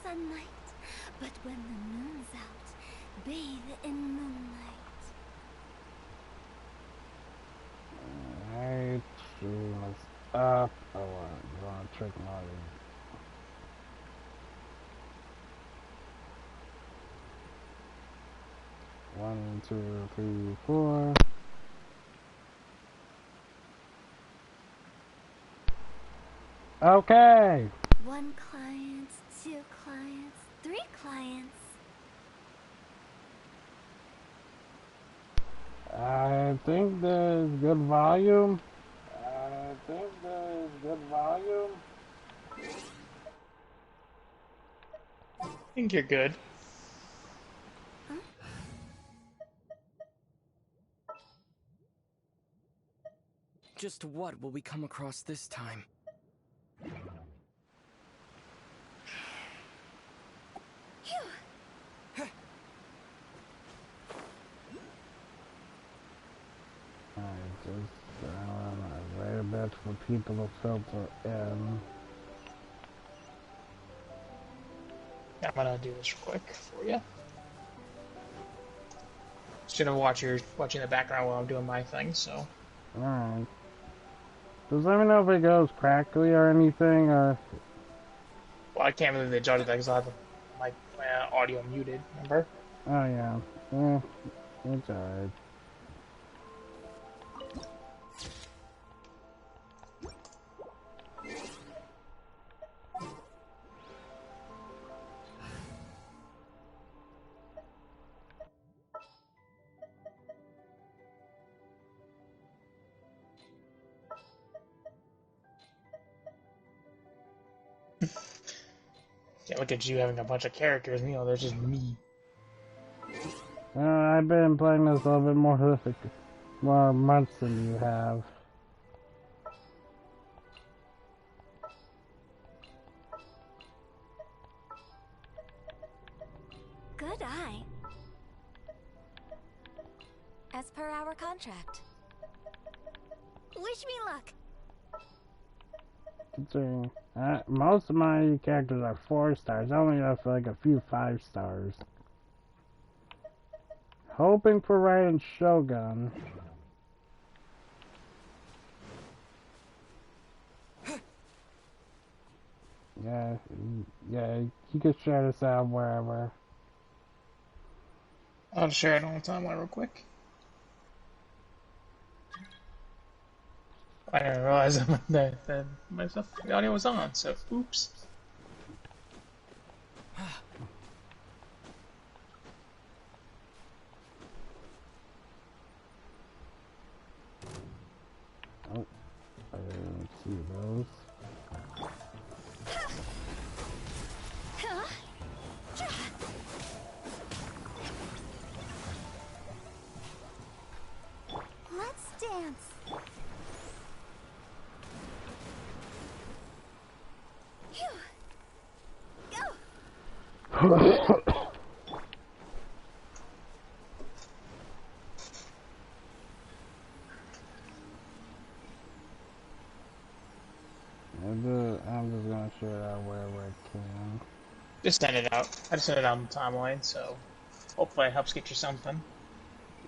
sunlight, but when the moon's out, bathe in moonlight. Alright, she was up. Oh, you want to trick Marty? One, two, three, four. Okay. 1 client, 2 clients, 3 clients. I think there's good volume. I think you're good. Huh? Just what will we come across this time? Very bad for people to filter in. I'm gonna do this real quick for you. Just gonna watching the background while I'm doing my thing. So. Alright. Just let me know if it goes crackly or anything, or... Well, I can't really judge that because I have my audio muted, remember? Oh, yeah. It's alright. Yeah, look at you having a bunch of characters, you know, there's just me. I've been playing this a little bit more months than you have. Good eye. As per our contract. Wish me luck. Considering, most of my characters are 4 stars. I only have like a few 5 stars. Hoping for Ryan Shogun. Yeah, you can share this out wherever. I'll share it on the timeline real quick. I didn't realize that my stuff, the audio was on, so oops. Oh, I didn't see those. Let's dance. Go. I'm just gonna share it out wherever I can. Just send it out. I just sent it out on the timeline, so hopefully it helps get you something.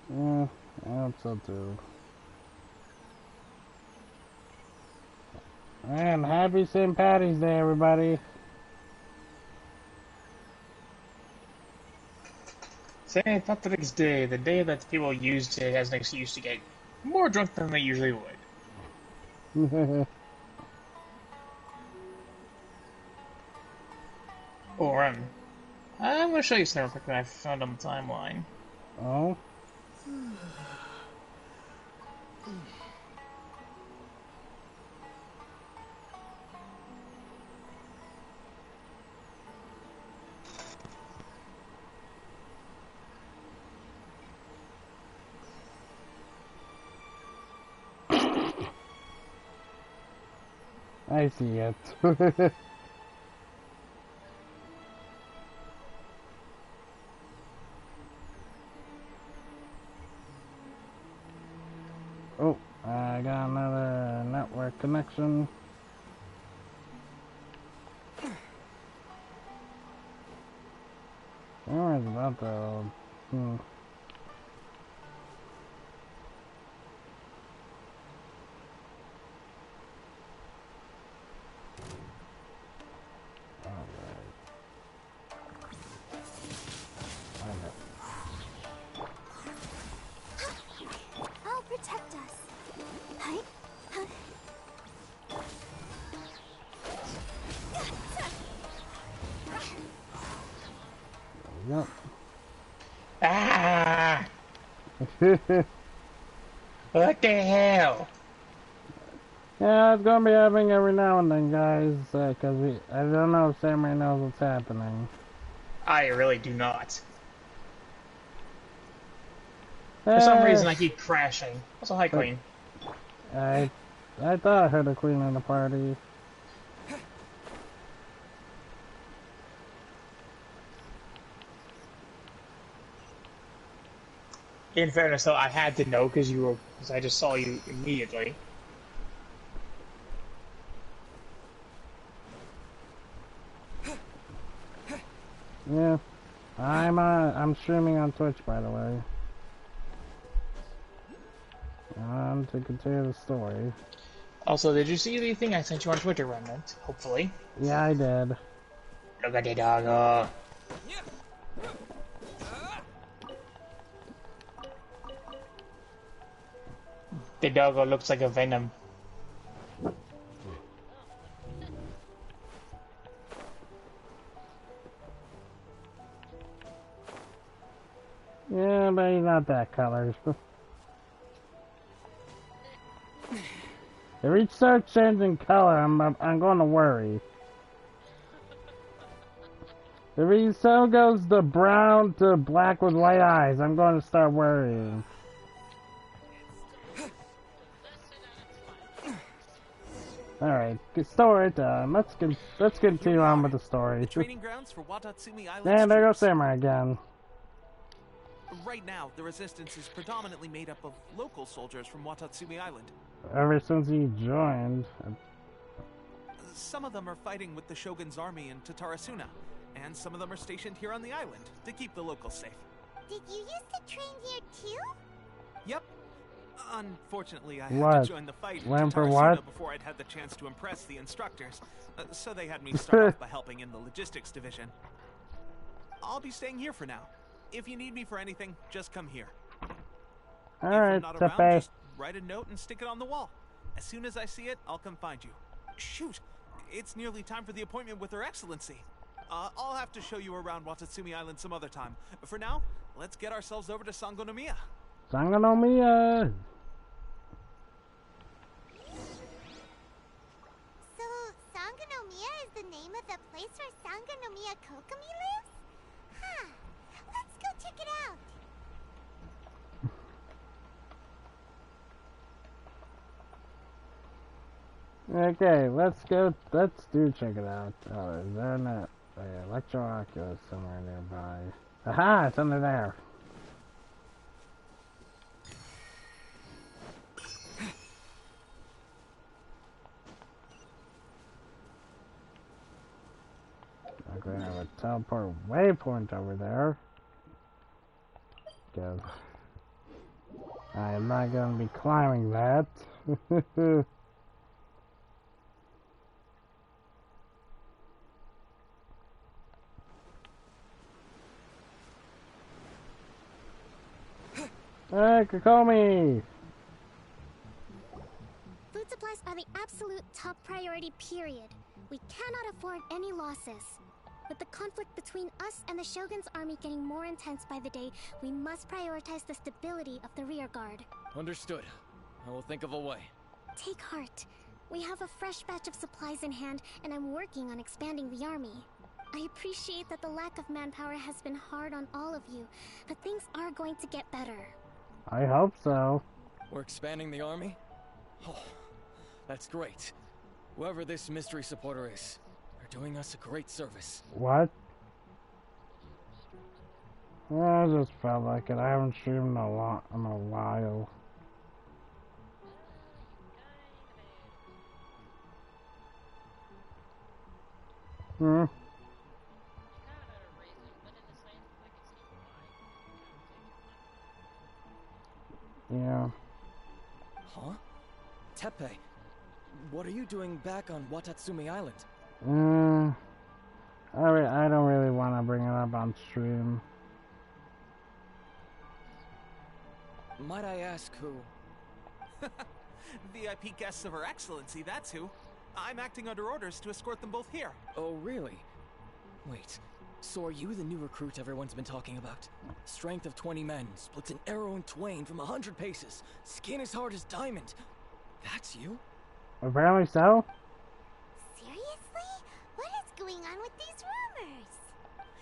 Yeah, I hope so too. And happy St. Patty's Day, everybody. St. Patrick's Day, the day that people used it as an excuse to get more drunk than they usually would. Or, I'm gonna show you something real quick that I found on the timeline. Oh? I see it. Oh, I got another network connection. Don't worry about that. Hmm. I'll protect us. Hi. Huh? Yep. Ah! What the hell? Yeah, it's gonna be happening every now and then, guys, cause I don't know if Samurai knows what's happening. I really do not. For some Eh, reason, I keep crashing. Also, hi, but Queen. I thought I heard a queen in the party. In fairness, though, I had to know because I just saw you immediately. Yeah, I'm streaming on Twitch, by the way. To continue the story. Also, did you see the thing I sent you on Twitter, Remnant? Hopefully. Yeah, I did. Look at the doggo. The doggo looks like a venom. Yeah, but he's not that color. If he starts changing color, I'm going to worry. If he so goes to brown to black with white eyes, I'm going to start worrying. Alright, story time. Let's continue on with the story. The training grounds for Watatsumi Island. And there goes Samurai again. Right now, the resistance is predominantly made up of local soldiers from Watatsumi Island. Ever since he joined. Some of them are fighting with the Shogun's army in Tatarasuna, and some of them are stationed here on the island to keep the locals safe. Did you used to train here too? Yep. Unfortunately, I What? had to join the fight in Went for Tatarasuna what? before I'd had the chance to impress the instructors, so they had me start off by helping in the logistics division. I'll be staying here for now. If you need me for anything, just come here. If Alright, I'm not around, Tepe. just write a note and stick it on the wall. As soon as I see it, I'll come find you. Shoot! It's nearly time for the appointment with Her Excellency. I'll have to show you around Watatsumi Island some other time. For now, let's get ourselves over to Sangonomiya. Sangonomiya! So, Sangonomiya is the name of the place where Sangonomiya Kokomi lives? Huh. Let's go check it out. Okay, let's do check it out. Oh, is there an electro oculus somewhere nearby? Aha, it's under there. I'm going to have a teleport waypoint over there. Because I'm not going to be climbing that. Hey, Kokomi! Food supplies are the absolute top priority, period. We cannot afford any losses. With the conflict between us and the Shogun's army getting more intense by the day, we must prioritize the stability of the rear guard. Understood. I will think of a way. Take heart. We have a fresh batch of supplies in hand, and I'm working on expanding the army. I appreciate that the lack of manpower has been hard on all of you, but things are going to get better. I hope so. We're expanding the army? Oh, that's great. Whoever this mystery supporter is, they're doing us a great service. What? I just felt like it. I haven't streamed in a while. Hmm? Huh? Teppei, what are you doing back on Watatsumi Island? I don't really want to bring it up on stream. Might I ask who? VIP guests of Her Excellency, that's who. I'm acting under orders to escort them both here. Oh, really? Wait, so are you the new recruit everyone's been talking about? Strength of 20 men, splits an arrow in twain from 100 paces, skin as hard as diamond. That's you? Apparently so. Seriously? What is going on with these rumors?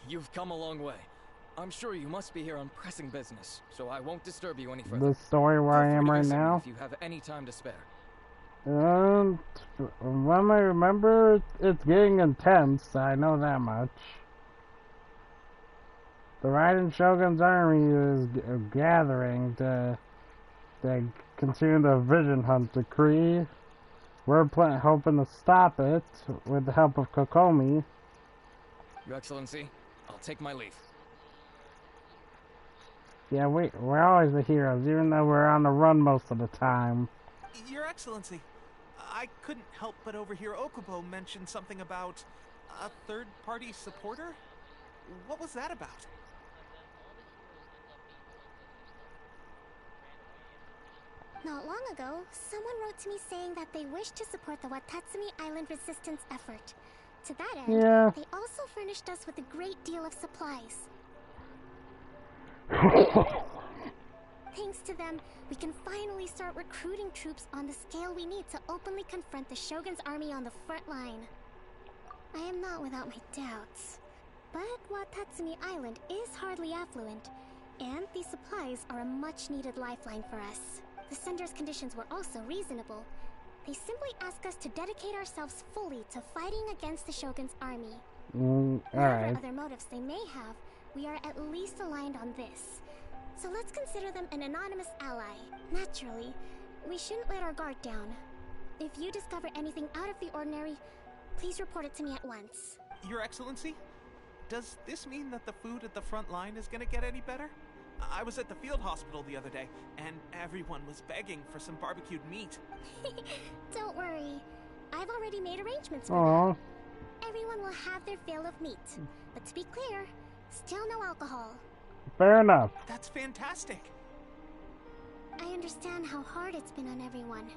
You've come a long way. I'm sure you must be here on pressing business, so I won't disturb you any further. The story where I Feel am free to right visit me now. if you have any time to spare. When I remember, it's getting intense. I know that much. The Raiden Shogun's army is gathering to continue the Vision Hunt decree. We're hoping to stop it with the help of Kokomi. Your Excellency, I'll take my leave. Yeah, we're always the heroes, even though we're on the run most of the time. Your Excellency, I couldn't help but overhear Okubo mention something about a third-party supporter? What was that about? Not long ago, someone wrote to me saying that they wish to support the Watatsumi Island resistance effort. To that end, Yeah. they also furnished us with a great deal of supplies. Thanks to them, we can finally start recruiting troops on the scale we need to openly confront the Shogun's army on the front line. I am not without my doubts, but Watatsumi Island is hardly affluent, and these supplies are a much-needed lifeline for us. The sender's conditions were also reasonable. They simply ask us to dedicate ourselves fully to fighting against the Shogun's army. Whatever Alright. other motives they may have, we are at least aligned on this. So let's consider them an anonymous ally. Naturally, we shouldn't let our guard down. If you discover anything out of the ordinary, please report it to me at once. Your Excellency, does this mean that the food at the front line is gonna get any better? I was at the field hospital the other day, and everyone was begging for some barbecued meat. Don't worry. I've already made arrangements for Aw. them. Everyone will have their fill of meat. But to be clear, still no alcohol. Fair enough. That's fantastic. I understand how hard it's been on everyone.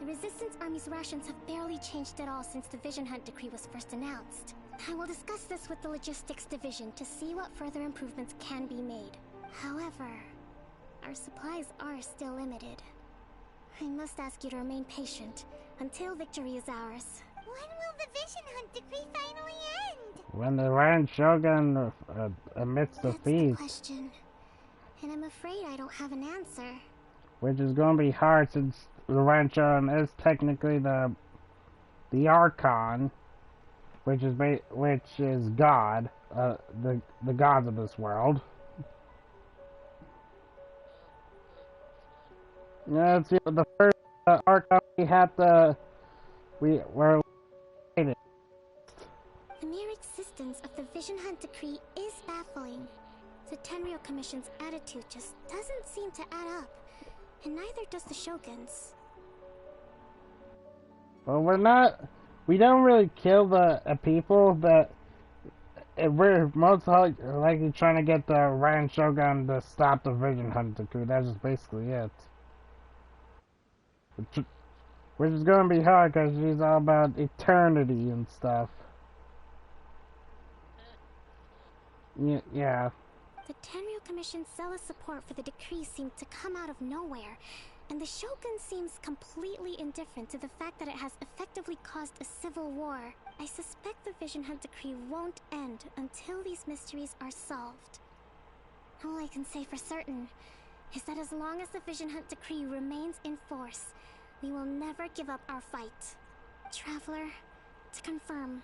The Resistance Army's rations have barely changed at all since the Vision Hunt decree was first announced. I will discuss this with the Logistics Division to see what further improvements can be made. However, our supplies are still limited. I must ask you to remain patient until victory is ours. When will the Vision Hunt decree finally end? When the Raiden Shogun admits That's defeat, the question. And I'm afraid I don't have an answer. which is going to be hard since the Raiden Shogun is technically the Archon, which is God, the gods of this world. Yeah, it's the first Archon we had were The mere existence of the Vision Hunt decree is baffling. The Tenryou Commission's attitude just doesn't seem to add up, and neither does the Shogun's. Well, we don't really kill the people, but we're most likely trying to get the Raiden Shogun to stop the Vision Hunt decree. That's just basically it. Which is going to be hard because she's all about eternity and stuff. Yeah. The Tenryou Commission's zealous support for the decree seemed to come out of nowhere, and the Shogun seems completely indifferent to the fact that it has effectively caused a civil war. I suspect the Vision Hunt decree won't end until these mysteries are solved. All I can say for certain is that as long as the Vision Hunt decree remains in force, we will never give up our fight. Traveler, to confirm,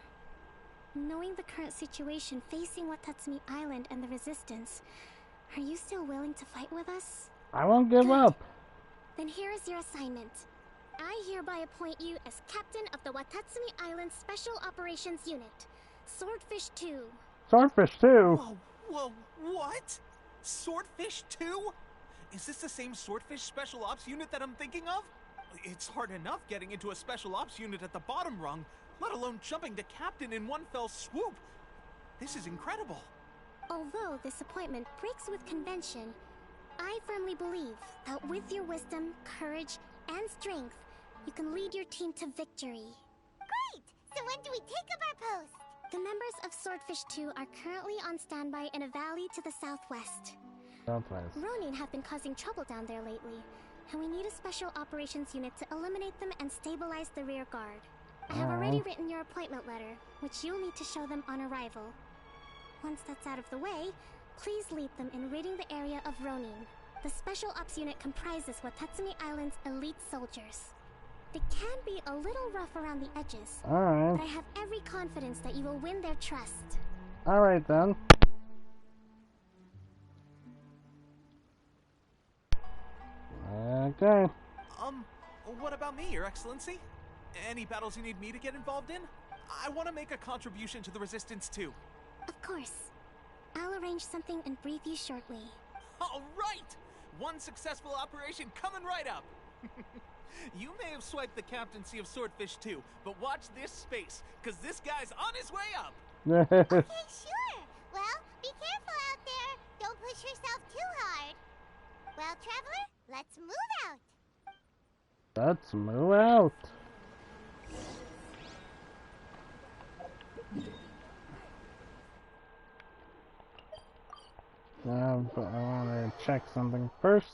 knowing the current situation facing Watatsumi Island and the Resistance, are you still willing to fight with us? I won't give up. Then here is your assignment. I hereby appoint you as captain of the Watatsumi Island Special Operations Unit, Swordfish 2. Swordfish too. Whoa, what? Swordfish 2? Is this the same Swordfish Special Ops unit that I'm thinking of? It's hard enough getting into a special ops unit at the bottom rung, let alone jumping to captain in one fell swoop. This is incredible. Although this appointment breaks with convention, I firmly believe that with your wisdom, courage, and strength, you can lead your team to victory. Great! So when do we take up our post? The members of Swordfish 2 are currently on standby in a valley to the southwest. Southwest. Ronin have been causing trouble down there lately, and we need a special operations unit to eliminate them and stabilize the rear guard. I have already written your appointment letter, which you'll need to show them on arrival. Once that's out of the way, please lead them in ridding the area of Ronin. The special ops unit comprises Watatsumi Island's elite soldiers. They can be a little rough around the edges, Alright. but I have every confidence that you will win their trust. Alright then. Okay. What about me, Your Excellency? Any battles you need me to get involved in? I want to make a contribution to the Resistance too. Of course. I'll arrange something and brief you shortly. All right! One successful operation coming right up. You may have swiped the captaincy of Swordfish 2, but watch this space, because this guy's on his way up. Okay, sure. Well, be careful out there. Don't push yourself too hard. Well, Traveler, let's move out. Let's move out. But I want to check something first.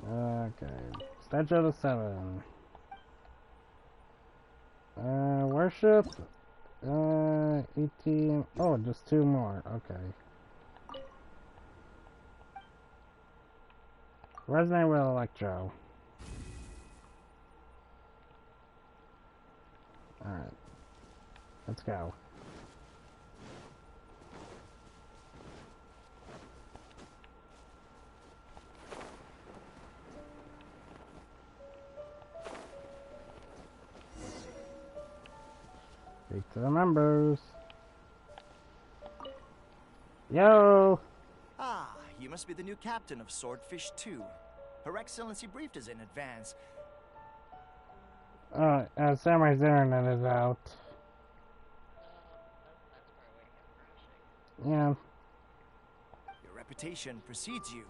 Okay, Statue of the Seven. Worship. 18. Oh, just 2 more. Okay. Resonate with Electro. Alright. Let's go. Speak to the members. Yo! Ah, you must be the new captain of Swordfish 2. Her Excellency briefed us in advance. Samurai's internet is out. Yeah. Your reputation precedes you,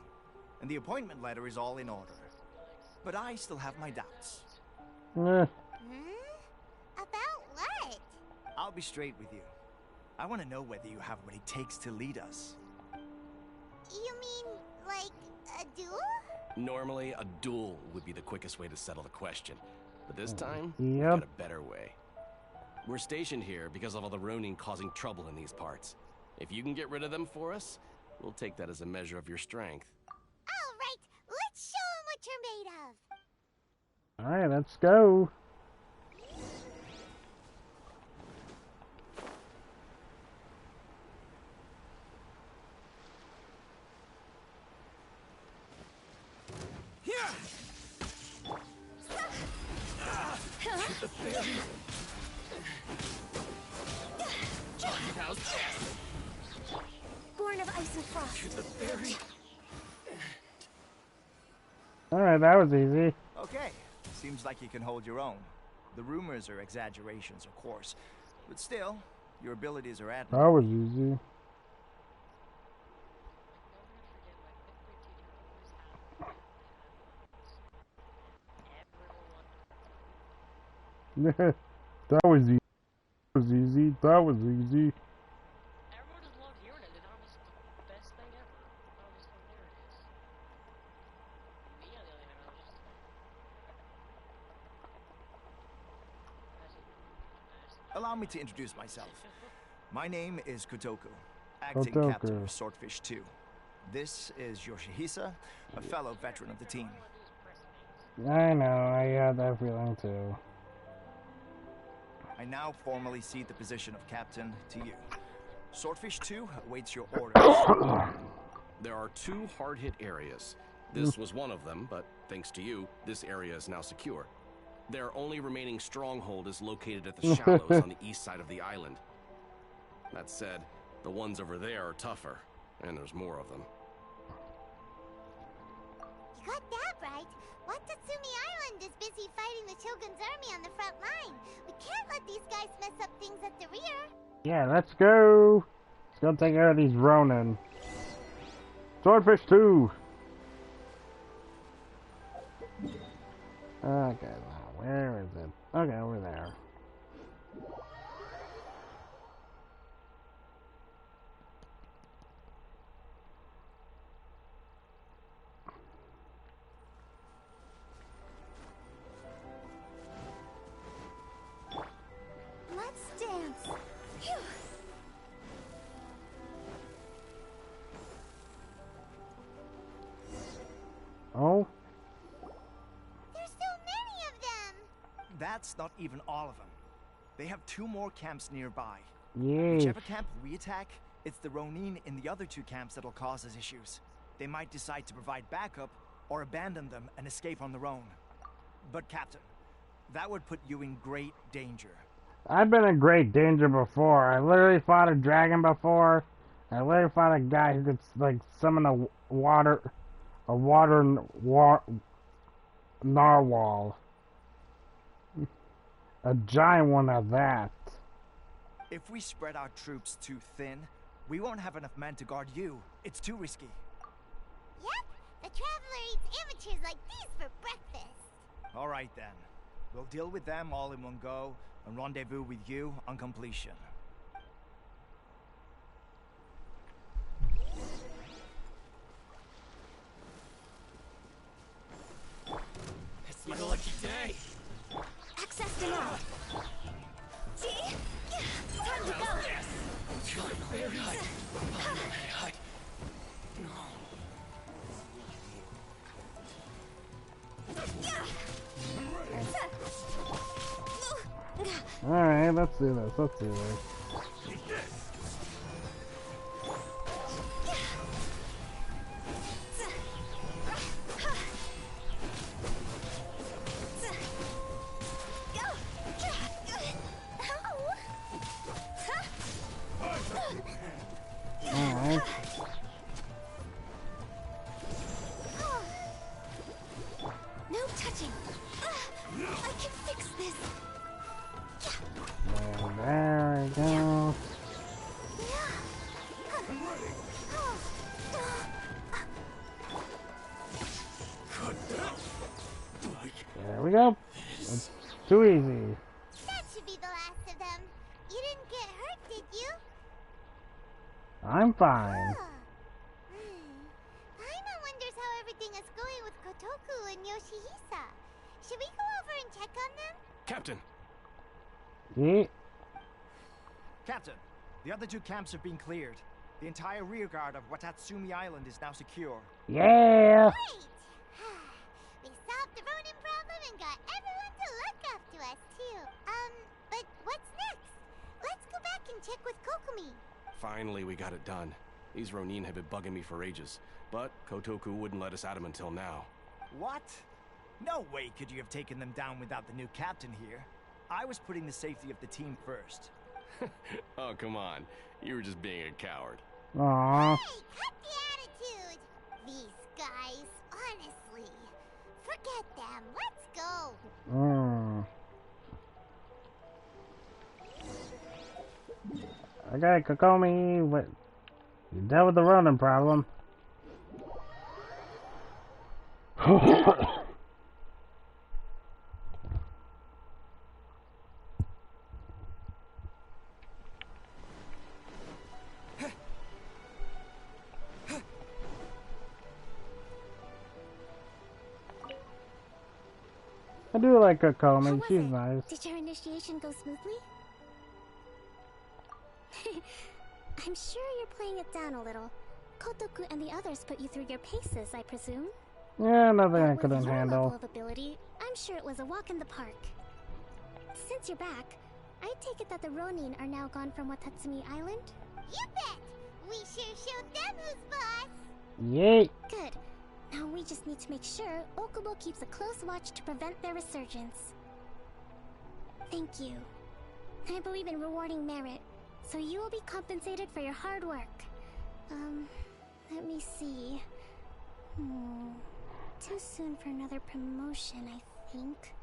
and the appointment letter is all in order. But I still have my doubts. Eh. About what? I'll be straight with you. I want to know whether you have what it takes to lead us. You mean, like, a duel? Normally, a duel would be the quickest way to settle the question. But this time, Yep. we've got a better way. We're stationed here because of all the Ronin causing trouble in these parts. If you can get rid of them for us, we'll take that as a measure of your strength. All right, let's show 'em what you're made of. Alright, let's go. Born of ice and frost. Alright, that was easy. Okay, seems like you can hold your own. The rumors are exaggerations, of course. But still, your abilities are admirable. That was easy. That was easy. That was easy. That was easy. Everyone just loved hearing it. They thought it was the best thing ever. They thought it was hilarious. Me, on the other hand, I was just Allow me to introduce myself. My name is Kotoku, acting Kotoku. captain of Swordfish 2. This is Yoshihisa, a fellow veteran of the team. I know, I had that feeling too. I now formally cede the position of captain to you. Swordfish 2 awaits your orders. There are 2 hard-hit areas. This was one of them, but thanks to you, this area is now secure. Their only remaining stronghold is located at the shallows on the east side of the island. That said, The ones over there are tougher, and there's more of them. You got that right. Watatsumi Island is busy fighting the Shogun's army on the front line. We can't let these guys mess up things at the rear. Yeah, let's go. Let's go take care of these Ronin. Swordfish 2. Okay, now where is it? Okay, over there. Let's dance. Phew. Oh? There's so many of them. That's not even all of them. They have 2 more camps nearby. Yay. Whichever camp we attack, it's the Ronin in the other 2 camps that'll cause us issues. They might decide to provide backup or abandon them and escape on their own. But Captain, that would put you in great danger. I've been in great danger before. I literally fought a dragon before. I literally fought a guy who could like summon a narwhal. A giant one at that. If we spread our troops too thin, we won't have enough men to guard you. It's too risky. Yep, the Traveler eats amateurs like these for breakfast. All right then. We'll deal with them all in one go and rendezvous with you on completion. It's my lucky day. Access denied. See? Time to go. Yes. Finally, I... Alright, let's do this. Let's do this. Alright. No touching. I can fix this. And there we go. There we go. It's too easy. That should be the last of them. You didn't get hurt, did you? I'm fine. Oh. Paimon wonders how everything is going with Kotoku and Yoshihisa. Should we go over and check on them? Captain! Yeah. Captain, the other 2 camps have been cleared. The entire rearguard of Watatsumi Island is now secure. Yeah. Great! We solved the Ronin problem and got everyone to look up to us, too. But what's next? Let's go back and check with Kokumi. Finally, we got it done. These Ronin have been bugging me for ages, but Kotoku wouldn't let us at them until now. What? No way could you have taken them down without the new captain here. I was putting the safety of the team first. Oh, come on. You were just being a coward. Aww. Hey, cut the attitude! These guys, honestly. Forget them. Let's go. Okay, Kokomi, what? You dealt with the Ronin problem. I do like Kokomi, she's nice. Did your initiation go smoothly? I'm sure you're playing it down a little. Kotoku and the others put you through your paces, I presume? Yeah, nothing I With couldn't your handle. level of ability, I'm sure it was a walk in the park. Since you're back, I take it that the Ronin are now gone from Watatsumi Island? You bet! We sure showed them who's boss! Yay! Good. Now we just need to make sure Okubo keeps a close watch to prevent their resurgence. Thank you. I believe in rewarding merit, so you will be compensated for your hard work. Let me see. Too soon for another promotion, I think.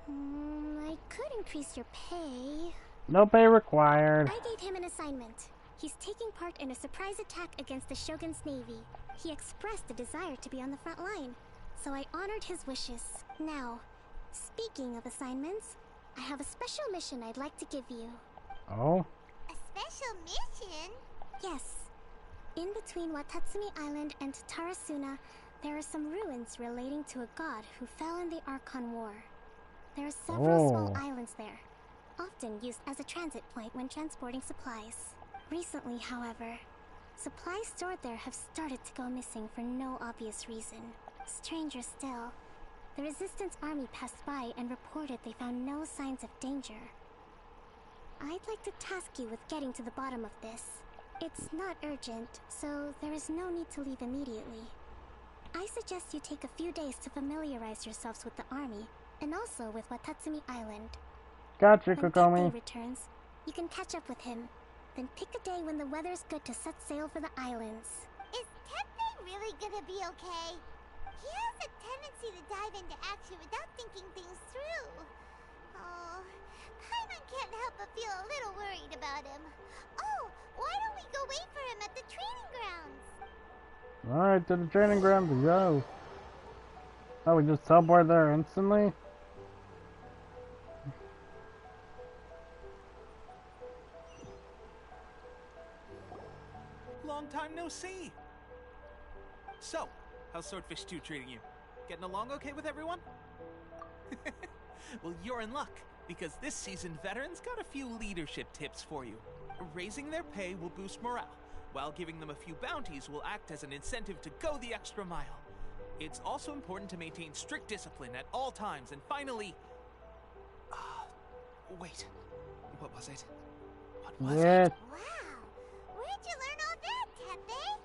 I could increase your pay. No pay required. I gave him an assignment. He's taking part in a surprise attack against the Shogun's navy. He expressed a desire to be on the front line, so I honored his wishes. Now, speaking of assignments, I have a special mission I'd like to give you. Oh? A special mission? Yes. In between Watatsumi Island and Tarasuna, there are some ruins relating to a god who fell in the Archon War. There are several small islands there, often used as a transit point when transporting supplies. Recently, however, supplies stored there have started to go missing for no obvious reason. Stranger still, the Resistance army passed by and reported they found no signs of danger. I'd like to task you with getting to the bottom of this. It's not urgent, so there is no need to leave immediately. I suggest you take a few days to familiarize yourselves with the army, and also with Watatsumi Island. Gotcha, When Kokomi. Teppei returns, you can catch up with him. Then pick a day when the weather's good to set sail for the islands. Is Teppei really gonna be okay? He has a tendency to dive into action without thinking things through. Oh, Paimon can't help but feel a little worried about him. Oh, why don't we go wait for him at the training grounds? Alright, to the training ground to go. Oh, we just teleport there instantly? Long time no see. So, how's Swordfish 2 treating you? Getting along okay with everyone? Well, you're in luck, because this seasoned veteran's got a few leadership tips for you. Raising their pay will boost morale, while giving them a few bounties will act as an incentive to go the extra mile. It's also important to maintain strict discipline at all times, and finally... wait. What was it? What was it? Wow, where'd you learn all that, Teppei?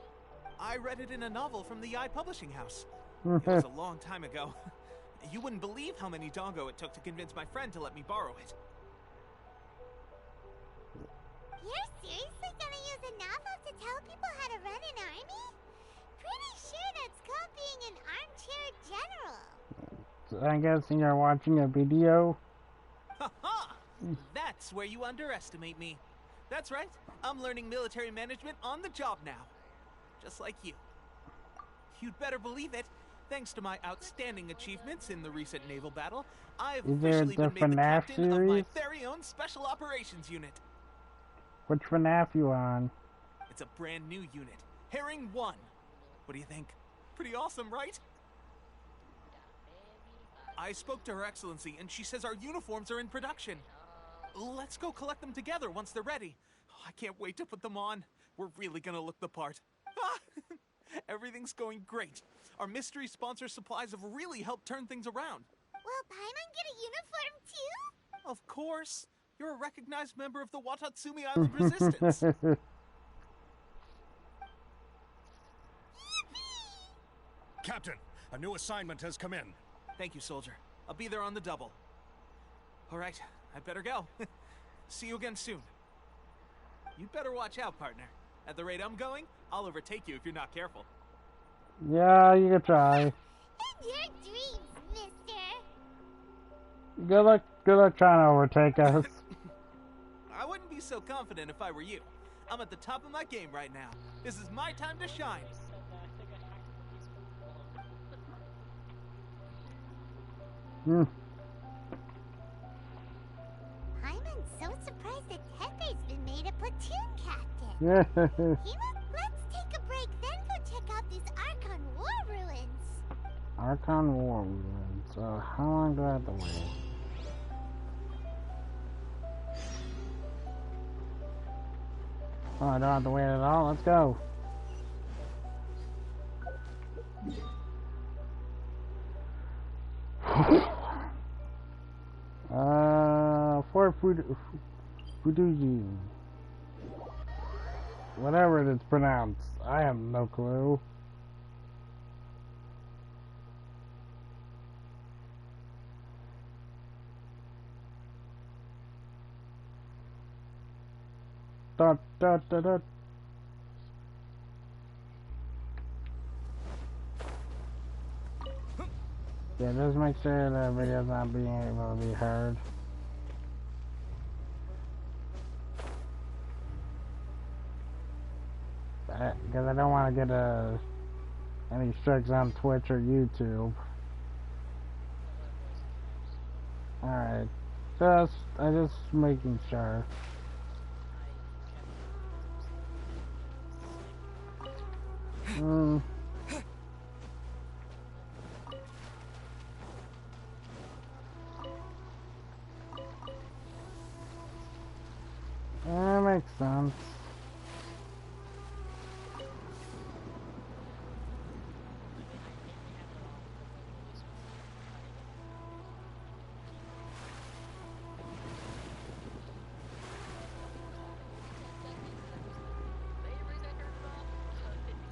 I read it in a novel from the Eye Publishing House. It was a long time ago. You wouldn't believe how many dongo it took to convince my friend to let me borrow it. You're seriously gonna use a novel to tell people how to run an army? Pretty sure that's called being an armchair general. So I'm guessing you're watching a video? Ha ha! That's where you underestimate me. That's right. I'm learning military management on the job now. Just like you. You'd better believe it. Thanks to my outstanding achievements in the recent naval battle, I've Is there officially the been made the FNAF captain of my series? very own Special Operations Unit. Which FNAF you on? It's a brand new unit, Herring 1. What do you think? Pretty awesome, right? I spoke to Her Excellency, and she says our uniforms are in production. Let's go collect them together once they're ready. I can't wait to put them on. We're really gonna look the part. Everything's going great. Our mystery sponsor supplies have really helped turn things around. Will Paimon get a uniform too? Of course. You're a recognized member of the Watatsumi Island Resistance. Captain, a new assignment has come in. Thank you, soldier. I'll be there on the double. All right, I better go. See you again soon. You'd better watch out, partner. At the rate I'm going, I'll overtake you if you're not careful. Yeah, you can try. In your dreams, mister. Good luck trying to overtake us. I wouldn't be so confident if I were you. I'm at the top of my game right now. This is my time to shine. Paimon's so surprised that Teppei's been made a platoon captain. Let's take a break, then go check out these Archon War ruins. Archon War ruins. So how long do I have to wait? Oh, I don't have to wait at all. Let's go. Fort Fuduji. Whatever it is pronounced. I have no clue. Dot, dot, dot, dot. Yeah, just make sure the video's not being able to be heard. Because I don't want to get any strikes on Twitch or YouTube. Alright. I'm just making sure. That makes sense.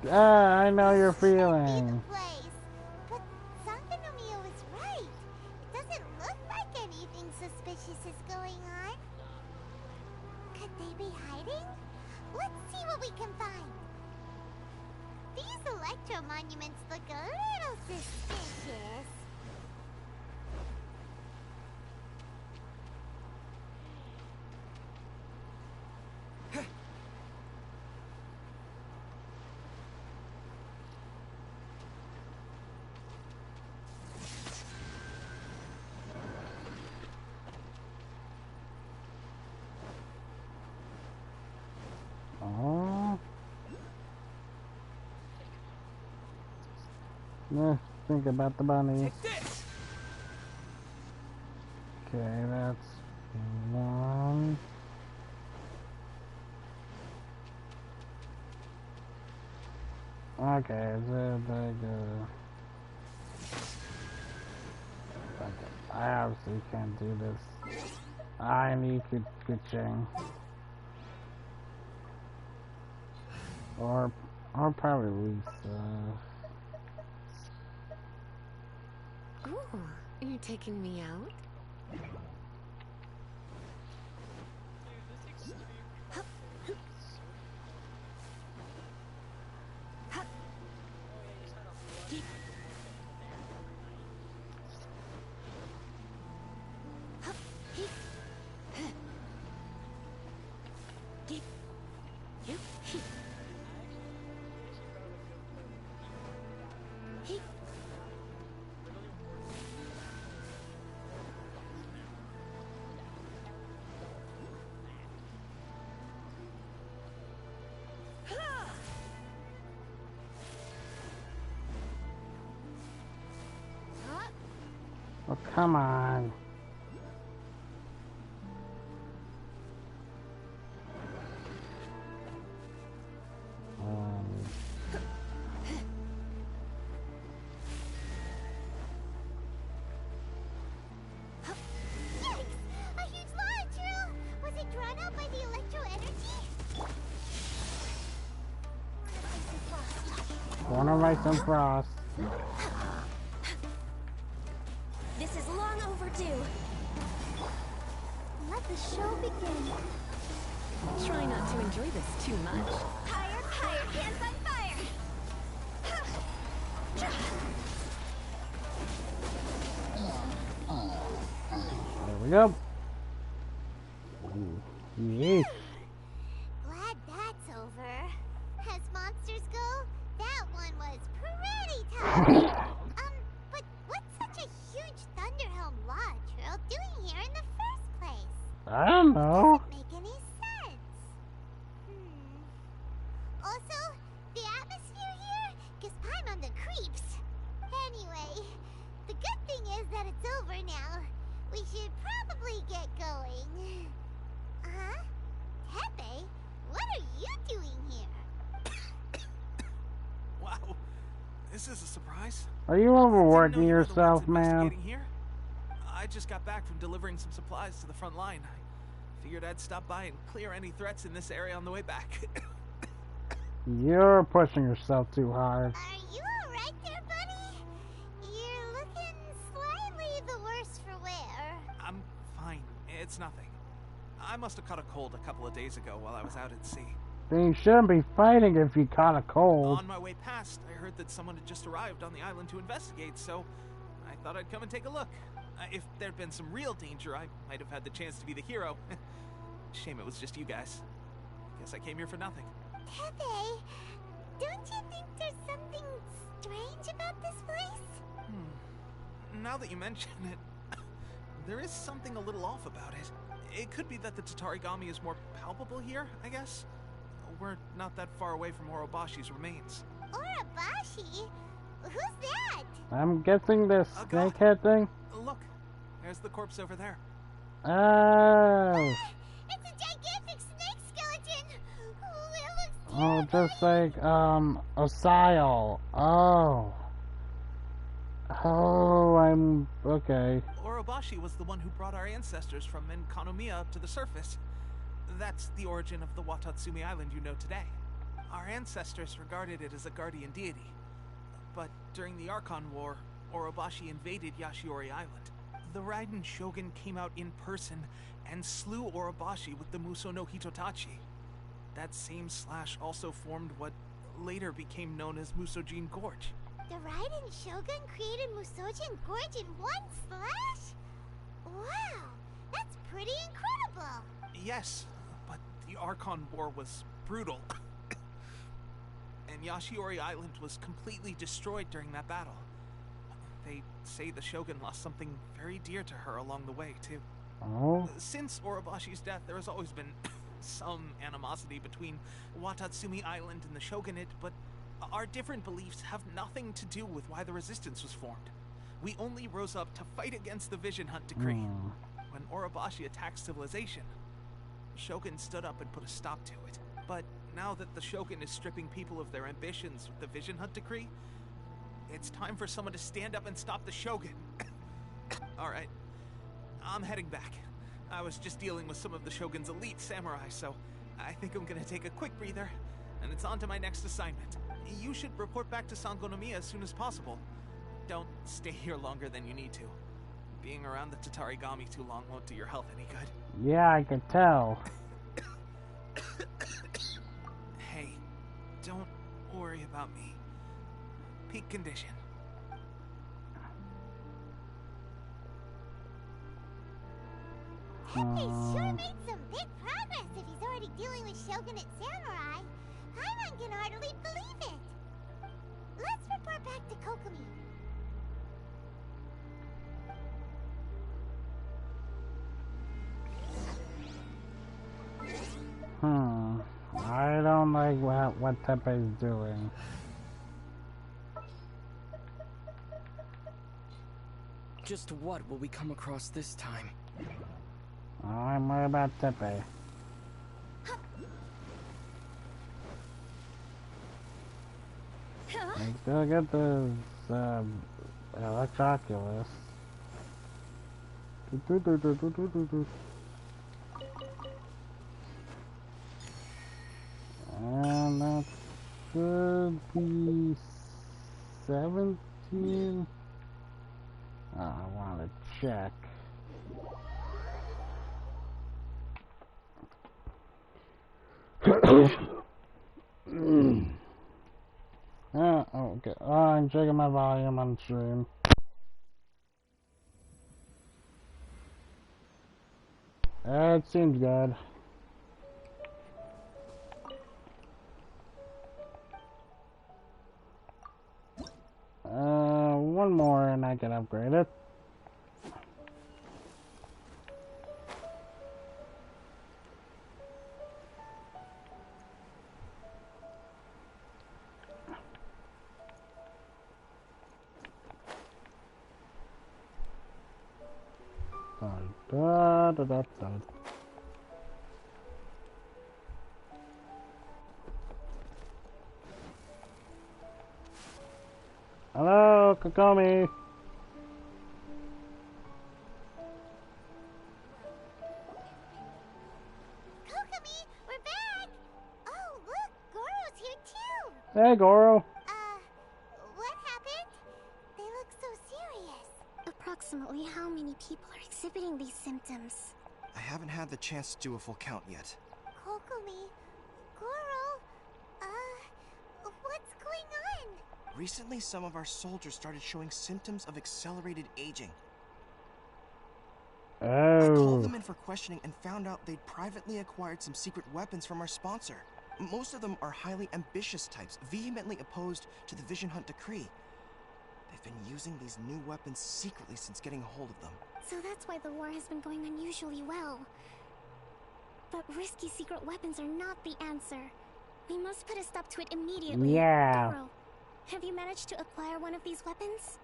I know your feeling. But Sankanomiya was right. It doesn't look like anything suspicious is going on. Could they be hiding? Let's see what we can find. These electro monuments look a little suspicious. Think about the bunny. Okay, that's one. Okay, okay, I obviously can't do this. I need Kuching. Or probably Lisa. Ooh, you're taking me out? Oh, come on. Yikes! A huge launch! Was it drawn out by the electro energy? One of ice and frost. This is long overdue. Let the show begin. Try not to enjoy this too much. Higher, higher, hands on fire! There we go. Yeesh. Glad that's over. As monsters go, that one was pretty tough. But what's such a huge Thunderhelm Lodge Earl doing here in the first place? I don't know. Doesn't make any sense. Also, the atmosphere here gives Paimon the creeps. Anyway, the good thing is that it's over now. We should probably get going. Huh? Tepe, what are you doing here? Wow, this is a surprise. Are you overworking yourself, man? Here? I just got back from delivering some supplies to the front line. I figured I'd stop by and clear any threats in this area on the way back. You're pushing yourself too hard. Are you alright there, buddy? You're looking slightly the worse for wear. I'm fine. It's nothing. I must have caught a cold a couple of days ago while I was out at sea. Then you shouldn't be fighting if you caught a cold. On my way past, I heard that someone had just arrived on the island to investigate, so I thought I'd come and take a look. If there'd been some real danger, I might have had the chance to be the hero. Shame it was just you guys. Guess I came here for nothing. Pepe, don't you think there's something strange about this place? Now that you mention it, there is something a little off about it. It could be that the Tatarigami is more palpable here, I guess. We're not that far away from Orobashi's remains. Orobashi? Who's that? I'm guessing the snakehead thing? Look, there's the corpse over there. Oh. It's a gigantic snake skeleton! Oh, it looks Oh, just like, Osile. Oh. Oh, I'm... okay. Orobashi was the one who brought our ancestors from Enkanomiya up to the surface. That's the origin of the Watatsumi Island you know today. Our ancestors regarded it as a guardian deity. But during the Archon War, Orobashi invaded Yashiori Island. The Raiden Shogun came out in person and slew Orobashi with the Muso no Hitotachi. That same slash also formed what later became known as Musojin Gorge. The Raiden Shogun created Musojin Gorge in one slash? Wow, that's pretty incredible. Yes, but the Archon War was brutal. And Yashiori Island was completely destroyed during that battle. They say the Shogun lost something very dear to her along the way, too. Oh? Since Orobashi's death, there has always been some animosity between Watatsumi Island and the Shogunate, but our different beliefs have nothing to do with why the resistance was formed. We only rose up to fight against the Vision Hunt Decree. When Orobashi attacked civilization, the Shogun stood up and put a stop to it. But now that the Shogun is stripping people of their ambitions with the Vision Hunt Decree, it's time for someone to stand up and stop the Shogun. Alright, I'm heading back. I was just dealing with some of the Shogun's elite samurai, so I think I'm gonna take a quick breather, and it's on to my next assignment. You should report back to Sangonomiya as soon as possible. Don't stay here longer than you need to. Being around the Tatarigami too long won't do your health any good. Yeah, I can tell. Hey, don't worry about me. Peak condition. Pepe sure made some big progress if he's already dealing with Shogunate samurai. Paimon can hardly believe it. Let's report back to Kokomi. I don't like what Tepe's doing. Just what will we come across this time? I'm worried about Tepe. I still get this Electroculus. And that should be 17. Oh, I want to check. Okay. Oh, I'm checking my volume on stream. It seems good. One more and I can upgrade it. Da, da, da, da. Hello, Kokomi. Kokomi, we're back! Oh, look, Goro's here too! Hey, Goro. What happened? They look so serious. Approximately how many people are exhibiting these symptoms? I haven't had the chance to do a full count yet. Kokomi, Goro, what's going on? Recently, some of our soldiers started showing symptoms of accelerated aging. I called them in for questioning and found out they'd privately acquired some secret weapons from our sponsor. Most of them are highly ambitious types, vehemently opposed to the Vision Hunt decree. They've been using these new weapons secretly since getting a hold of them. So that's why the war has been going unusually well. But risky secret weapons are not the answer. We must put a stop to it immediately. Yeah. Goro, have you managed to acquire one of these weapons?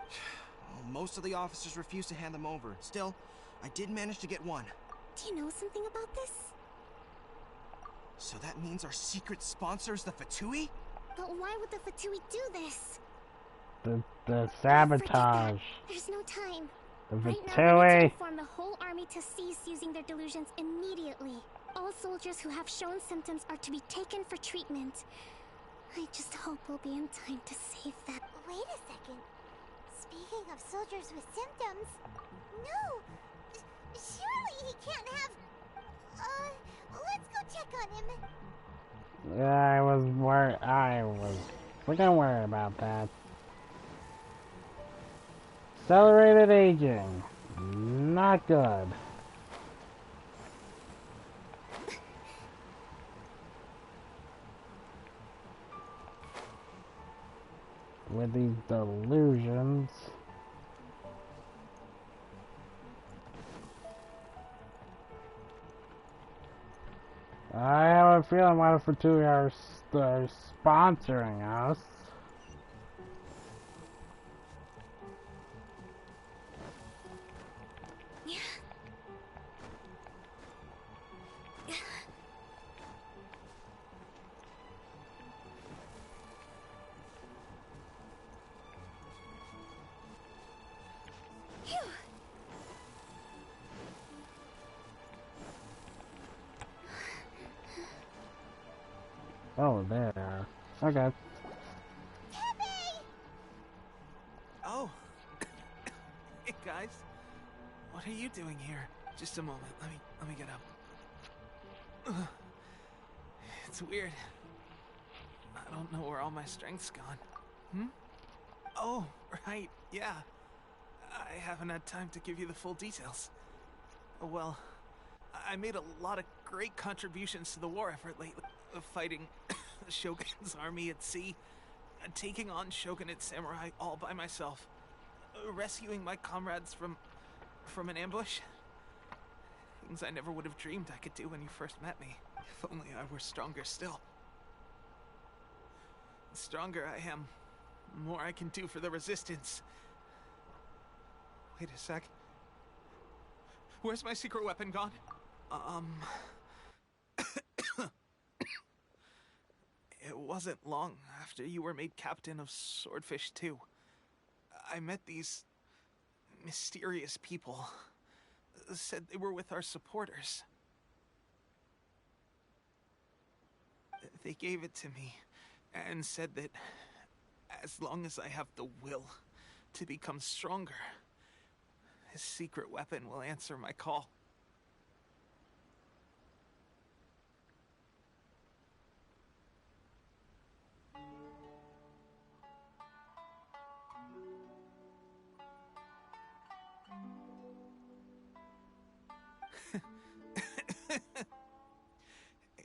Well, most of the officers refuse to hand them over. Still, I did manage to get one. Do you know something about this? So that means our secret sponsor is the Fatui? But why would the Fatui do this? The sabotage. There's no time. The Right now, we need to Fatui. inform the whole army to cease using their delusions immediately. All soldiers who have shown symptoms are to be taken for treatment. I just hope we'll be in time to save them. Wait a second. Speaking of soldiers with symptoms, no! Surely he can't have... let's go check on him. I was freaking worried about that. Accelerated aging. Not good. With these delusions. I have a feeling one of the two are sponsoring us. Oh, there. Okay. Oh. Hey guys. What are you doing here? Just a moment. Let me get up. Ugh. It's weird. I don't know where all my strength's gone. Oh, right. Yeah. I haven't had time to give you the full details. Well, I made a lot of great contributions to the war effort lately. Fighting the Shogun's army at sea, taking on Shogunate samurai all by myself, rescuing my comrades from an ambush. Things I never would have dreamed I could do when you first met me. If only I were stronger still. The stronger I am, the more I can do for the resistance. Wait a sec. Where's my secret weapon gone? It wasn't long after you were made captain of Swordfish 2. I met these mysterious people. Said they were with our supporters. They gave it to me and said that as long as I have the will to become stronger, his secret weapon will answer my call.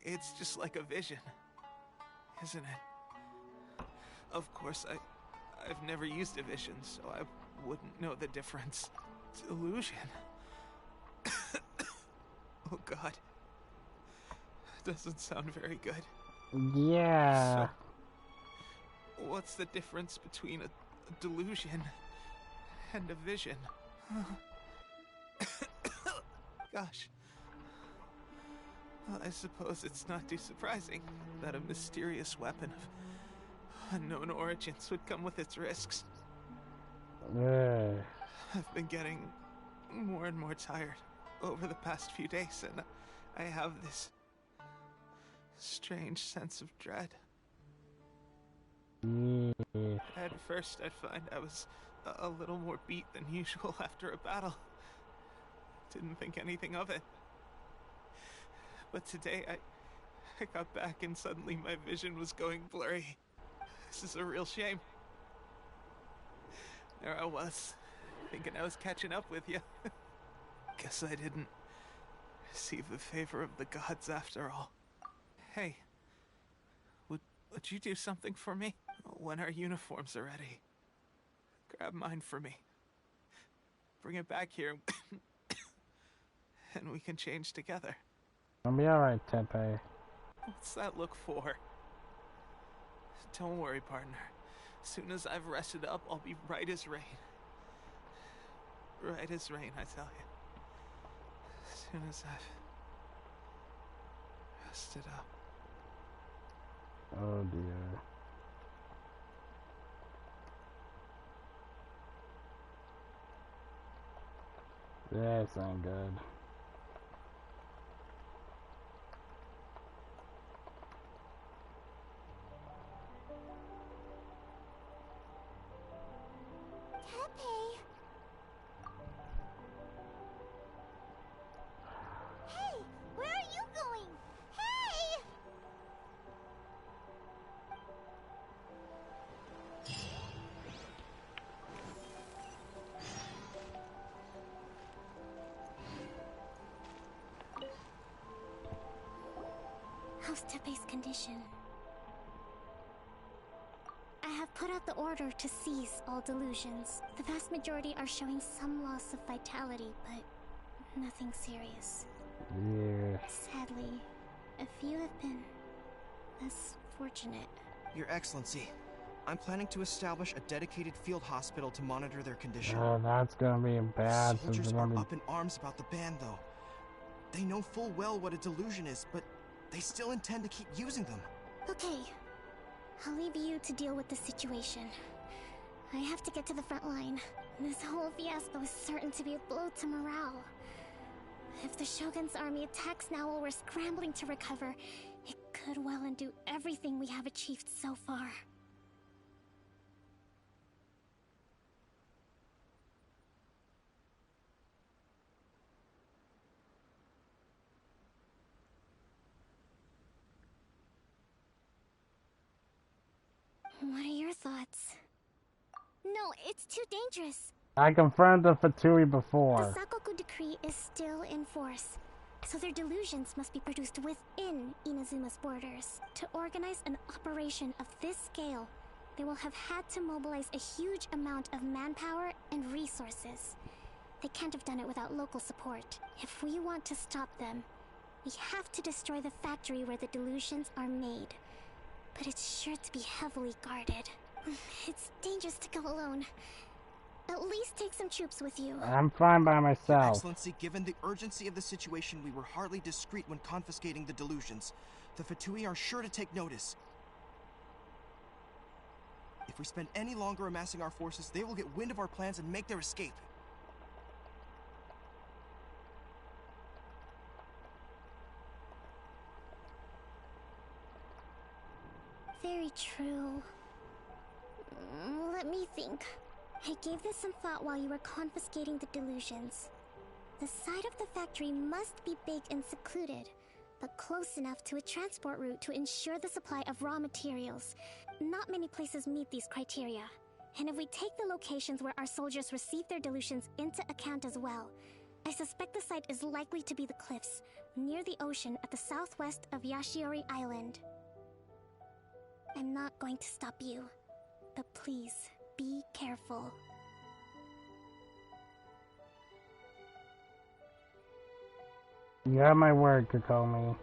It's just like a vision, isn't it? Of course, I've never used a vision, so I wouldn't know the difference. Delusion. Oh God. Doesn't sound very good. Yeah. So, what's the difference between a delusion and a vision? Gosh. Well, I suppose it's not too surprising that a mysterious weapon of unknown origins would come with its risks. I've been getting more and more tired over the past few days, and I have this strange sense of dread. At first, I'd find I was a little more beat than usual after a battle. Didn't think anything of it. But today I got back and suddenly my vision was going blurry. This is a real shame. There I was, thinking I was catching up with you. Guess I didn't receive the favor of the gods after all. Hey, would you do something for me? When our uniforms are ready, grab mine for me. Bring it back here, and we can change together. I'll be alright, Tepe. What's that look for? Don't worry, partner. As soon as I've rested up, I'll be right as rain. Right as rain, I tell you. As soon as I've rested up. Oh dear. This ain't good. Tepe! Hey! Where are you going? Hey! How's Tepe's condition? I have put out the order to cease all delusions. The vast majority are showing some loss of vitality, but nothing serious. Yeah. Sadly, a few have been less fortunate. Your Excellency, I'm planning to establish a dedicated field hospital to monitor their condition. Oh, that's gonna be bad. Soldiers are up in arms about the ban, though. They know full well what a delusion is, but they still intend to keep using them. Okay, I'll leave you to deal with the situation. I have to get to the front line. This whole fiasco is certain to be a blow to morale. If the Shogun's army attacks now while we're scrambling to recover, it could well undo everything we have achieved so far. What are your thoughts? No, it's too dangerous. I confirmed the Fatui The before. Sakoku decree is still in force, so their delusions must be produced within Inazuma's borders. To organize an operation of this scale, they will have had to mobilize a huge amount of manpower and resources. They can't have done it without local support. If we want to stop them, we have to destroy the factory where the delusions are made. But it's sure to be heavily guarded. It's dangerous to go alone. At least take some troops with you. I'm fine by Your myself. Excellency, given the urgency of the situation, we were hardly discreet when confiscating the delusions. The Fatui are sure to take notice. If we spend any longer amassing our forces, they will get wind of our plans and make their escape. Very true. Let me think. I gave this some thought while you were confiscating the delusions. The side of the factory must be big and secluded, but close enough to a transport route to ensure the supply of raw materials. Not many places meet these criteria. And if we take the locations where our soldiers receive their delusions into account as well, I suspect the site is likely to be the cliffs, near the ocean at the southwest of Yashiori Island. I'm not going to stop you, but please, be careful. You have my word, Kokomi.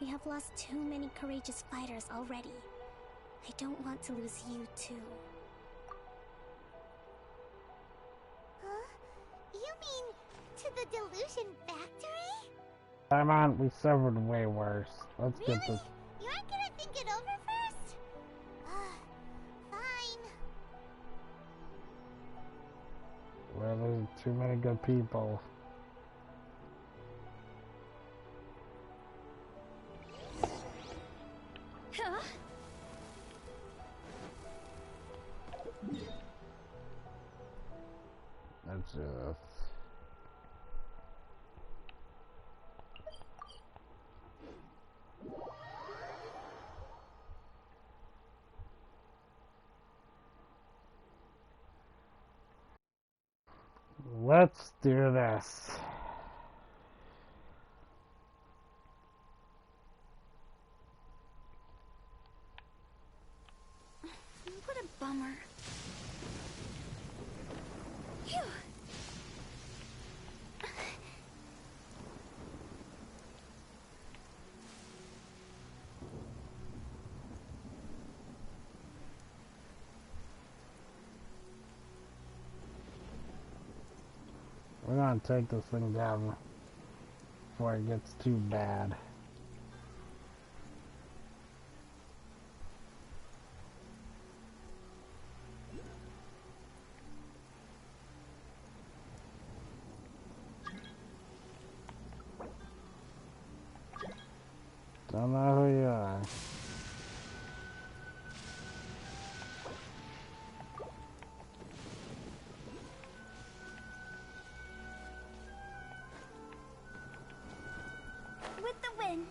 We have lost too many courageous fighters already. I don't want to lose you too. Huh? You mean to the delusion factory? Come on, we suffered way worse. Let's Really? get this. You aren't gonna think it over first? Fine. Well, there's too many good people. do this. Let's do this. What a bummer. Phew. We're gonna take this thing down before it gets too bad. Don't know who you are. With the wind.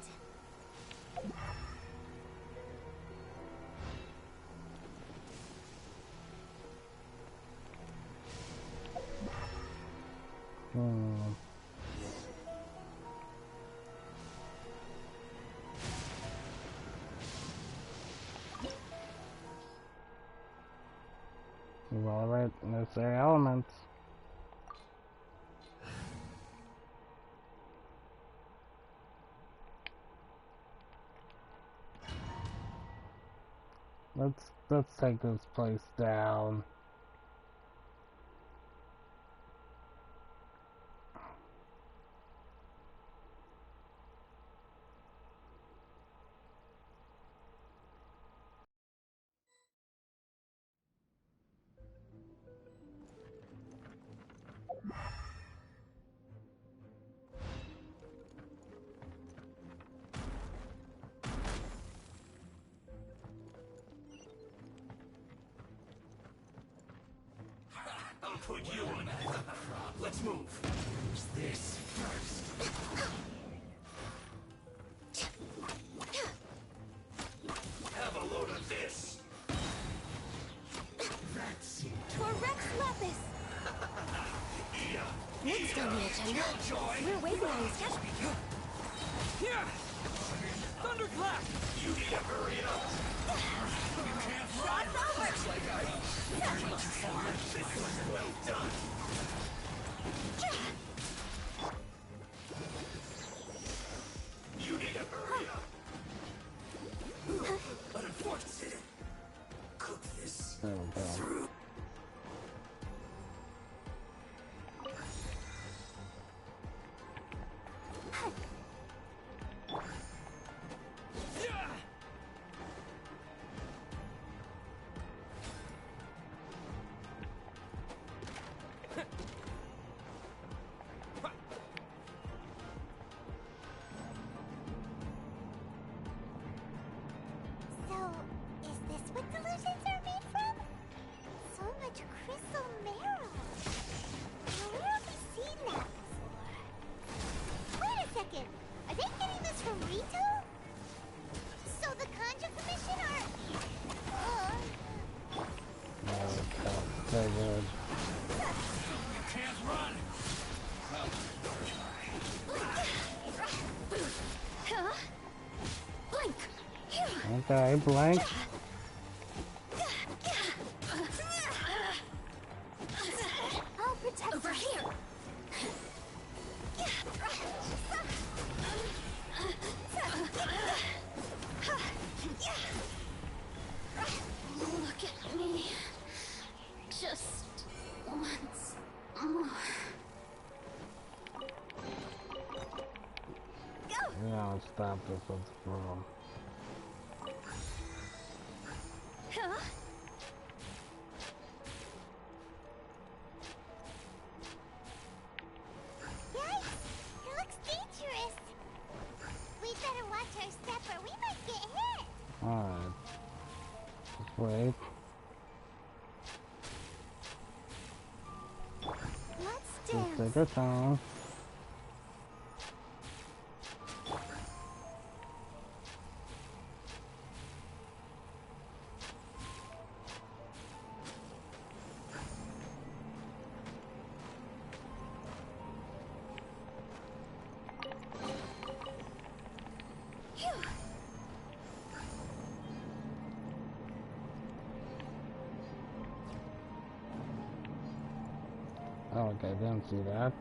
Well, right, necessary elements. Let's take this place down. I'll put you on that. Let's move. Use this first. Have a load of this. That's it. For Rex Lapis. Next on the agenda, we're way behind schedule. Here! Thunderclap! You need to hurry up. You can't run. Looks like I went too far. This was well done. You need to hurry up. Unfortunate. Cook this through. So, is this what delusions are made from? So much crystal marrow. Now, where have we seen that before? Wait a second. Are they getting this from Rito? So the Conjure Commission are... Very good. You can't run. Huh? Blink! Okay, blank. I'll protect Over here! Look at me. Just once more. You know, stop this with the room. Huh? Yikes! It looks dangerous. We'd better watch our step or we might get hit. Alright. Just wait. What Take your time. Oh, okay, didn't see that.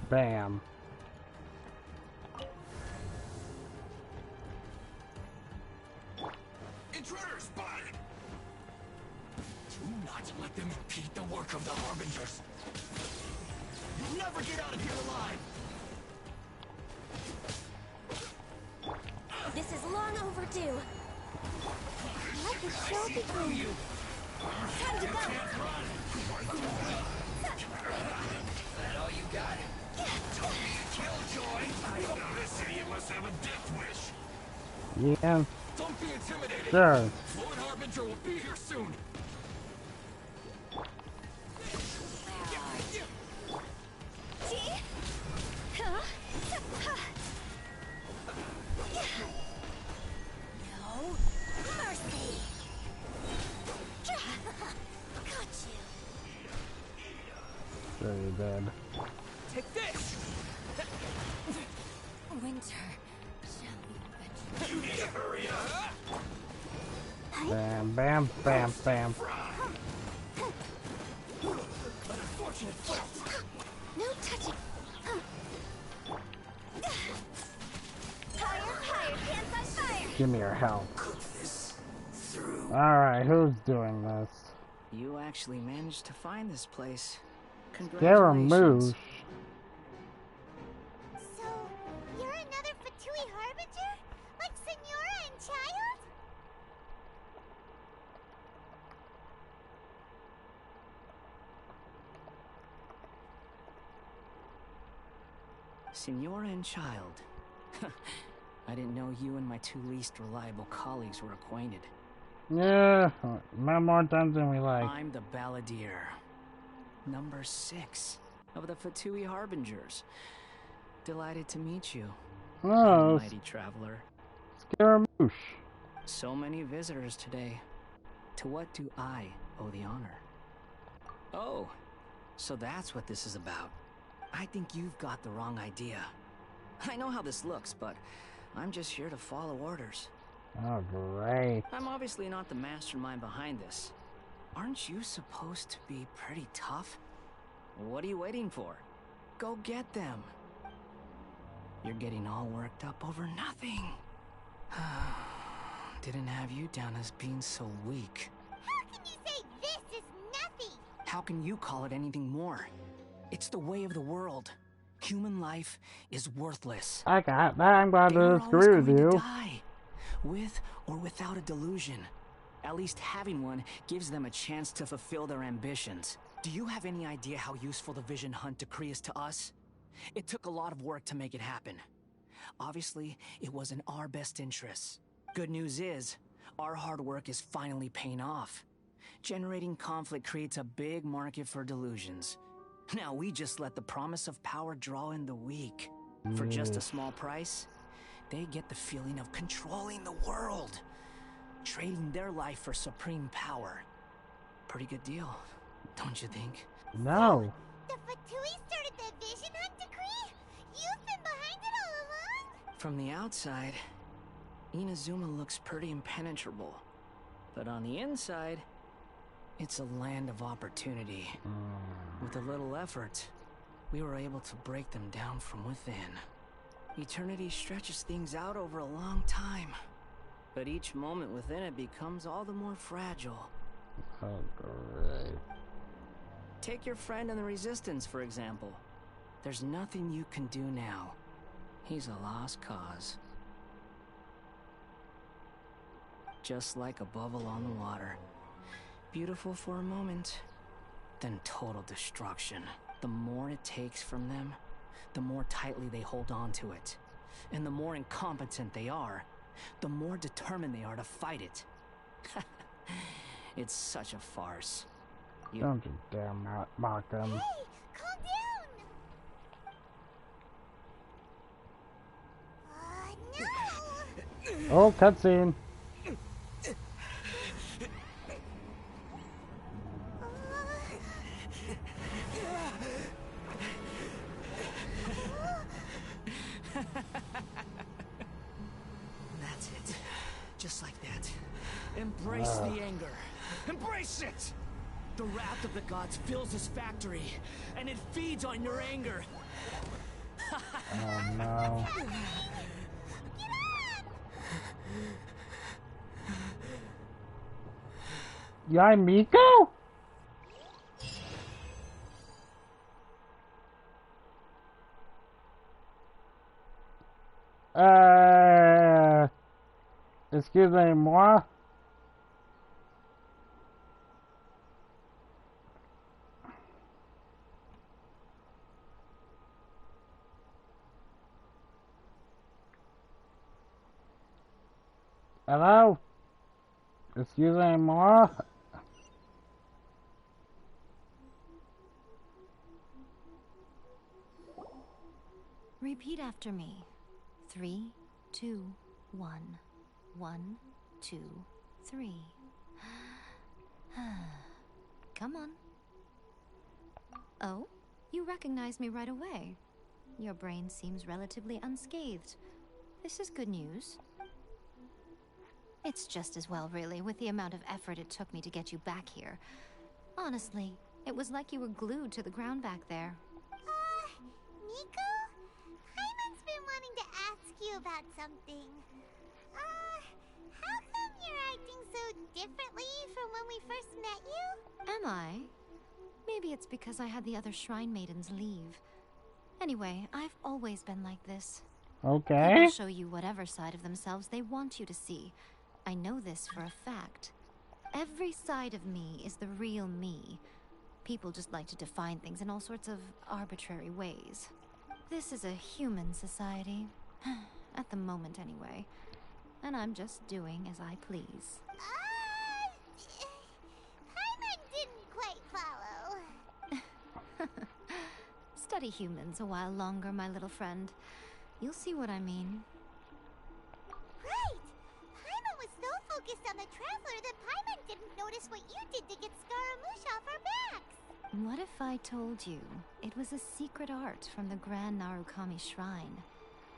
Bam. Intruder spotted! Do not let them impede the work of the Harbingers. You'll never get out of here alive! This is long overdue. Let the show begin. Time to go. Is that all you got? Don't be a killjoy! Now this idiot must have a death wish! Yeah. Don't be intimidated! Sure. Lord Harbinger will be here soon! No mercy. Got you. Sure you did. Take this! Winter. Shall You need to hurry up! Bam, bam, bam, bam. Unfortunate fault! no touching. Higher, pants on fire. Give me your help. Alright, who's doing this? You actually managed to find this place. Scaramouche. Congratulations. So, you're another Fatui Harbinger? Like Senora and Child? Senora and Child. I didn't know you and my two least reliable colleagues were acquainted. Yeah, not more times than we like. I'm the Balladeer. Number 6 of the Fatui Harbingers. Delighted to meet you, Oh, mighty traveler. Scaramouche. So many visitors today. To what do I owe the honor? Oh, so that's what this is about. I think you've got the wrong idea. I know how this looks, but I'm just here to follow orders. Oh, great. I'm obviously not the mastermind behind this. Aren't you supposed to be pretty tough? What are you waiting for? Go get them. You're getting all worked up over nothing. Didn't have you down as being so weak. How can you say this is nothing? How can you call it anything more? It's the way of the world. Human life is worthless. I got that. I'm glad They are to always disagree with going to you. die, with or without a delusion. At least having one gives them a chance to fulfill their ambitions. Do you have any idea how useful the Vision Hunt decree is to us? It took a lot of work to make it happen. Obviously, it was in our best interests. Good news is, our hard work is finally paying off. Generating conflict creates a big market for delusions. Now we just let the promise of power draw in the weak. For just a small price, they get the feeling of controlling the world. Trading their life for supreme power. Pretty good deal, don't you think? No. The Fatui started the Vision Hunt decree? You've been behind it all along? From the outside, Inazuma looks pretty impenetrable. But on the inside, it's a land of opportunity. With a little effort, we were able to break them down from within. Eternity stretches things out over a long time. But each moment within it becomes all the more fragile. Oh, great. Take your friend in the Resistance, for example. There's nothing you can do now. He's a lost cause. Just like a bubble on the water. Beautiful for a moment, then total destruction. The more it takes from them, the more tightly they hold on to it. And the more incompetent they are, the more determined they are to fight it. It's such a farce. Don't you dare mock them. Hey, calm down! No! Oh, cutscene. That's it. Just like that. Embrace the anger. Embrace it! The wrath of the gods fills this factory, and it feeds on your anger. Oh no. Yai Miko? Excusez-moi. Hello? Excusez-moi. Repeat after me. 3, 2, 1. 1, 2, 3. Come on. Oh, you recognize me right away. Your brain seems relatively unscathed. This is good news. It's just as well, really, with the amount of effort it took me to get you back here. Honestly, it was like you were glued to the ground back there. Nico? Paimon's been wanting to ask you about something. How come you're acting so differently from when we first met you? Am I? Maybe it's because I had the other Shrine Maidens leave. Anyway, I've always been like this. Okay. People show you whatever side of themselves they want you to see. I know this for a fact. Every side of me is the real me. People just like to define things in all sorts of arbitrary ways. This is a human society. At the moment, anyway. And I'm just doing as I please. Paimon didn't quite follow. Study humans a while longer, my little friend. You'll see what I mean. Right! Paimon was so focused on the Traveler that Paimon didn't notice what you did to get Scaramouche off our backs. What if I told you it was a secret art from the Grand Narukami Shrine,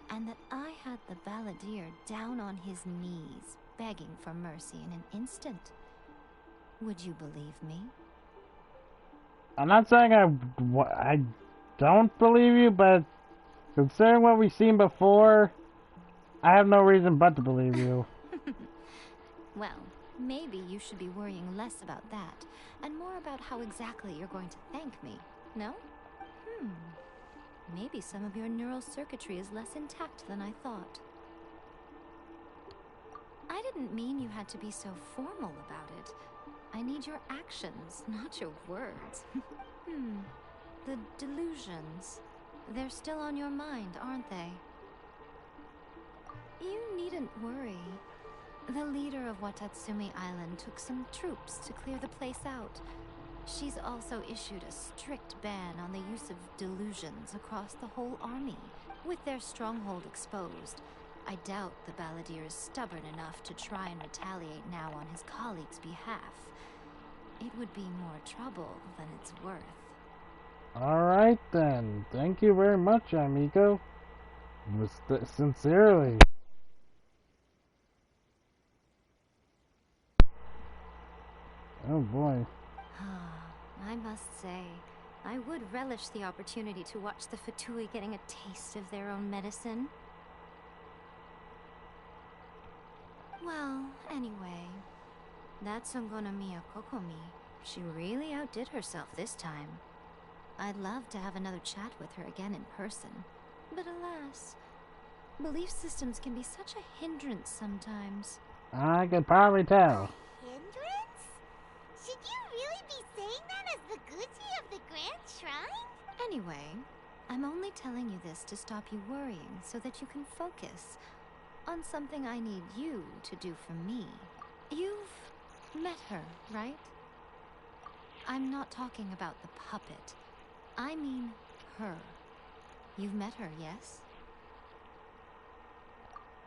and that I had the Balladeer down on his knees, begging for mercy in an instant? Would you believe me? I'm not saying I don't believe you, but considering what we've seen before, I have no reason but to believe you. Well, maybe you should be worrying less about that, and more about how exactly you're going to thank me, no? Maybe some of your neural circuitry is less intact than I thought. I didn't mean you had to be so formal about it. I need your actions, not your words. The delusions. They're still on your mind, aren't they? You needn't worry. The leader of Watatsumi Island took some troops to clear the place out. She's also issued a strict ban on the use of delusions across the whole army. With their stronghold exposed, I doubt the Balladeer is stubborn enough to try and retaliate now on his colleagues' behalf. It would be more trouble than it's worth. Alright then. Thank you very much, amigo. Sincerely. Oh boy. I must say, I would relish the opportunity to watch the Fatui getting a taste of their own medicine. Well, anyway, That Songonomiya Kokomi, she really outdid herself this time. I'd love to have another chat with her again in person. But alas, belief systems can be such a hindrance sometimes. I could probably tell. Hindrance? Should you really be saying that as the Gucci of the Grand Shrine? Anyway, I'm only telling you this to stop you worrying so that you can focus on something I need you to do for me. You've met her, right? I'm not talking about the puppet. I mean her. You've met her, yes?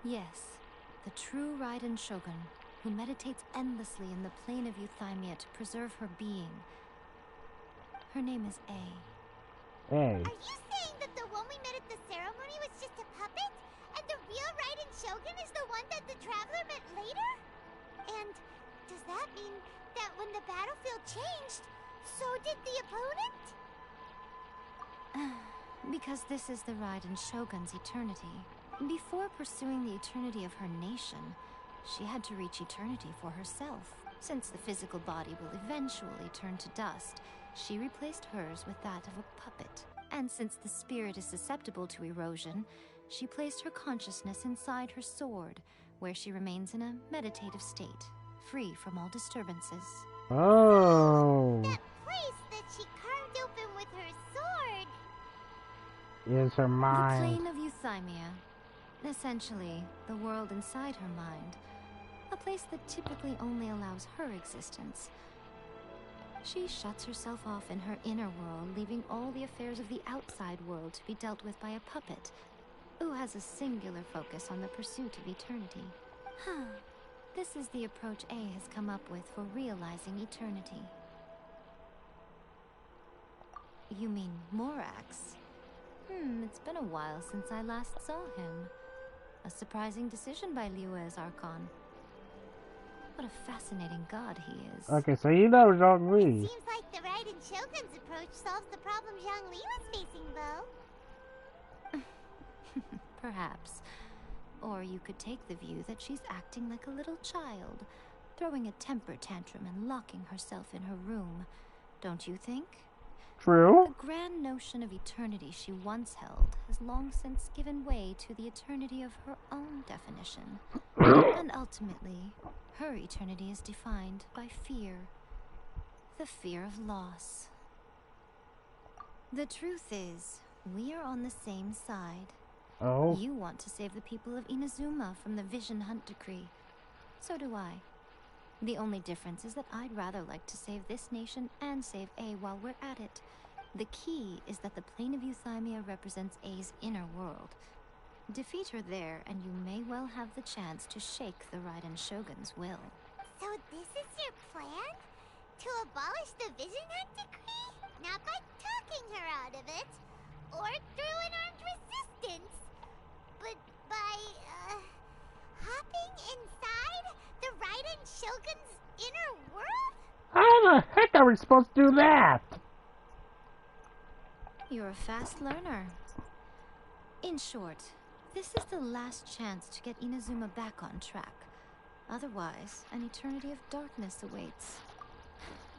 Yes, the true Raiden Shogun, who meditates endlessly in the plane of Euthymia to preserve her being. Her name is A. Hey. Are you saying that the one we met at the ceremony was just a puppet? And the real Raiden Shogun is the one that the Traveler met later? And does that mean that when the battlefield changed, so did the opponent? Because this is the Raiden Shogun's eternity. Before pursuing the eternity of her nation, she had to reach eternity for herself. Since the physical body will eventually turn to dust, she replaced hers with that of a puppet. And since the spirit is susceptible to erosion, she placed her consciousness inside her sword, where she remains in a meditative state, free from all disturbances. Oh. That place that she carved open with her sword is her mind. The plane of Euthymia. Essentially, the world inside her mind. A place that typically only allows her existence. She shuts herself off in her inner world, leaving all the affairs of the outside world to be dealt with by a puppet, who has a singular focus on the pursuit of eternity. This is the approach A has come up with for realizing eternity. You mean Morax? It's been a while since I last saw him. A surprising decision by Liyue's Archon. What a fascinating god he is. Okay, so you know Zhongli. Seems like the Raiden Shogun's approach solves the problem Zhongli was facing, though. Perhaps. Or you could take the view that she's acting like a little child, throwing a temper tantrum and locking herself in her room. Don't you think? True. The grand notion of eternity she once held has long since given way to the eternity of her own definition. And ultimately, her eternity is defined by fear. The fear of loss. The truth is, we are on the same side. Oh. You want to save the people of Inazuma from the Vision Hunt decree. So do I. The only difference is that I'd rather like to save this nation and save A while we're at it. The key is that the plane of Euthymia represents A's inner world. Defeat her there, and you may well have the chance to shake the Raiden Shogun's will. So this is your plan? To abolish the Vision Hunt decree? Not by talking her out of it, or through an armed resistance, but by, hopping inside the Raiden Shogun's inner world? How the heck are we supposed to do that? You're a fast learner. In short, this is the last chance to get Inazuma back on track. Otherwise, an eternity of darkness awaits.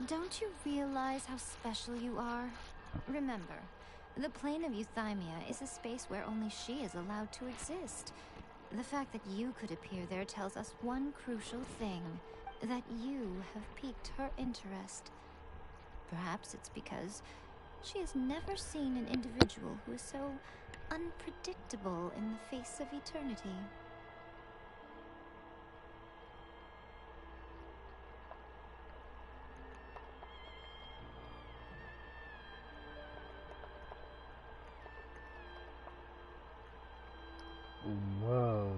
Don't you realize how special you are? Remember, the plane of Euthymia is a space where only she is allowed to exist. The fact that you could appear there tells us one crucial thing, that you have piqued her interest. Perhaps it's because she has never seen an individual who is so unpredictable in the face of eternity. Whoa.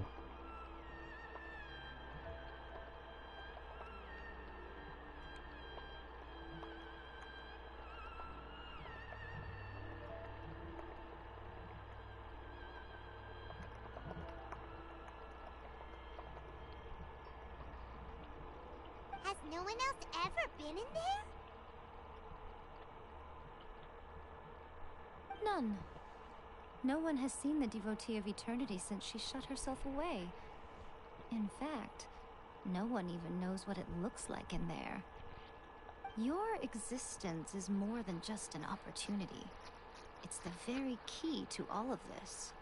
Has no one else ever been in there? None. No one has seen the devotee of eternity since she shut herself away. In fact, No one even knows what it looks like in there. Your existence is more than just an opportunity. It's the very key to all of this.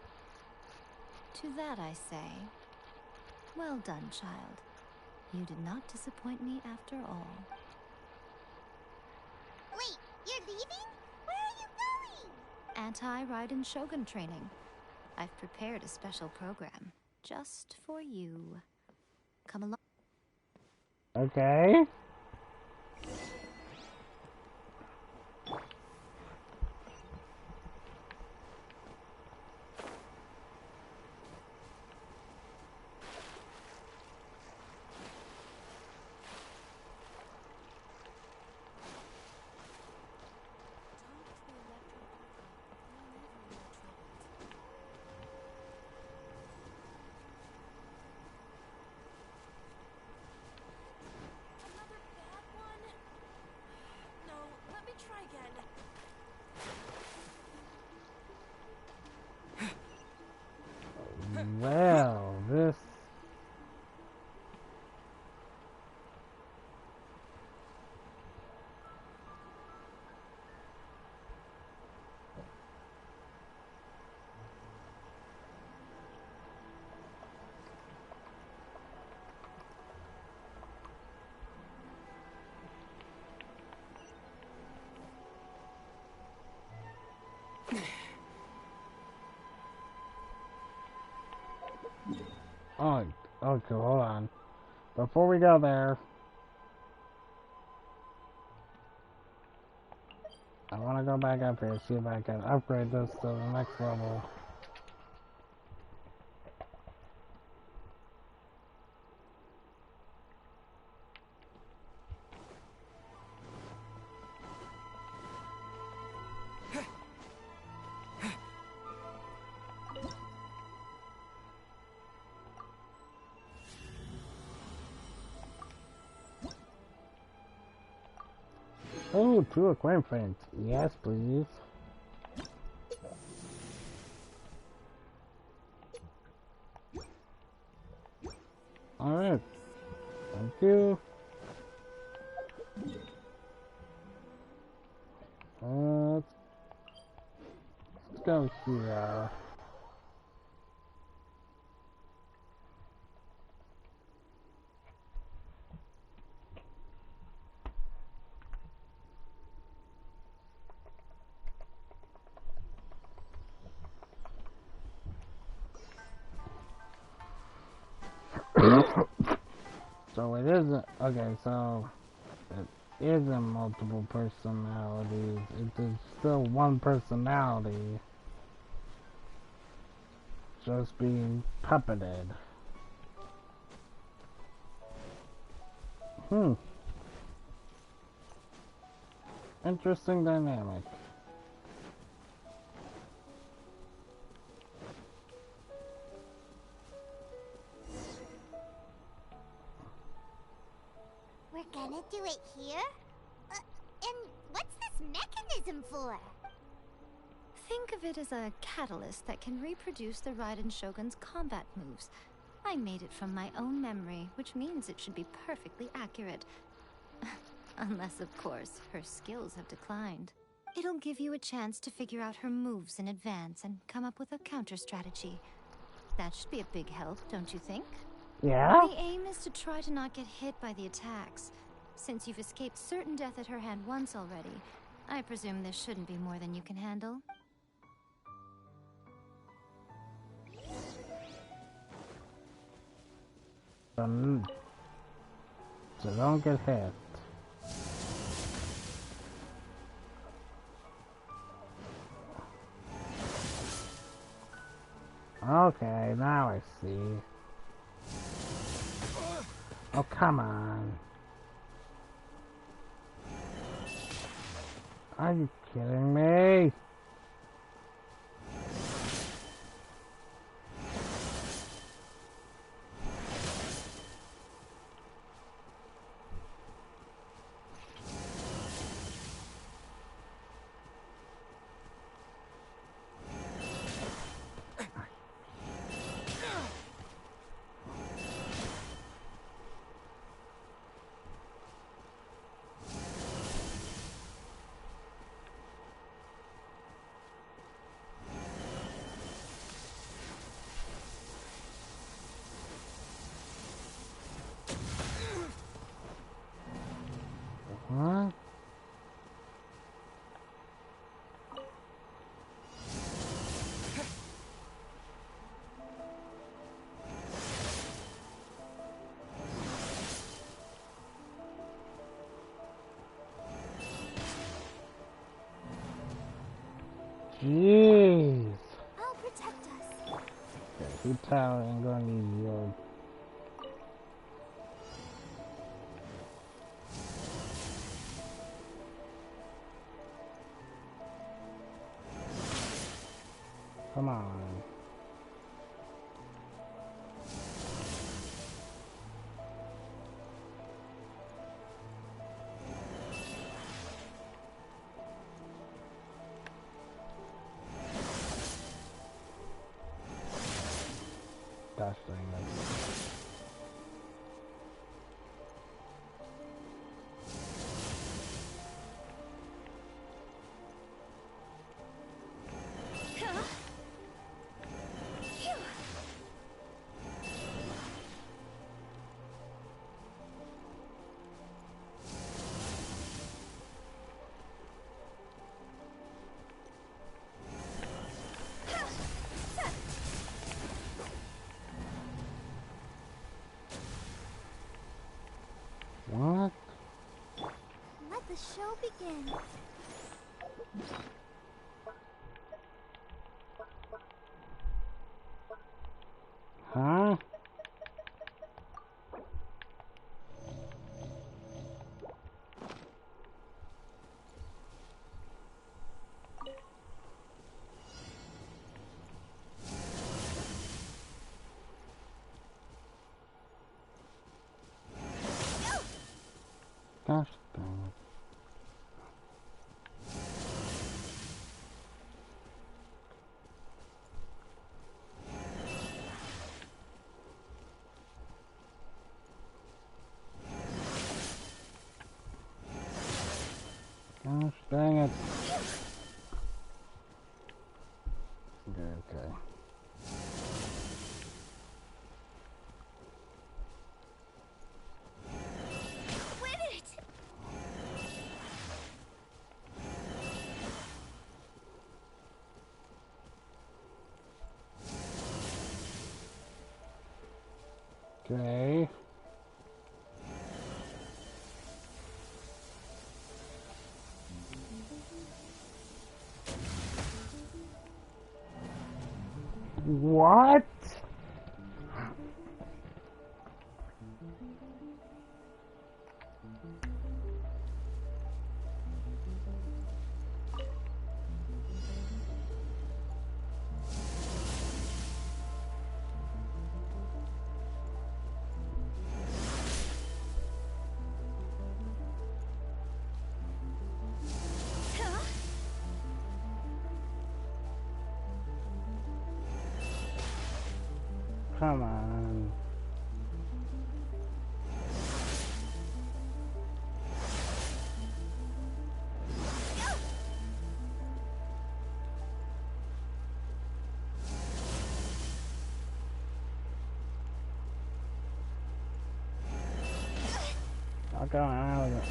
To that I say, well done, child. You did not disappoint me after all. Wait, you're leaving? Where are you going? Anti-Raiden Shogun training. I've prepared a special program just for you. Come along. Okay. Well, this... Oh, okay, hold on. Before we go there, I want to go back up here and see if I can upgrade this to the next level. Oh, 2 acclaim feints. Yes, please. Alright. Thank you. Let's go here. So it isn't, okay, so it isn't multiple personalities, it is still one personality, just being puppeted. Interesting dynamic. We're gonna do it here? And what's this mechanism for? Think of it as a catalyst that can reproduce the Raiden Shogun's combat moves. I made it from my own memory, which means it should be perfectly accurate. Unless, of course, her skills have declined. It'll give you a chance to figure out her moves in advance and come up with a counter strategy. That should be a big help, don't you think? Yeah? The aim is to try to not get hit by the attacks. Since you've escaped certain death at her hand once already, I presume this shouldn't be more than you can handle. So don't get hit. Okay, now I see. Oh, come on. Are you kidding me? Jeez. I'll protect us. Okay, keep tower and go and use your. Come on. Gosh dang it. What? Let the show begin. Huh? Gosh dang it. Gosh dang it. Okay. Win it! Okay. What? Come on. I'll go out of it.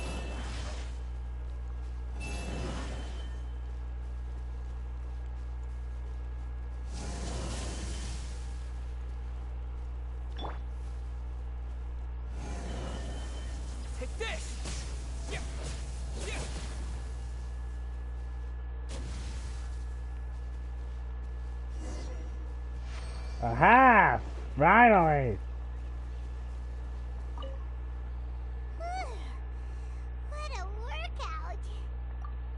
Take this! Yeah. Yeah. Aha! Finally! What a workout!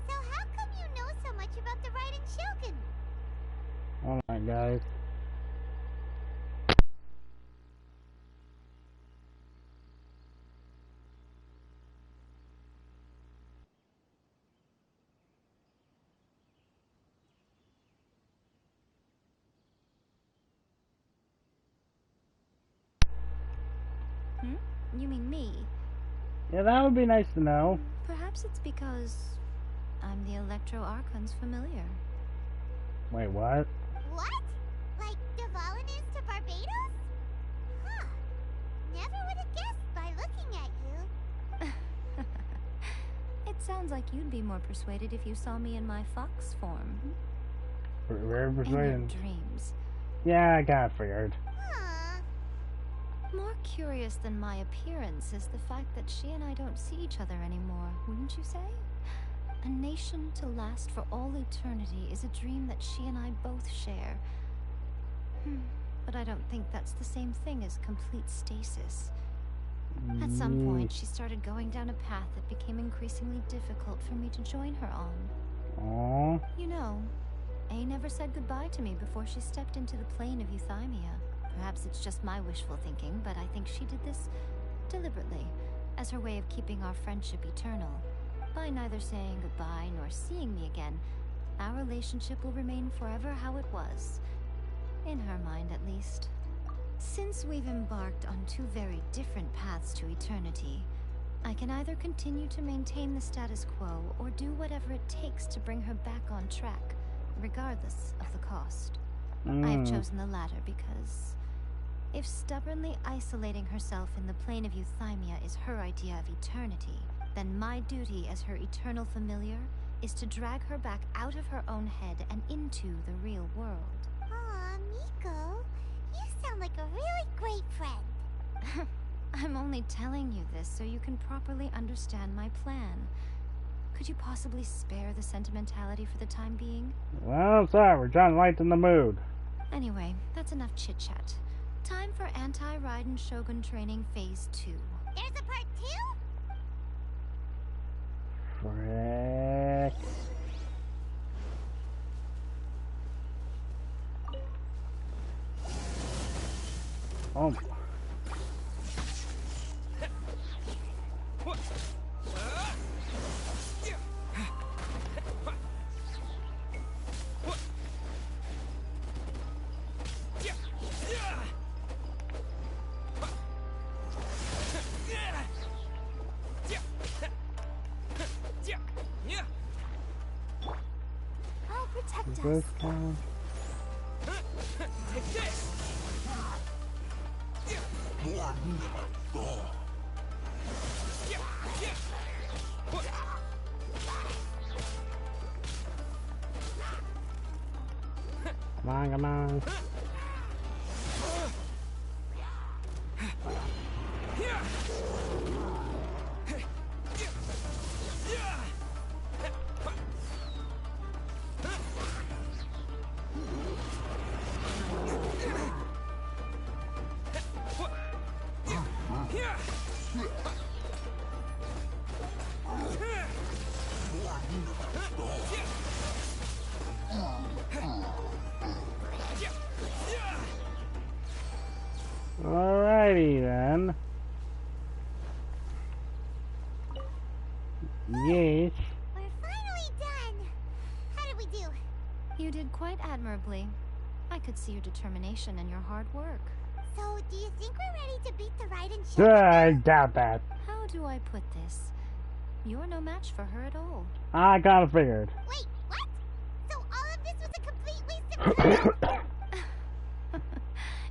So how come you know so much about the Raiden Shogun? Oh my guys. You mean me? Yeah, that would be nice to know. Perhaps it's because I'm the Electro Archon's familiar. Wait, what? What? Like Dvalin is to Barbados? Huh. Never would have guessed by looking at you. It sounds like you'd be more persuaded if you saw me in my fox form. Very In your persuading. dreams. Yeah, I kinda figured. More curious than my appearance is the fact that she and I don't see each other anymore, wouldn't you say? A nation to last for all eternity is a dream that she and I both share. But I don't think that's the same thing as complete stasis. At some point, she started going down a path that became increasingly difficult for me to join her on. Aww. You know, A never said goodbye to me before she stepped into the plane of euthymia. Perhaps it's just my wishful thinking, but I think she did this deliberately, as her way of keeping our friendship eternal. By neither saying goodbye nor seeing me again, our relationship will remain forever how it was. In her mind, at least. Since we've embarked on two very different paths to eternity, I can either continue to maintain the status quo or do whatever it takes to bring her back on track, regardless of the cost. I have chosen the latter because if stubbornly isolating herself in the plane of euthymia is her idea of eternity, then my duty as her eternal familiar is to drag her back out of her own head and into the real world. Aw, Miko, you sound like a really great friend. I'm only telling you this so you can properly understand my plan. Could you possibly spare the sentimentality for the time being? Well, sorry, we're trying to lighten the mood. Anyway, that's enough chit-chat. Time for Anti-Raiden Shogun Training Phase 2. There's a part 2? Frick. Oh. I'll protect us. This time. Take this! Come on, come on. Alrighty then. Yes. We're finally done. How did we do? You did quite admirably. I could see your determination and your hard work. So, do you think we're ready to beat the Raiden I Shogun? doubt that. How do I put this? You're no match for her at all. I kinda figured. Wait, what? So all of this was a complete waste of time?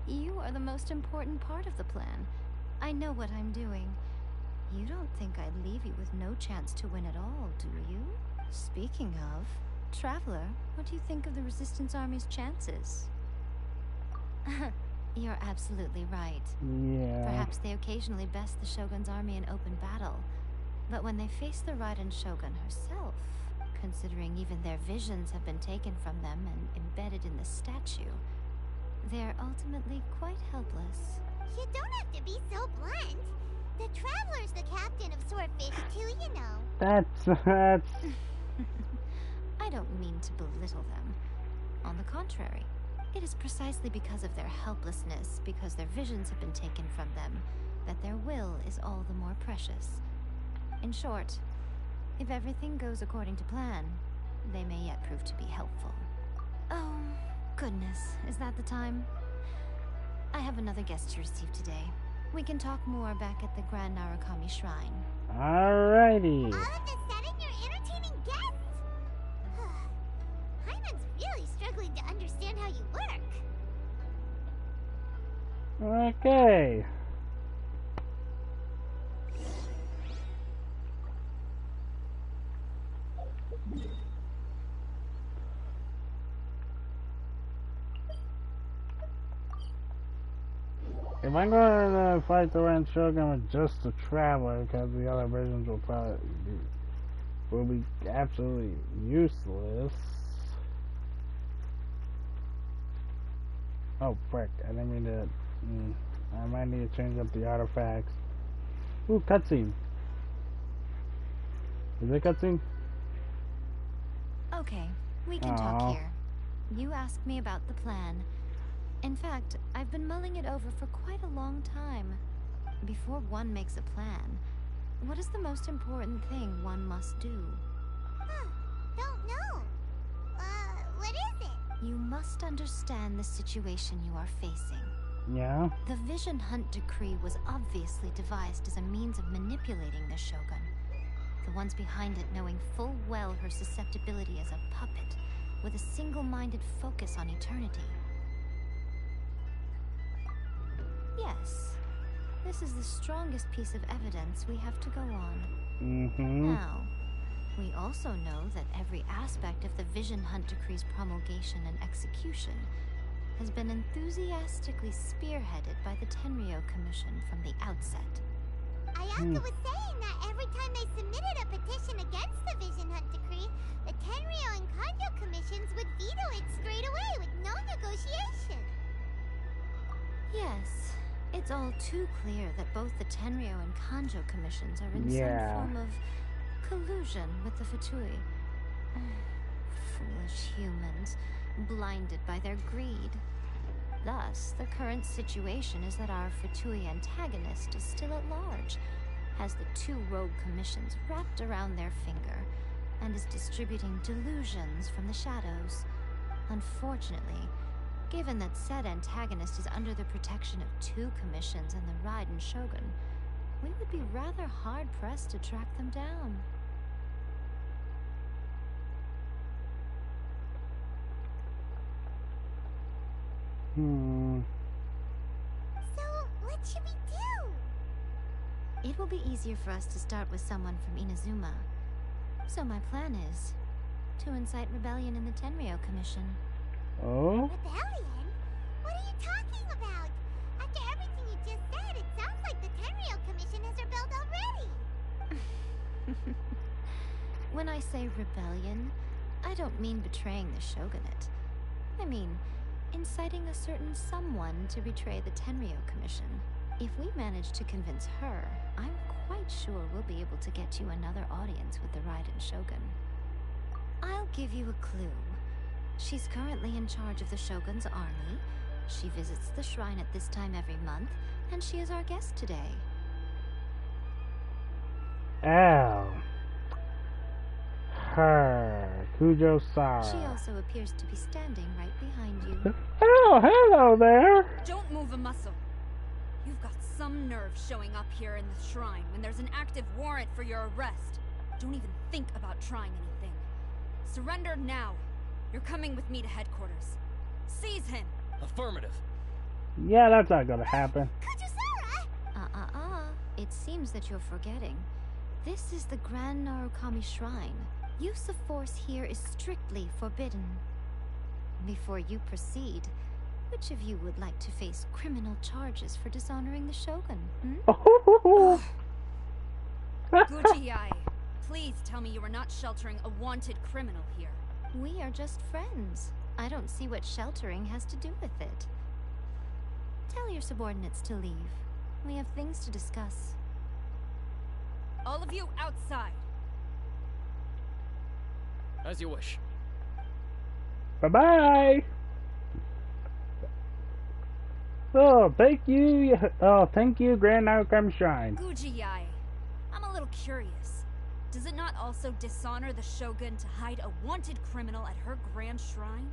You are the most important part of the plan. I know what I'm doing. You don't think I'd leave you with no chance to win at all, do you? Speaking of, Traveler, what do you think of the Resistance Army's chances? You're absolutely right. Yeah. Perhaps they occasionally best the Shogun's army in open battle. But when they face the Raiden Shogun herself, considering even their visions have been taken from them and embedded in the statue, they're ultimately quite helpless. You don't have to be so blunt. The Traveler's the captain of Swordfish too, you know. That's... I don't mean to belittle them. On the contrary, it is precisely because of their helplessness, because their visions have been taken from them, that their will is all the more precious. In short, if everything goes according to plan, they may yet prove to be helpful. Oh, goodness, is that the time? I have another guest to receive today. We can talk more back at the Grand Narukami Shrine. Alrighty. All of a sudden, you're entertaining guests? Hyman's really struggling to understand how you work. Okay. If I'm going to fight the Ren Shogun with just the Traveler, because the other versions will probably will be absolutely useless. Oh, frick. I didn't mean to... I might need to change up the artifacts. Ooh, cutscene. Is it cutscene? Okay, we can talk here. You asked me about the plan. In fact, I've been mulling it over for quite a long time. Before one makes a plan, what is the most important thing one must do? Don't know. What is it? You must understand the situation you are facing. Yeah? The Vision Hunt Decree was obviously devised as a means of manipulating the Shogun. The ones behind it knowing full well her susceptibility as a puppet, with a single-minded focus on eternity. Yes, this is the strongest piece of evidence we have to go on. Now, we also know that every aspect of the Vision Hunt Decree's promulgation and execution has been enthusiastically spearheaded by the Tenryo Commission from the outset. Ayaka was saying that every time they submitted a petition against the Vision Hunt Decree, the Tenryo and Kanjo commissions would veto it straight away with no negotiation. Yes, it's all too clear that both the Tenryo and Kanjo commissions are in some form of collusion with the Fatui. Foolish humans, blinded by their greed. Thus, the current situation is that our Fatui antagonist is still at large, has the two rogue commissions wrapped around their finger, and is distributing delusions from the shadows. Unfortunately, given that said antagonist is under the protection of two commissions and the Raiden Shogun, we would be rather hard-pressed to track them down. So, what should we do? It will be easier for us to start with someone from Inazuma. So my plan is to incite rebellion in the Tenryo Commission. Oh? Rebellion? What are you talking about? After everything you just said, it sounds like the Tenryo Commission has rebelled already. When I say rebellion, I don't mean betraying the shogunate. I mean inciting a certain someone to betray the Tenryo Commission. If we manage to convince her, I'm quite sure we'll be able to get you another audience with the Raiden Shogun. I'll give you a clue. She's currently in charge of the Shogun's army. She visits the shrine at this time every month, and she is our guest today. Ow. Her. Kujo-Sara. She also appears to be standing right behind you. Oh, hello there! Don't move a muscle. You've got some nerve showing up here in the shrine when there's an active warrant for your arrest. Don't even think about trying anything. Surrender now. You're coming with me to headquarters. Seize him! Affirmative. Yeah, that's not gonna happen. It seems that you're forgetting. This is the Grand Narukami Shrine. Use of force here is strictly forbidden. Before you proceed, which of you would like to face criminal charges for dishonoring the Shogun? Gujiai, please tell me you are not sheltering a wanted criminal here. We are just friends. I don't see what sheltering has to do with it. Tell your subordinates to leave. We have things to discuss. All of you outside. As you wish. Bye-bye! Oh, thank you. Oh, thank you, Grand Narukami Shrine. Gujiai, I'm a little curious. Does it not also dishonor the Shogun to hide a wanted criminal at her grand shrine?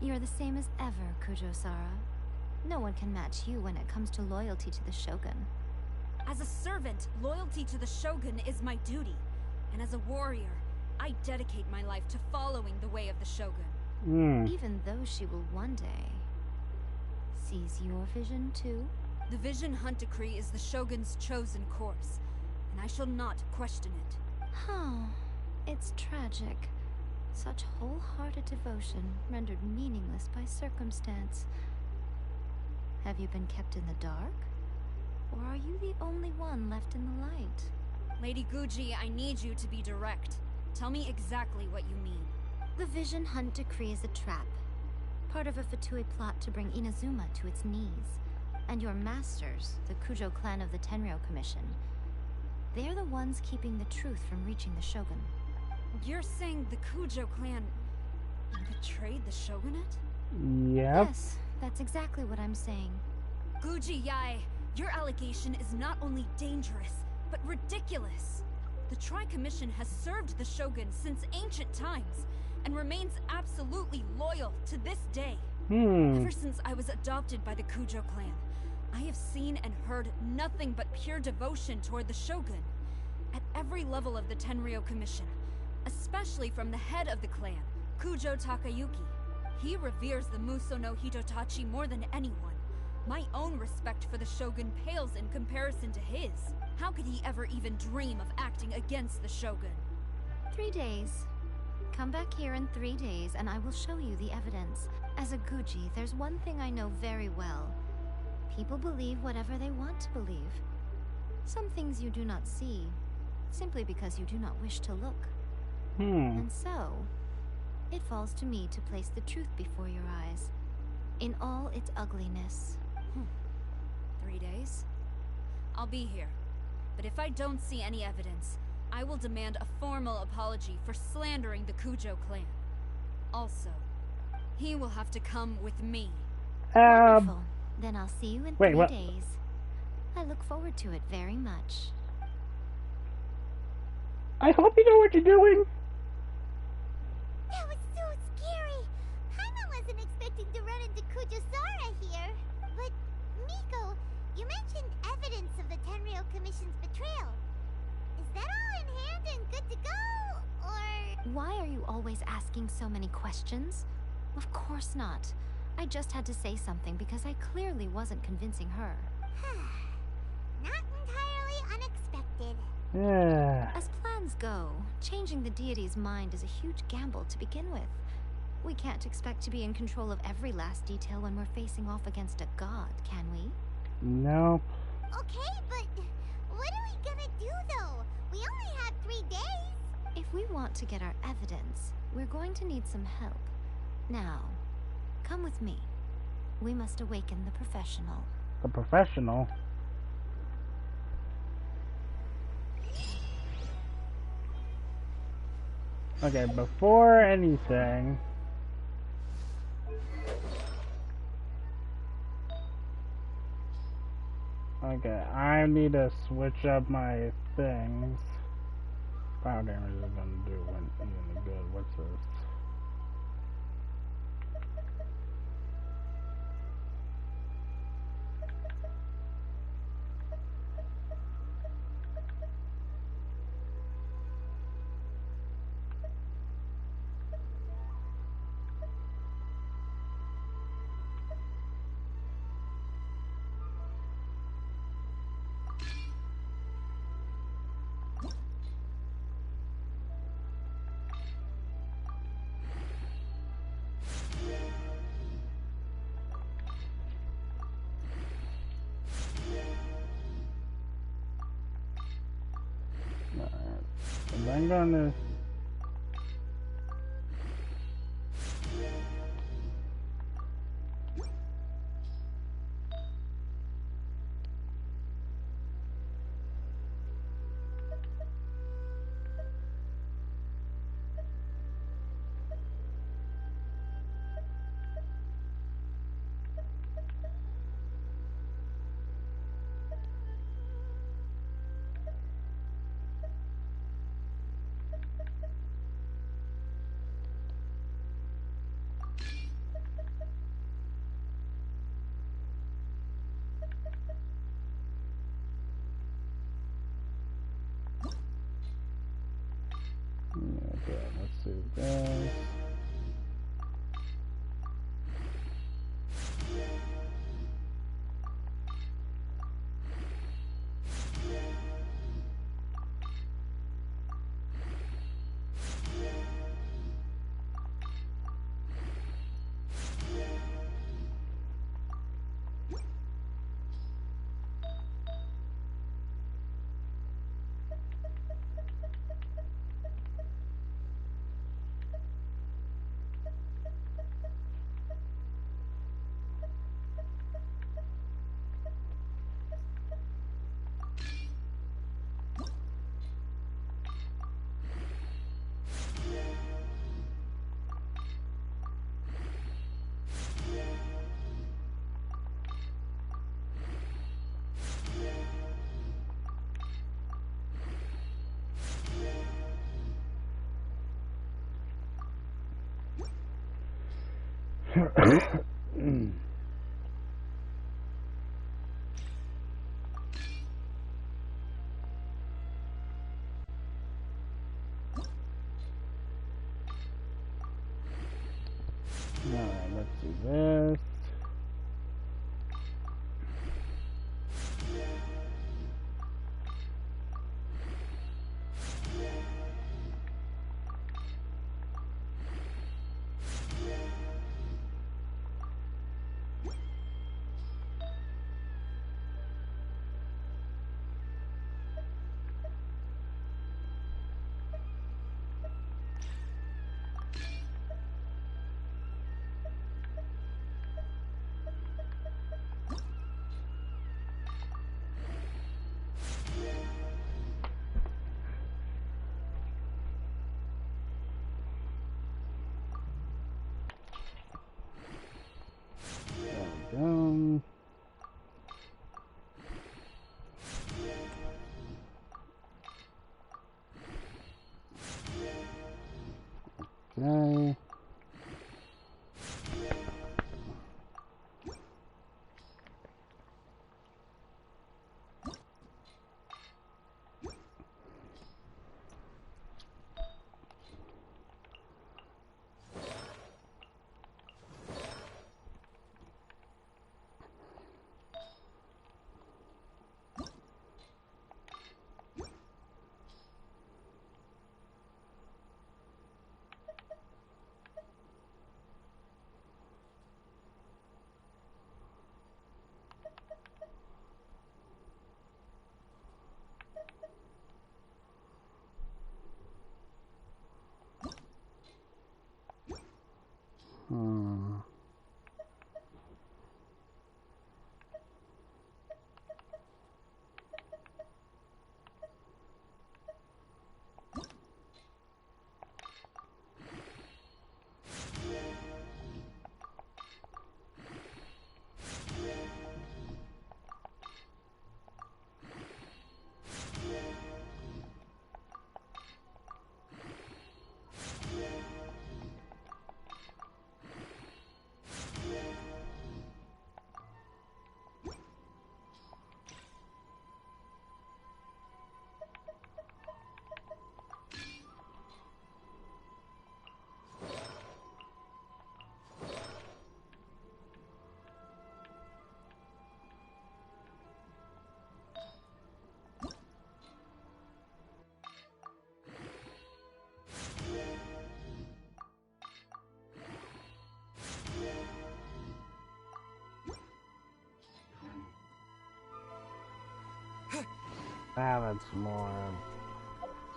You're the same as ever, Kujo-Sara. No one can match you when it comes to loyalty to the Shogun. As a servant, loyalty to the Shogun is my duty. And as a warrior, I dedicate my life to following the way of the Shogun. Even though she will one day seize your vision too? The Vision Hunt Decree is the Shogun's chosen course, and I shall not question it. It's tragic. Such wholehearted devotion rendered meaningless by circumstance. Have you been kept in the dark? Or are you the only one left in the light? Lady Guji, I need you to be direct. Tell me exactly what you mean. The Vision Hunt decree is a trap. Part of a Fatui plot to bring Inazuma to its knees. And your masters, the Kujo clan of the Tenryou Commission, they're the ones keeping the truth from reaching the Shogun. You're saying the Kujo clan betrayed the shogunate? Yep. Yes, that's exactly what I'm saying. Guji Yae, your allegation is not only dangerous, but ridiculous. The Tri-Commission has served the Shogun since ancient times, and remains absolutely loyal to this day. Ever since I was adopted by the Kujo clan, I have seen and heard nothing but pure devotion toward the Shogun. At every level of the Tenryou Commission, especially from the head of the clan, Kujo Takayuki. He reveres the Muso no Hitotachi more than anyone. My own respect for the Shogun pales in comparison to his. How could he ever even dream of acting against the Shogun? 3 days. Come back here in 3 days and I will show you the evidence. As a Guji, there's one thing I know very well. People believe whatever they want to believe. Some things you do not see, simply because you do not wish to look. And so, it falls to me to place the truth before your eyes, in all its ugliness. 3 days? I'll be here. But if I don't see any evidence, I will demand a formal apology for slandering the Kujo clan. Also, he will have to come with me. Wonderful. Then I'll see you in 3 what? days. I look forward to it very much. I hope you know what you're doing. That was so scary. Paimon wasn't expecting to run into Kujosara here. But, Miko, you mentioned evidence of the Tenryou Commission's betrayal. Is that all in hand and good to go, or...? Why are you always asking so many questions? Of course not. I just had to say something because I clearly wasn't convincing her. Not entirely unexpected. As plans go, changing the deity's mind is a huge gamble to begin with. We can't expect to be in control of every last detail when we're facing off against a god, can we? Nope. Okay, but what are we gonna do though? We only have 3 days. If we want to get our evidence, we're going to need some help. Now, come with me. We must awaken the professional. The professional? Okay, before anything... Okay, I need to switch up my things. Power damage is gonna do even good. What's this? I'm gonna... Okay, let's do this. Alright, let's do this. There we go. Okay.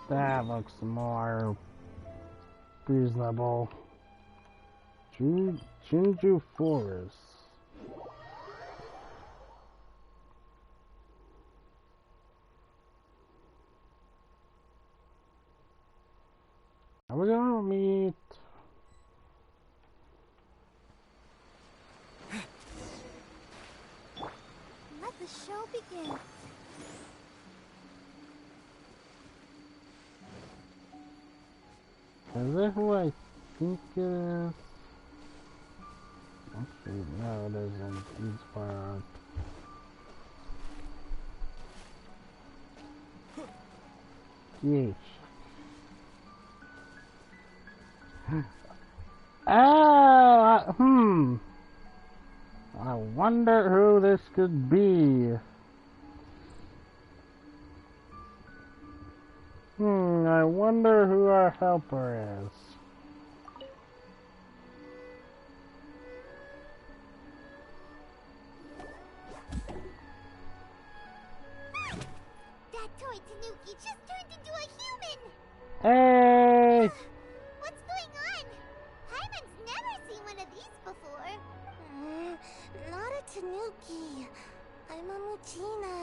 That looks more reasonable. Jinju Forest. Are we gonna meet? Let the show begin. Is it who I think it is? Actually, no, it isn't. Inspired. Yeesh. I wonder who this could be. I wonder who our helper is. That toy Tanuki just turned into a human! Hey! What's going on? Hyman's never seen one of these before. Not a Tanuki. I'm a Mujina.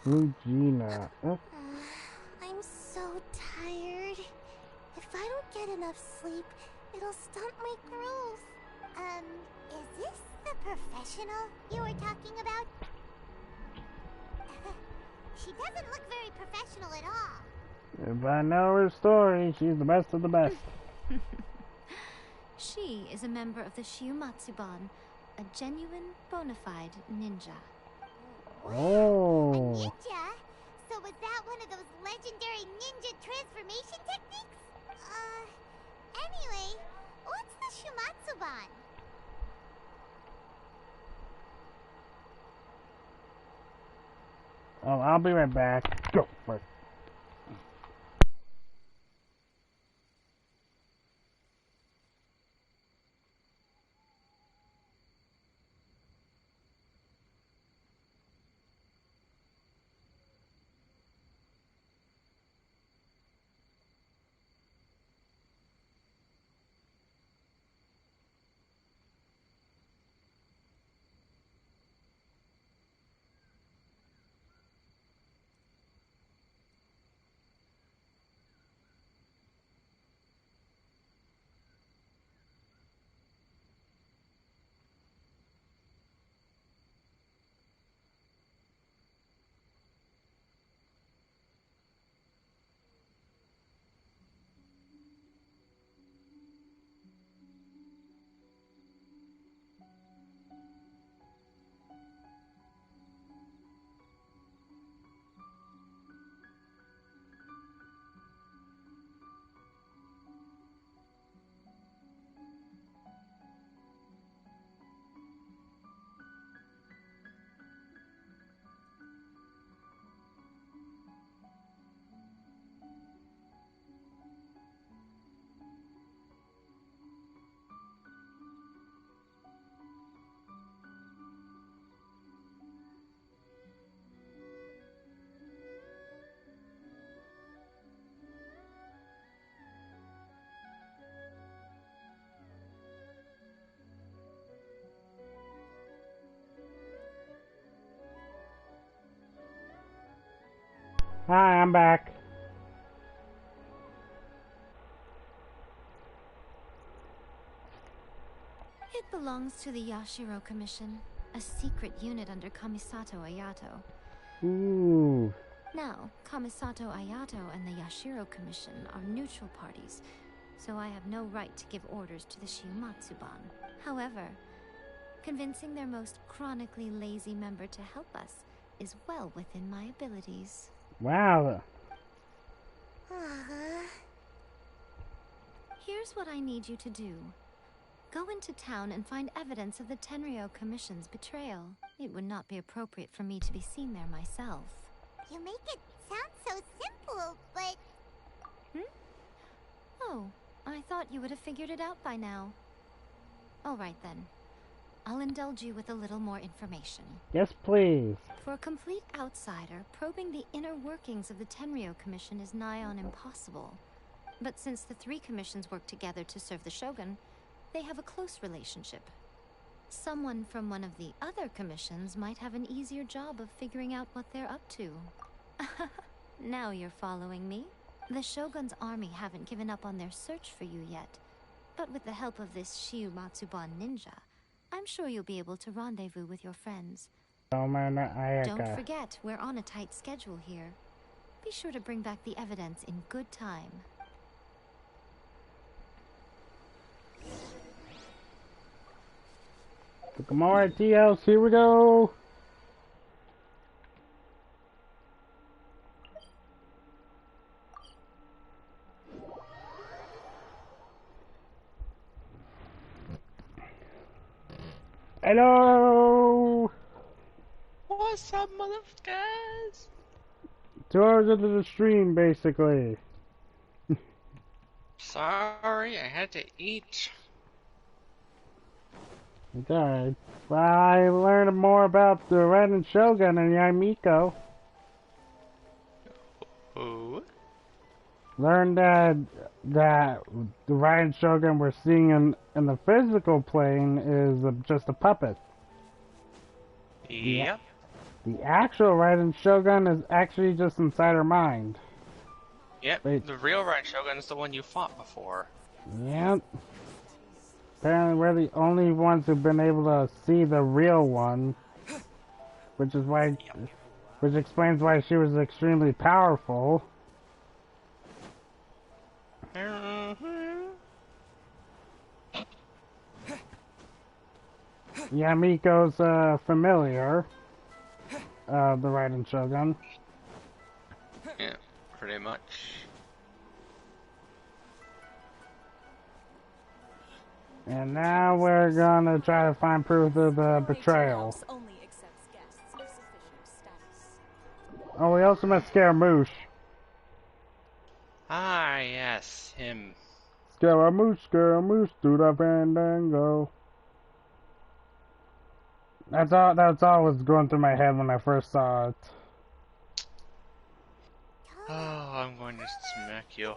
Regina. I'm so tired. If I don't get enough sleep, it'll stunt my growth. Is this the professional you were talking about? She doesn't look very professional at all. If I know her story, she's the best of the best. She is a member of the Shiumatsuban, a genuine, bona fide ninja. Oh. Ninja? So was that one of those legendary ninja transformation techniques? Anyway, what's the Shumatsuban? Oh, I'll be right back. Go first. Hi, I'm back. It belongs to the Yashiro Commission, a secret unit under Kamisato Ayato. Ooh. Now, Kamisato Ayato and the Yashiro Commission are neutral parties, so I have no right to give orders to the Shiumatsuban. However, convincing their most chronically lazy member to help us is well within my abilities. Wow. Here's what I need you to do. Go into town and find evidence of the Tenryo Commission's betrayal. It would not be appropriate for me to be seen there myself. You make it sound so simple, but... Oh, I thought you would have figured it out by now. All right then. I'll indulge you with a little more information. Yes, please. For a complete outsider, probing the inner workings of the Tenryo Commission is nigh on impossible. But since the three commissions work together to serve the Shogun, they have a close relationship. Someone from one of the other commissions might have an easier job of figuring out what they're up to. Now you're following me. The Shogun's army haven't given up on their search for you yet. But with the help of this Shiumatsuban ninja, I'm sure you'll be able to rendezvous with your friends. Don't forget, we're on a tight schedule here. Be sure to bring back the evidence in good time. Come on, TLs, here we go. Hello. What's up, motherfuckers? 2 hours into the stream, basically. Sorry, I had to eat. It's alright. Well, I learned more about the Red Shogun and Yamiko. Who? Learned that the Ryan Shogun we're seeing in the physical plane is just a puppet. Yep. The actual Ryan Shogun is actually just inside her mind. Yep, the real Ryan Shogun is the one you fought before. Yep. Apparently we're the only ones who've been able to see the real one. Which is why... Yep. Which explains why she was extremely powerful. Yeah, Miko's familiar. The Raiden Shogun. Yeah, pretty much. And now we're gonna try to find proof of the betrayal. Oh, we also met Scaramouche. Ah, yes, him. Scaramouche, Scaramouche, do the fandango. That's all was going through my head when I first saw it. Oh, I'm going to smack you.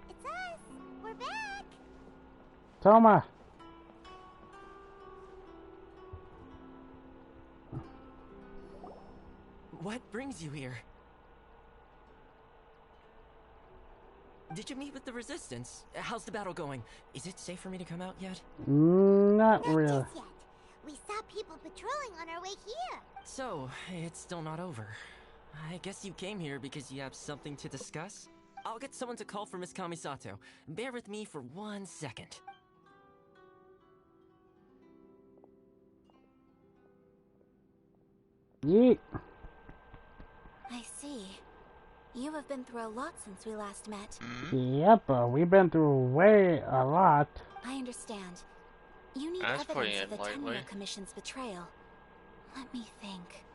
It's us. We're back. Toma! What brings you here? Did you meet with the Resistance? How's the battle going? Is it safe for me to come out yet? Not really. Just yet. We saw people patrolling on our way here. So, it's still not over. I guess you came here because you have something to discuss? I'll get someone to call for Miss Kamisato. Bear with me for 1 second. Yeet. I see. You have been through a lot since we last met. Yep, we've been through way a lot. I understand. You need That's evidence of the lightly. Tenryou Commission's betrayal. Let me think.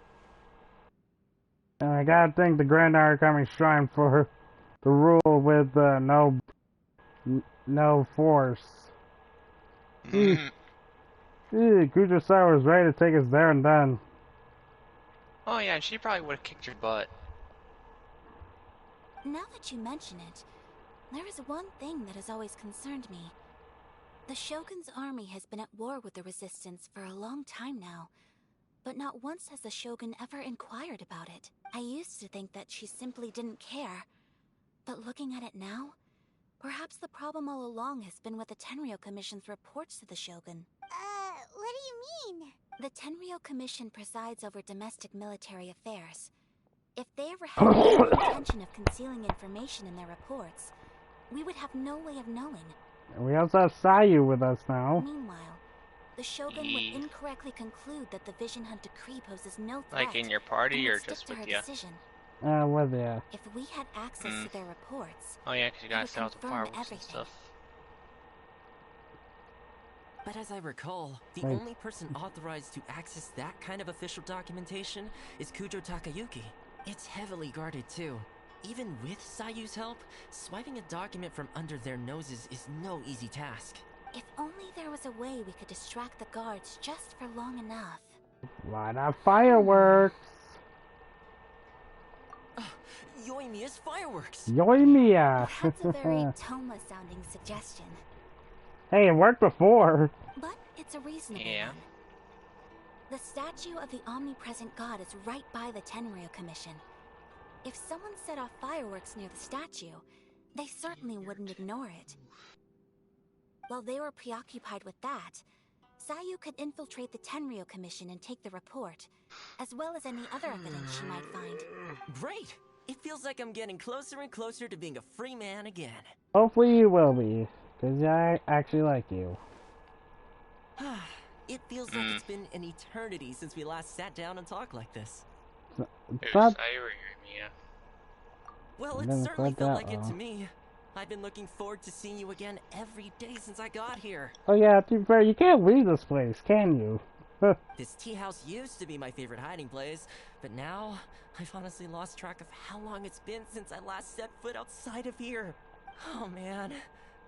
And I gotta thank the Grand Arcami Shrine for the rule with no force. Kujosawa was ready to take us there and then. Oh yeah, she probably would have kicked your butt. Now that you mention it, there is one thing that has always concerned me. The Shogun's army has been at war with the Resistance for a long time now, but not once has the Shogun ever inquired about it. I used to think that she simply didn't care, but looking at it now, perhaps the problem all along has been with the Tenryou Commission's reports to the Shogun. What do you mean? The Tenryou Commission presides over domestic military affairs. If they ever had any intention of concealing information in their reports, we would have no way of knowing. We also have Sayu with us now. Meanwhile, the Shogun would incorrectly conclude that the Vision Hunt decree poses no threat. Like in your party and or would stick just to with her you? decision. With you. If we had access to their reports, Oh yeah, because you gotta would set out the confirm fireworks and everything. stuff. But as I recall, the Wait. only person authorized to access that kind of official documentation is Kujo Takayuki. It's heavily guarded too. Even with Sayu's help, swiping a document from under their noses is no easy task. if only there was a way we could distract the guards just for long enough. Light up fireworks! Yoimiya's fireworks! Yoimiya! That's a very Toma-sounding suggestion. Hey, it worked before. But it's a reasonable one. The statue of the omnipresent god is right by the Tenryou Commission. If someone set off fireworks near the statue, they certainly wouldn't ignore it. While they were preoccupied with that, Sayu could infiltrate the Tenryou Commission and take the report, as well as any other evidence she might find. Great! It feels like I'm getting closer and closer to being a free man again. Hopefully you will be, because I actually like you. It feels like it's been an eternity since we last sat down and talked like this. It's not... Well, it Never certainly thought felt that like it to long. me. I've been looking forward to seeing you again every day since I got here. Oh yeah, to be fair, you can't leave this place, can you? This tea house used to be my favorite hiding place, but now I've honestly lost track of how long it's been since I last set foot outside of here. Oh man,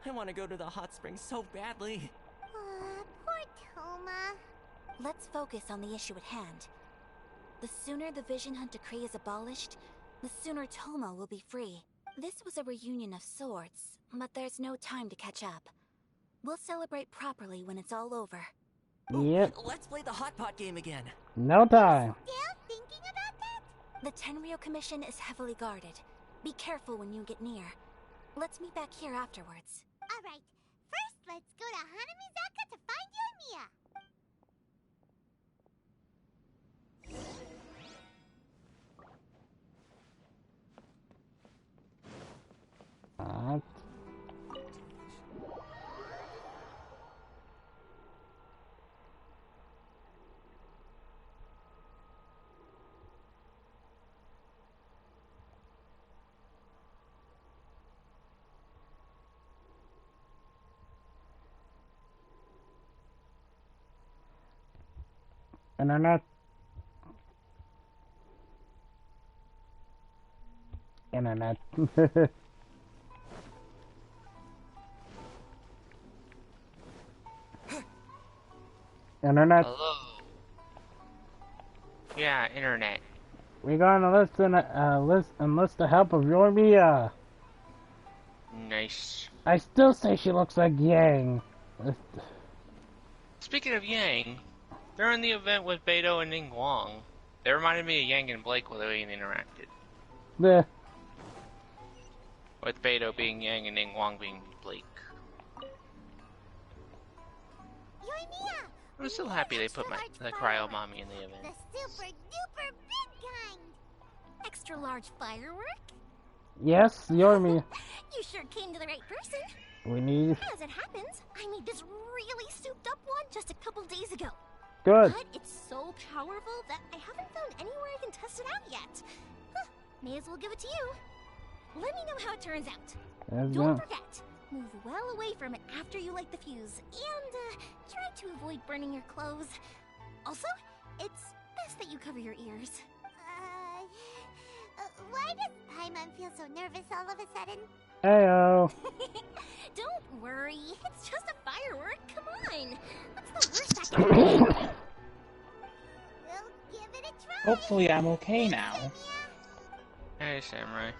I want to go to the hot springs so badly. Poor Toma. Let's focus on the issue at hand. The sooner the Vision Hunt decree is abolished, the sooner Toma will be free. This was a reunion of sorts, but there's no time to catch up. We'll celebrate properly when it's all over. Yep. Let's play the hot pot game again. No time. Still thinking about that? The Tenryou Commission is heavily guarded. Be careful when you get near. Let's meet back here afterwards. Alright, first let's go to Hanamizaka to find Yoimiya. Internet. Internet. Internet. Hello. Yeah, internet. We gonna enlist the help of your Mia. Nice. I still say she looks like Yang. Speaking of Yang, during the event with Beto and Ning Wong, they reminded me of Yang and Blake while they interacted. Yeah. With Beto being Yang and Ning Wong being Blake. I'm still happy they put the cryo mommy in the event. The super duper big kind. Extra large firework? Yes, you're me. You sure came to the right person. We need. As it happens, I made this really souped up one just a couple days ago. Good. But it's so powerful that I haven't found anywhere I can test it out yet. Huh, may as well give it to you. Let me know how it turns out. Don't forget, move well away from it after you light the fuse, and try to avoid burning your clothes. Also, it's best that you cover your ears. Why does Paimon feel so nervous all of a sudden? Heyo. Don't worry, it's just a firework. Come on, what's the worst that can happen? We'll give it a try. Hopefully I'm okay now. Hey, Samurai.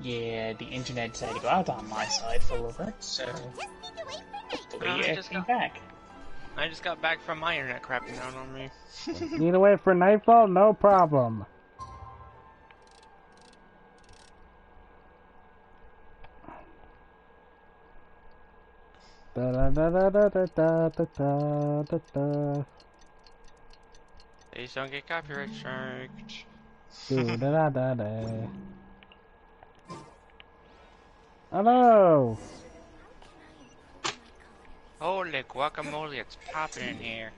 Yeah, the internet decided to go out on my side for a little bit, so hopefully it came back. I just got back from my internet crapping down on me. Need to wait for nightfall? No problem. Da da da da da da da da da da. Please don't get copyright striked. Da da da da. Hello. Holy guacamole, it's popping in here.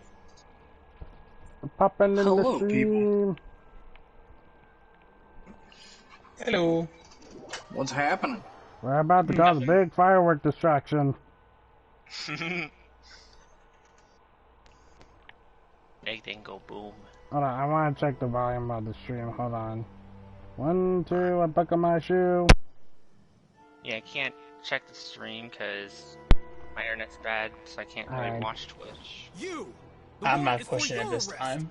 Popping in Hello, the stream. Hello. What's happening? We're about to cause a big firework distraction. Big thing go boom. Hold on, I want to check the volume of the stream. Hold on. 1, 2, I buckle my shoe. Yeah, I can't check the stream because my internet's bad, so I can't really Alright. watch Twitch. I'm not pushing it this time.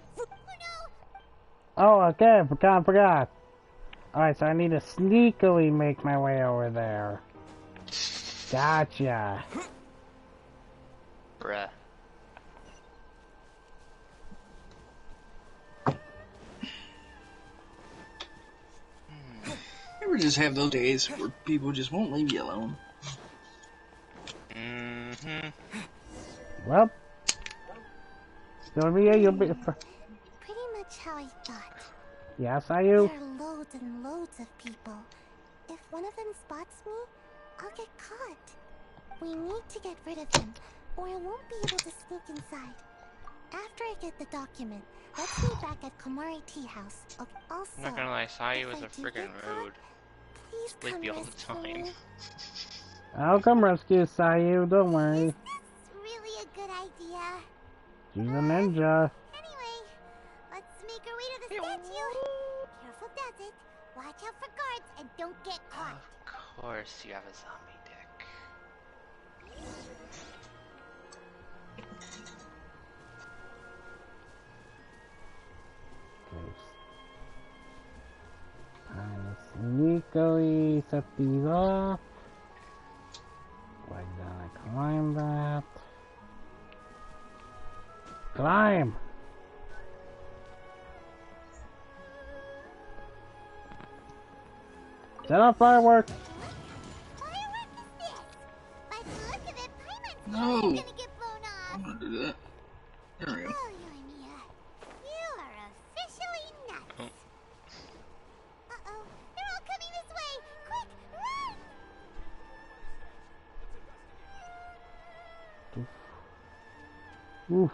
Oh, okay, forgot. Alright, so I need to sneakily make my way over there. Gotcha. Bruh. You ever just have those days where people just won't leave you alone? Well, Sylvia, you'll be. Pretty much how I thought. Yes, are you? There are loads and loads of people. If one of them spots me, I'll get caught. We need to get rid of him, or I won't be able to sneak inside. After I get the document, let's meet back at Komari Tea House. Okay, also, I'm not gonna lie, Sayu is if I a do freaking get caught, rude. please Sleepy come all the rescue time. me. I'll come rescue Sayu, don't worry. It's really a good idea. She's a ninja. Anyway, let's make our way to the statue. Careful does it. Watch out for guards and don't get caught. Of course you have a zombie dick. Sneakily set these off. Like that, I climb that. Climb! Set off fireworks! No! I'm gonna do that. There we go. Oh, Yoimiya, you are officially nuts. Uh-oh, they're all coming this way. Quick, run! Oof.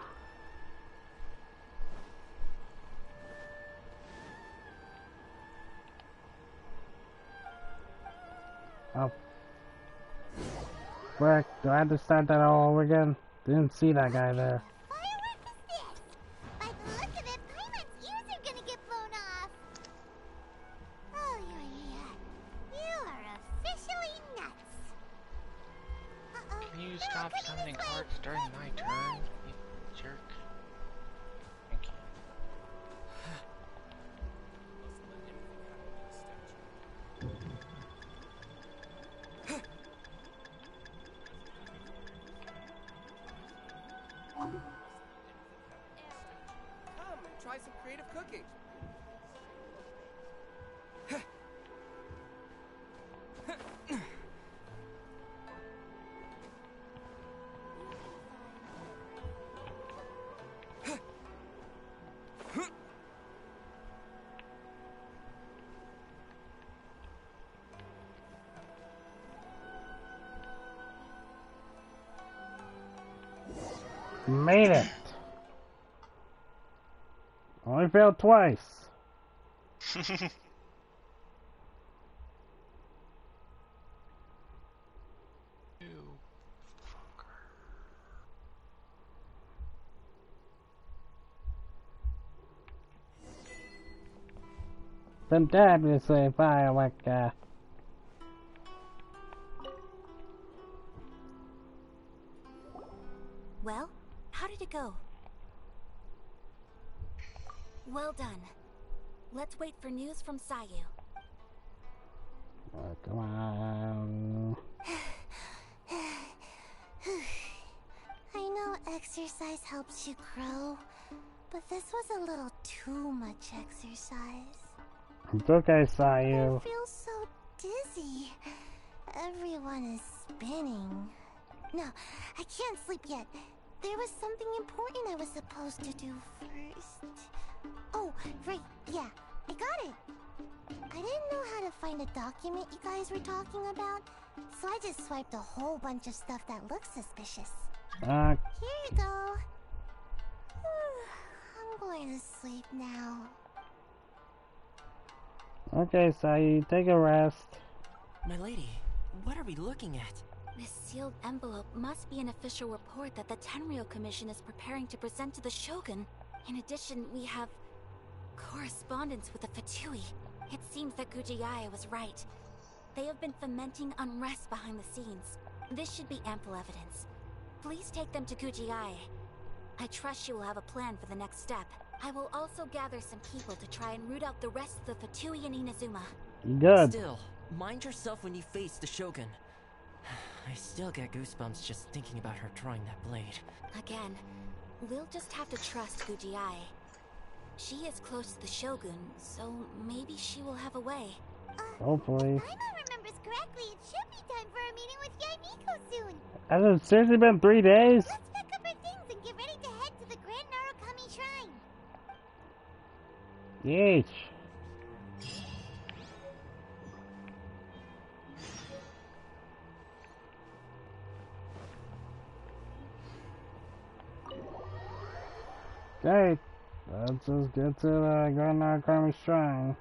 Oh. Frick, do I have to start that all over again? Didn't see that guy there. By the look of stop summoning cards during my turn, you jerk? Thank you. Come and try some creative cooking. Made it! Only failed twice. Fantabulously firework. Well, how did it go? Well done. Let's wait for news from Sayu. Come on. I know exercise helps you grow, but this was a little too much exercise. It's okay, Sayu. I feel so dizzy. Everyone is spinning. No, I can't sleep yet. There was something important I was supposed to do first. Oh, right, yeah, I got it. I didn't know how to find a document you guys were talking about, so I just swiped a whole bunch of stuff that looks suspicious. Here you go. I'm going to sleep now. Okay, Sayu, take a rest. My lady, what are we looking at? This sealed envelope must be an official report that the Tenryou Commission is preparing to present to the Shogun. In addition, we have correspondence with the Fatui. It seems that Gujiai was right. They have been fomenting unrest behind the scenes. This should be ample evidence. Please take them to Gujiai. I trust you will have a plan for the next step. I will also gather some people to try and root out the rest of the Fatui in Inazuma. Good. Still, mind yourself when you face the Shogun. I still get goosebumps just thinking about her drawing that blade. Again, we'll just have to trust Gujiai. She is close to the Shogun, so maybe she will have a way. Hopefully. If Paimon remembers correctly, it should be time for a meeting with Yaimiko soon. Has it seriously been 3 days? Let's pack up our things and get ready to head to the Grand Narukami Shrine. Yeesh. Okay, let's just get to the Grand Narukami Shrine.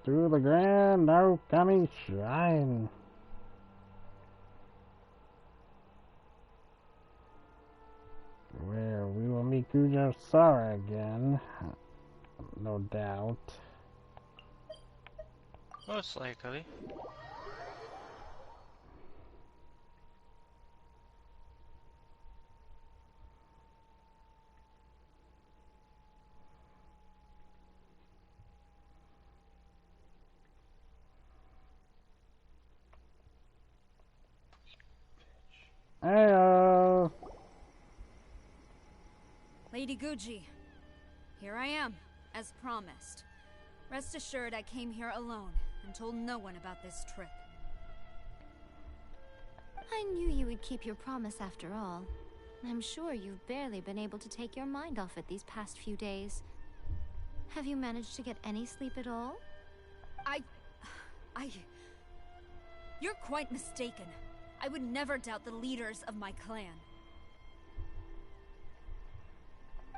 To the Grand Narukami Shrine. Where we will meet Gujo Sara again. No doubt. Most likely. Heyo. Lady Guji, here I am, as promised. Rest assured I came here alone and told no one about this trip. I knew you would keep your promise after all. I'm sure you've barely been able to take your mind off it these past few days. Have you managed to get any sleep at all? You're quite mistaken. I would never doubt the leaders of my clan.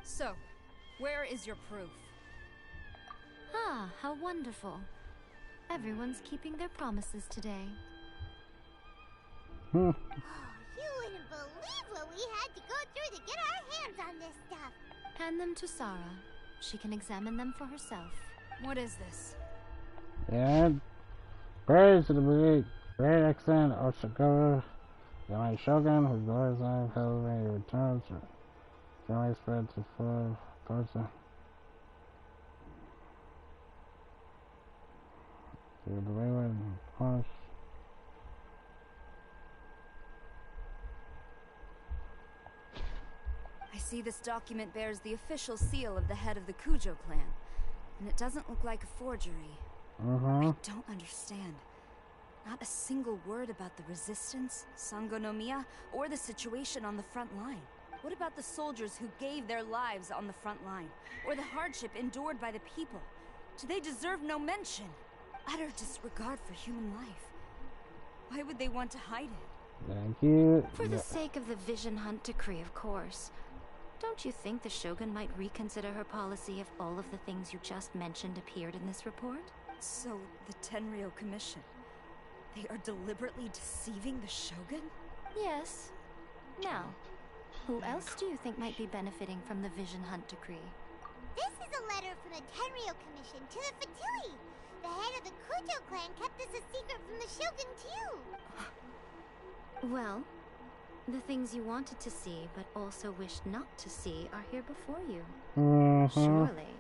So, where is your proof? Ah, how wonderful. Everyone's keeping their promises today. Oh, you wouldn't believe what we had to go through to get our hands on this stuff. Hand them to Sarah. She can examine them for herself. What is this? Yeah. Praise to the great extent of Shigoro, the Mighty Shogun, whose glories I have held when he returns. Joy spread to full person. To the wayward and punish. I see this document bears the official seal of the head of the Kujo clan, and it doesn't look like a forgery. I don't understand. Not a single word about the resistance, Sangonomiya, or the situation on the front line. What about the soldiers who gave their lives on the front line, or the hardship endured by the people? Do they deserve no mention? Utter disregard for human life. Why would they want to hide it? Thank you. For the sake of the Vision Hunt decree, of course. Don't you think the Shogun might reconsider her policy if all of the things you just mentioned appeared in this report? So, the Tenryou Commission, they are deliberately deceiving the Shogun? Yes. Now, who else do you think might be benefiting from the Vision Hunt decree? This is a letter from the Tenryou Commission to the Fatui. The head of the Kujo clan kept this a secret from the Shogun too. Well, the things you wanted to see but also wished not to see are here before you. Surely,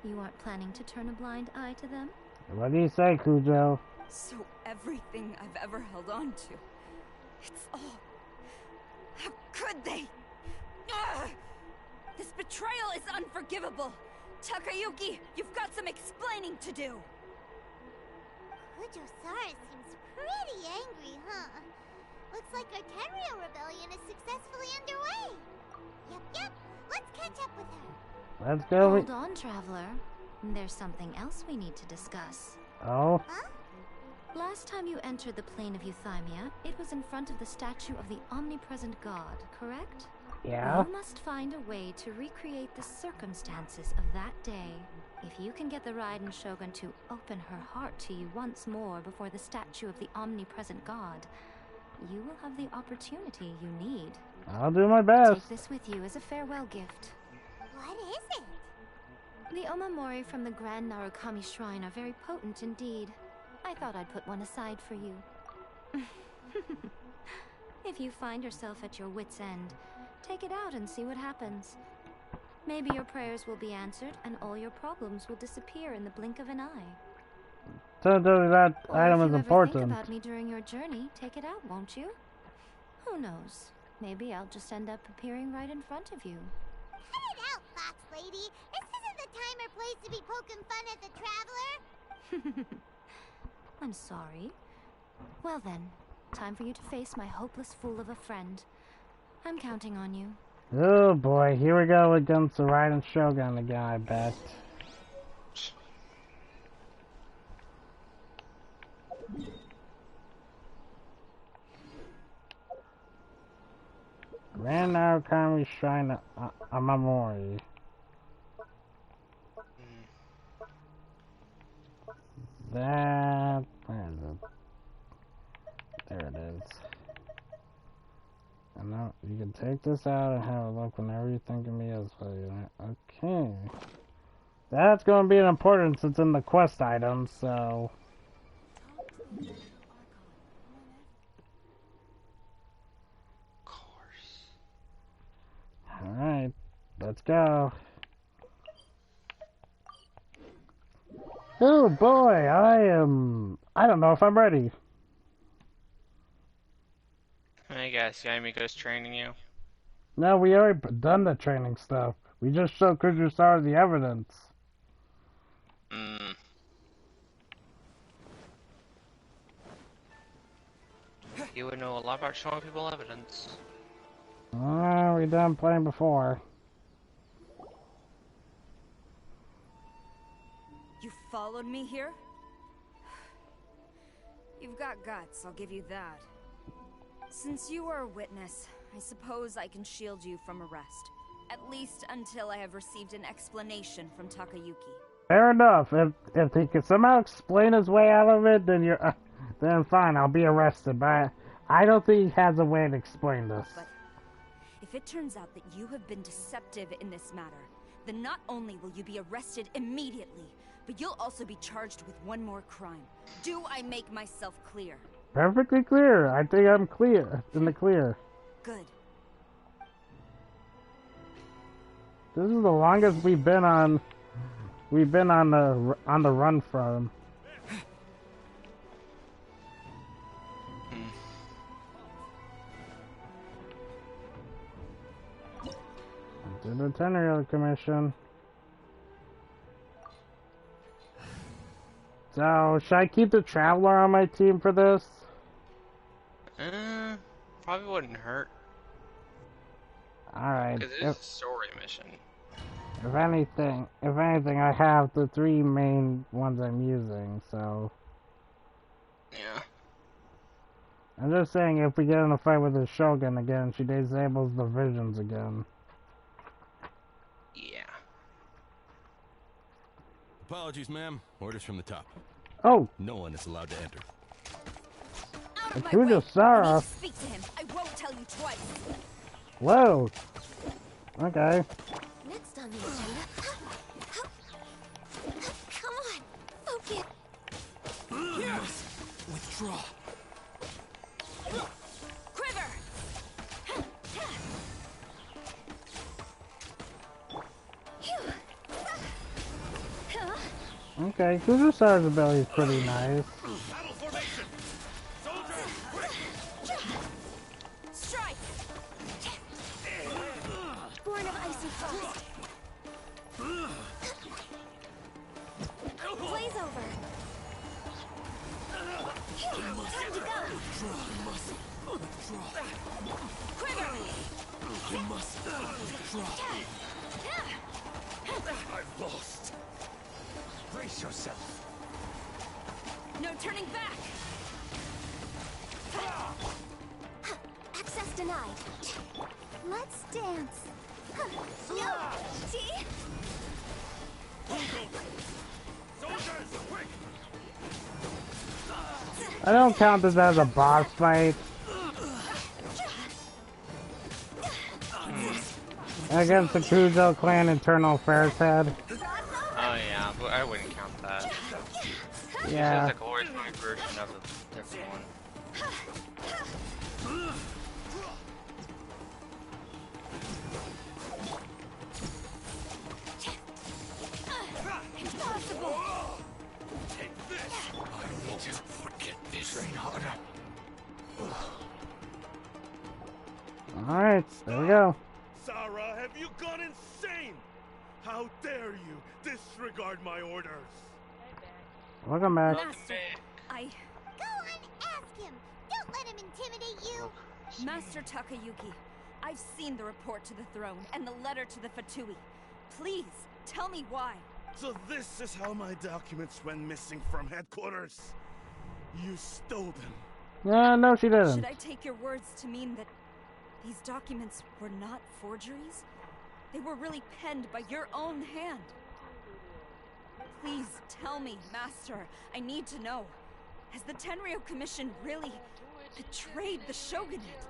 you aren't planning to turn a blind eye to them? What do you say, Kujo? So everything I've ever held on to, it's all... How could they? Ugh! This betrayal is unforgivable! Takayuki, you've got some explaining to do! Kujo-Sara seems pretty angry, huh? Looks like our Tenryou rebellion is successfully underway. Yep, let's catch up with her. Let's go. Hold on, Traveler. There's something else we need to discuss. Oh? Huh? Last time you entered the plane of Euthymia, it was in front of the statue of the omnipresent god, correct? Yeah. You must find a way to recreate the circumstances of that day. If you can get the Raiden Shogun to open her heart to you once more before the statue of the omnipresent god, you will have the opportunity you need. I'll do my best. Take this with you as a farewell gift. What is it? The Omamori from the Grand Narukami Shrine are very potent indeed. I thought I'd put one aside for you. If you find yourself at your wit's end, take it out and see what happens. Maybe your prayers will be answered and all your problems will disappear in the blink of an eye. So that Or item if is you important. ever think about me during your journey, take it out, won't you? Who knows? Maybe I'll just end up appearing right in front of you. Cut it out, Fox Lady. This isn't the time or place to be poking fun at the Traveler. I'm sorry. Well then, time for you to face my hopeless fool of a friend. I'm counting on you. Oh boy, here we go against the Raiden Shogun again, I bet. Grand Narukami Shrine Amamori. That... where is it? There it is. And now you can take this out and have a look whenever you think of me as well. Okay. That's going to be an important since it's in the quest item, so... Alright, let's go. Oh boy, I don't know if I'm ready. I guess Yamiko's training you. No, we already done the training stuff. We just showed Kujo-Sara the evidence. You would know a lot about showing people evidence. We done playing before. You followed me here? You've got guts, I'll give you that. Since you are a witness, I suppose I can shield you from arrest. At least until I have received an explanation from Takayuki. Fair enough. If he can somehow explain his way out of it, then then fine. I'll be arrested. But I don't think he has a way to explain this. But if it turns out that you have been deceptive in this matter, then not only will you be arrested immediately, but you'll also be charged with one more crime. Do I make myself clear? Perfectly clear. I think I'm clear. In the clear. Good. This is the longest we've been on. We've been on the run from. To the Tenrio Commission. So, should I keep the Traveler on my team for this? Probably wouldn't hurt. Alright. Because it's a story mission. If anything, I have the 3 main ones I'm using, so... Yeah. I'm just saying, if we get in a fight with the Shogun again, she disables the visions again. Yeah. Apologies, ma'am. Orders from the top. Oh! No one is allowed to enter. Akuja Sara! Speak to him. I won't tell you twice. Whoa! Okay. Next on the agenda. Come on, focus. Yes. Withdraw. Quiver. Okay, Akuja Sara's ability is pretty nice. Battle formation. Soldiers, quick. Strike. Born of icy frost. Blaze over. Time to go. Quiver. I must withdraw. I've lost. Brace yourself. No turning back. Access denied. Let's dance. No. See? Soldiers, quick. I don't count this as a boss fight. Against the Kujo Clan Internal Affairs head. Oh yeah, but I wouldn't count that. Yeah. It's like a glorified version of the different one. Impossible. Take this. I need to forget this. Train harder. Alright, there we go. Sarah, have you gone insane? How dare you disregard my orders? Welcome back. Master, I... Go and ask him. Don't let him intimidate you. Master Takayuki, I've seen the report to the throne and the letter to the Fatui. Please, tell me why. So this is how my documents went missing from headquarters. You stole them. Yeah, no, she didn't. Should I take your words to mean that these documents were not forgeries? They were really penned by your own hand. Please tell me, Master. I need to know. Has the Tenryo Commission really betrayed the Shogunate?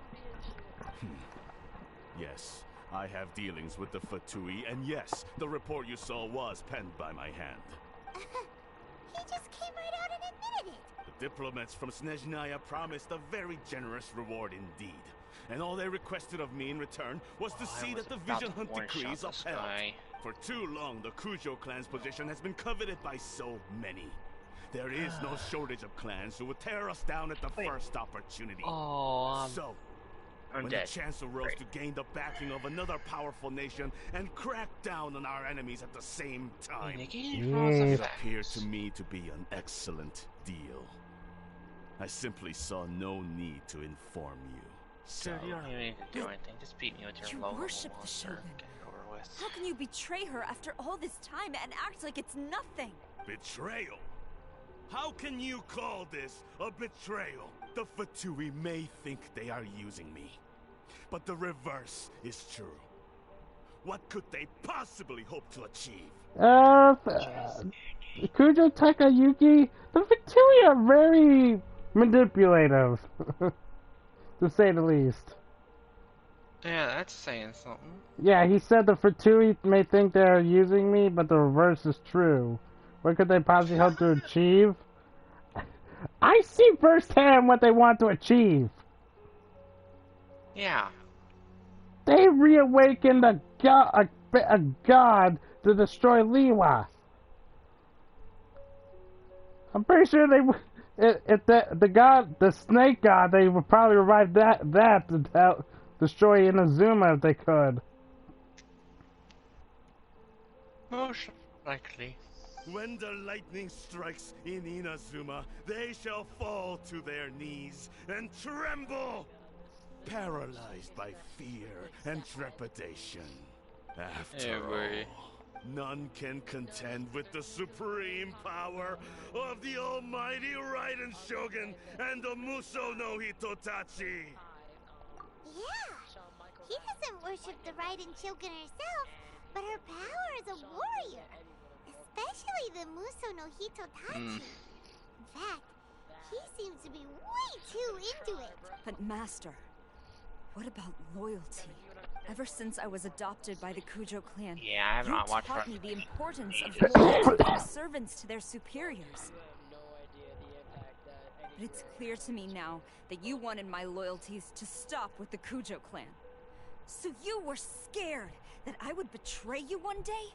Yes, I have dealings with the Fatui, and yes, the report you saw was penned by my hand. He just came right out and admitted it. The diplomats from Snezhnaya promised a very generous reward indeed. And all they requested of me in return was to see that the Vision Hunt decrees upheld. For too long, the Kujo clan's position has been coveted by so many. There is no shortage of clans who would tear us down at the first opportunity. So, when the chance arose to gain the backing of another powerful nation and crack down on our enemies at the same time, it appeared to me to be an excellent deal. I simply saw no need to inform you. Dude, you don't even need to do anything. Just beat me with your low worship the Shogun. How can you betray her after all this time and act like it's nothing? Betrayal? How can you call this a betrayal? The Fatui may think they are using me, but the reverse is true. what could they possibly hope to achieve? Kujo Takayuki, the Fatui are very manipulative, to say the least. Yeah, that's saying something. Yeah, he said the Fatui may think they're using me, but the reverse is true. What could they possibly hope to achieve? I see firsthand what they want to achieve. Yeah. They reawakened a god to destroy Liwa. I'm pretty sure if the snake god, they would probably revive that to destroy Inazuma if they could. Most likely. When the lightning strikes in Inazuma, they shall fall to their knees and tremble, paralyzed by fear and trepidation. After all, none can contend with the supreme power of the almighty Raiden Shogun and the Muso no Hitotachi. Yeah, he doesn't worship the Raiden Shogun herself, but her power as a warrior. Especially the Muso no Hitotachi. In fact, he seems to be way too into it. But Master, what about loyalty? Ever since I was adopted by the Kujo clan, yeah, I have not watched taught me the importance of loyalty and servants to their superiors. But it's clear to me now that you wanted my loyalties to stop with the Kujo clan. So you were scared that I would betray you one day?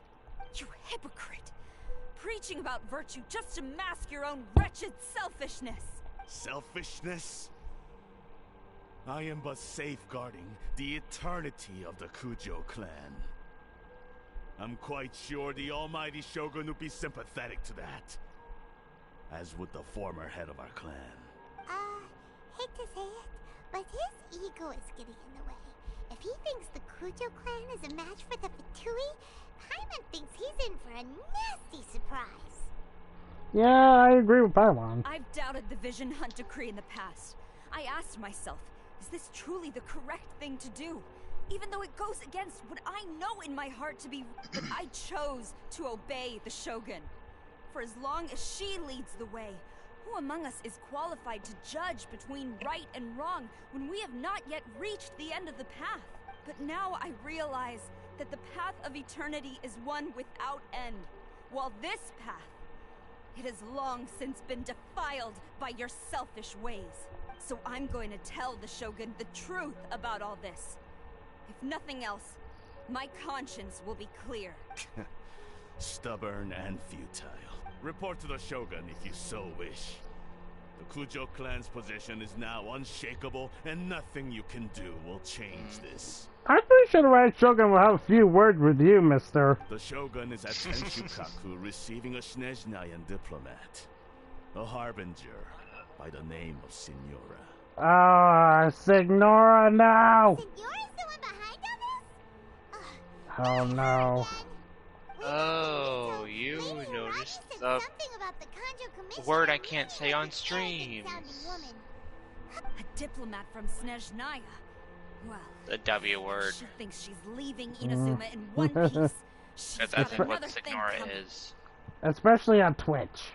You hypocrite! Preaching about virtue just to mask your own wretched selfishness! Selfishness? I am but safeguarding the eternity of the Kujo clan. I'm quite sure the almighty Shogun would be sympathetic to that. As would the former head of our clan. Hate to say it, but his ego is getting in the way. If he thinks the Kujo clan is a match for the Fatui, Paimon thinks he's in for a nasty surprise. Yeah, I agree with Paimon. I've doubted the Vision Hunt decree in the past. I asked myself, is this truly the correct thing to do? Even though it goes against what I know in my heart to be, but I chose to obey the Shogun. For as long as she leads the way, who among us is qualified to judge between right and wrong when we have not yet reached the end of the path? But now I realize that the path of eternity is one without end, while this path, it has long since been defiled by your selfish ways. So I'm going to tell the Shogun the truth about all this. If nothing else, my conscience will be clear. Stubborn and futile. Report to the Shogun if you so wish. The Kujo clan's position is now unshakable, and nothing you can do will change this. I'm pretty sure the right Shogun will have a few words with you, mister. The Shogun is at Tenshukaku receiving a Snezhnayan diplomat. A harbinger by the name of Signora. Ah, Signora now! Signora's the one behind all this? Oh no. Oh, you noticed the word I can't say on stream. A diplomat from Snezhnaya. Well, the W word. She thinks she's leaving Inazuma in one piece. She's That's got what Signora is. Especially on Twitch.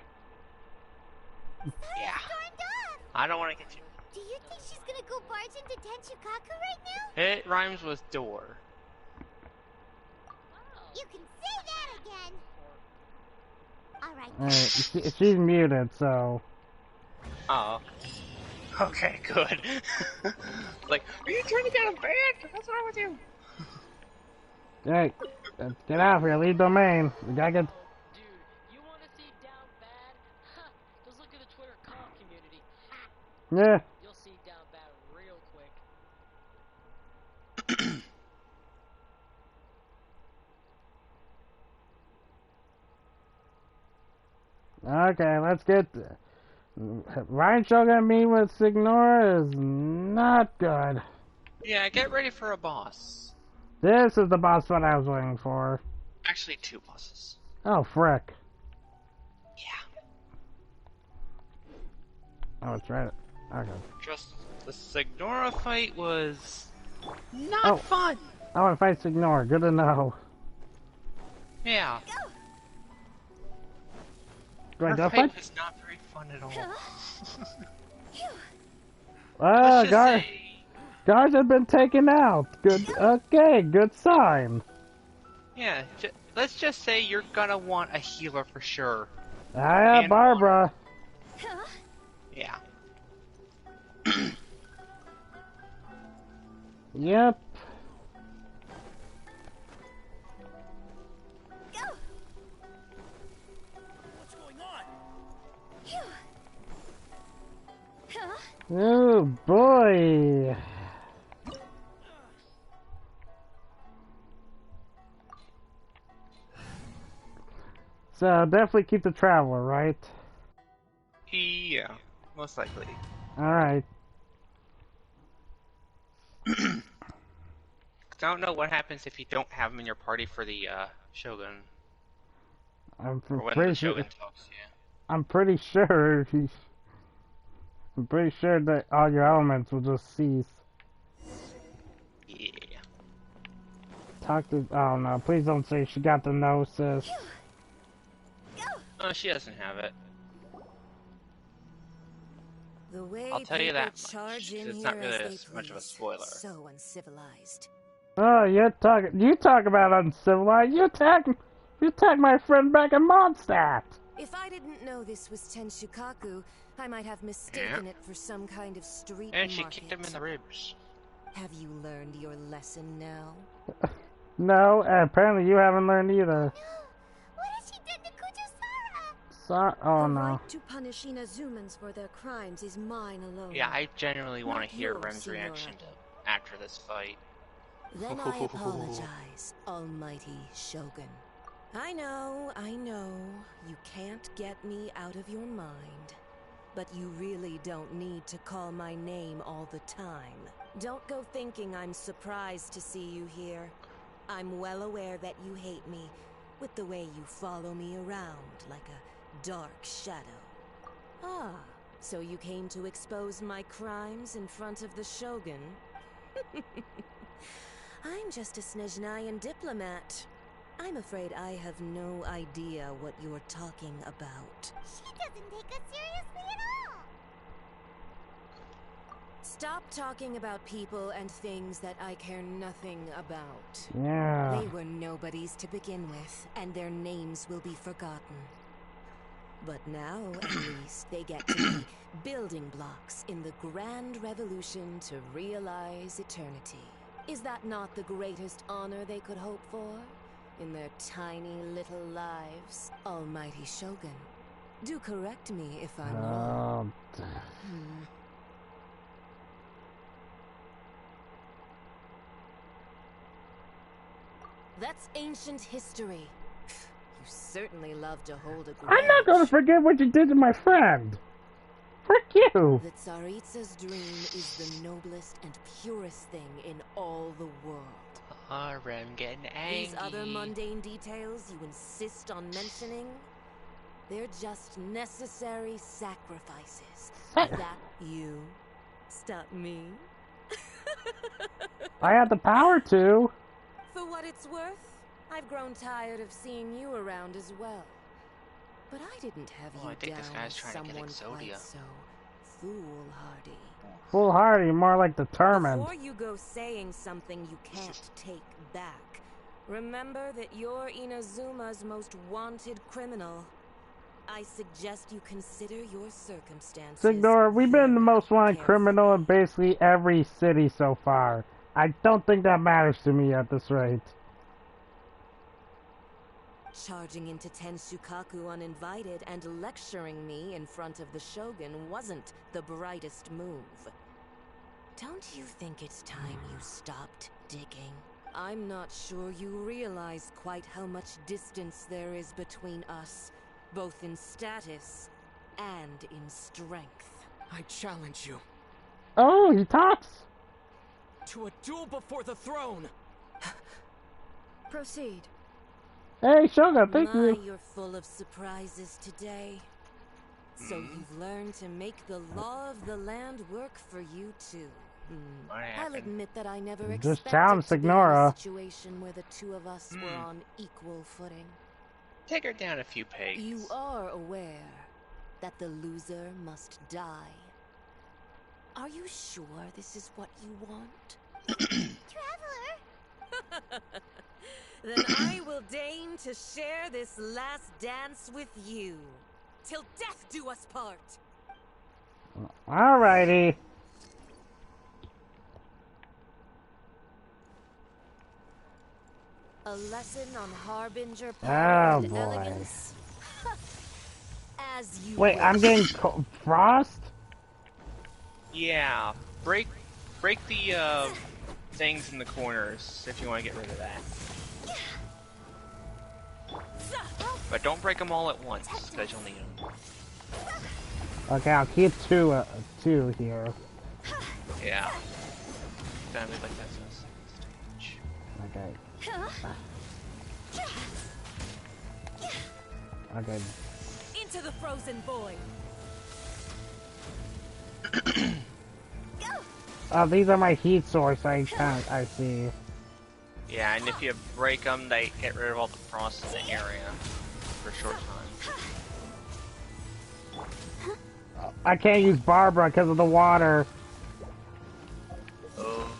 Yeah. I don't want to get you. Do you think she's gonna go barge into Tenshukaku right now? It rhymes with door. You can say that again. Alright. Alright, she's muted, so... Oh. Okay, good. Like, are you trying to get a band? What's wrong with you? Hey, get out of here, leave domain. We gotta get... Dude, you wanna see down bad? Just look at the Twitter comp community. Yeah. You'll see down bad real quick. Okay, let's get... Ryan Shogun me with Signora is not good. Yeah, get ready for a boss. This is the boss fight I was waiting for. Actually, two bosses. Oh, frick. Yeah. Oh, it's right. Okay. Just the Signora fight was not fun. Oh, if I ignore, good to know. Yeah. Do I Her just fight fight? was not very fun at all. Ah, Let's just say... guards have been taken out. Good. Okay, good sign. Yeah, let's just say you're gonna want a healer for sure. Ah, yeah, Barbara. Yeah. Yep. What's going on? Oh boy. So definitely keep the traveler, right? Yeah, most likely. Alright. I don't know what happens if you don't have him in your party for the Shogun. I'm or when pretty the sure. Shogun talks to you. I'm pretty sure. I'm pretty sure that all your elements will just cease. Yeah. Talk to. Oh no! Please don't say she got the gnosis. Oh, she doesn't have it. The way I'll tell you that much. Charge in It's here not really as they much of a please. spoiler. So uncivilized. Oh, you talk about uncivilized. You attack my friend back in Mondstadt. If I didn't know this was Tenshukaku, I might have mistaken it for some kind of street And she market. kicked him in the ribs. Have you learned your lesson now? No, apparently you haven't learned either. What has she done to Kujusara? Oh the no. right to punish Inazumans for their crimes is mine alone. Yeah, I genuinely want to Not hear yours, Rem's Senora. reaction to after this fight. Then I apologize, Almighty Shogun. I know, you can't get me out of your mind. But you really don't need to call my name all the time. Don't go thinking I'm surprised to see you here. I'm well aware that you hate me, with the way you follow me around like a dark shadow. Ah, so you came to expose my crimes in front of the Shogun? I'm just a Snezhnayan diplomat. I'm afraid I have no idea what you're talking about. She doesn't take us seriously at all. Stop talking about people and things that I care nothing about. Yeah. They were nobodies to begin with, and their names will be forgotten. But now, at least, they get to be building blocks in the grand revolution to realize eternity. Is that not the greatest honor they could hope for? In their tiny little lives, Almighty Shogun. Do correct me if I'm wrong. That's ancient history. You certainly love to hold a grudge. I'm not gonna forget what you did to my friend. Frick you. The Tsaritsa's dream is the noblest and purest thing in all the world. Rem getting angry. These other mundane details you insist on mentioning, they're just necessary sacrifices. That you stop me? I had the power to. For what it's worth, I've grown tired of seeing you around as well. But I didn't have you I think this down guy's as trying to get someone Exodia. quite so foolhardy. Foolhardy, more like determined. Before you go saying something you can't take back, remember that you're Inazuma's most wanted criminal. I suggest you consider your circumstances. Signor, we've been the most wanted criminal in basically every city so far. I don't think that matters to me at this rate. Charging into Tenshukaku uninvited and lecturing me in front of the Shogun wasn't the brightest move. Don't you think it's time you stopped digging? I'm not sure you realize quite how much distance there is between us, both in status and in strength. I challenge you. Oh, he talks. To a duel before the throne. Proceed. Hey, Shogun, thank you. You're full of surprises today. So you've learned to make the law of the land work for you too. I'll admit that I never Just expected challenge to be in a Signora. situation where the two of us were on equal footing. Take her down a few pegs. You are aware that the loser must die. Are you sure this is what you want? Traveler! Then I will deign to share this last dance with you. Till death do us part. Alrighty. A lesson on Harbinger Oh, power and boy. elegance. As you Wait, wish. I'm getting frost? Yeah, break the things in the corners if you want to get rid of that. But don't break them all at once, because you'll need them. Okay, I'll keep two here. Yeah. Gotta be like this on the stage. Okay. Okay. Into the frozen void. Oh, these are my heat source. I see. Yeah, and if you break them, they get rid of all the frost in the area for a short time. I can't use Barbara because of the water. Oh.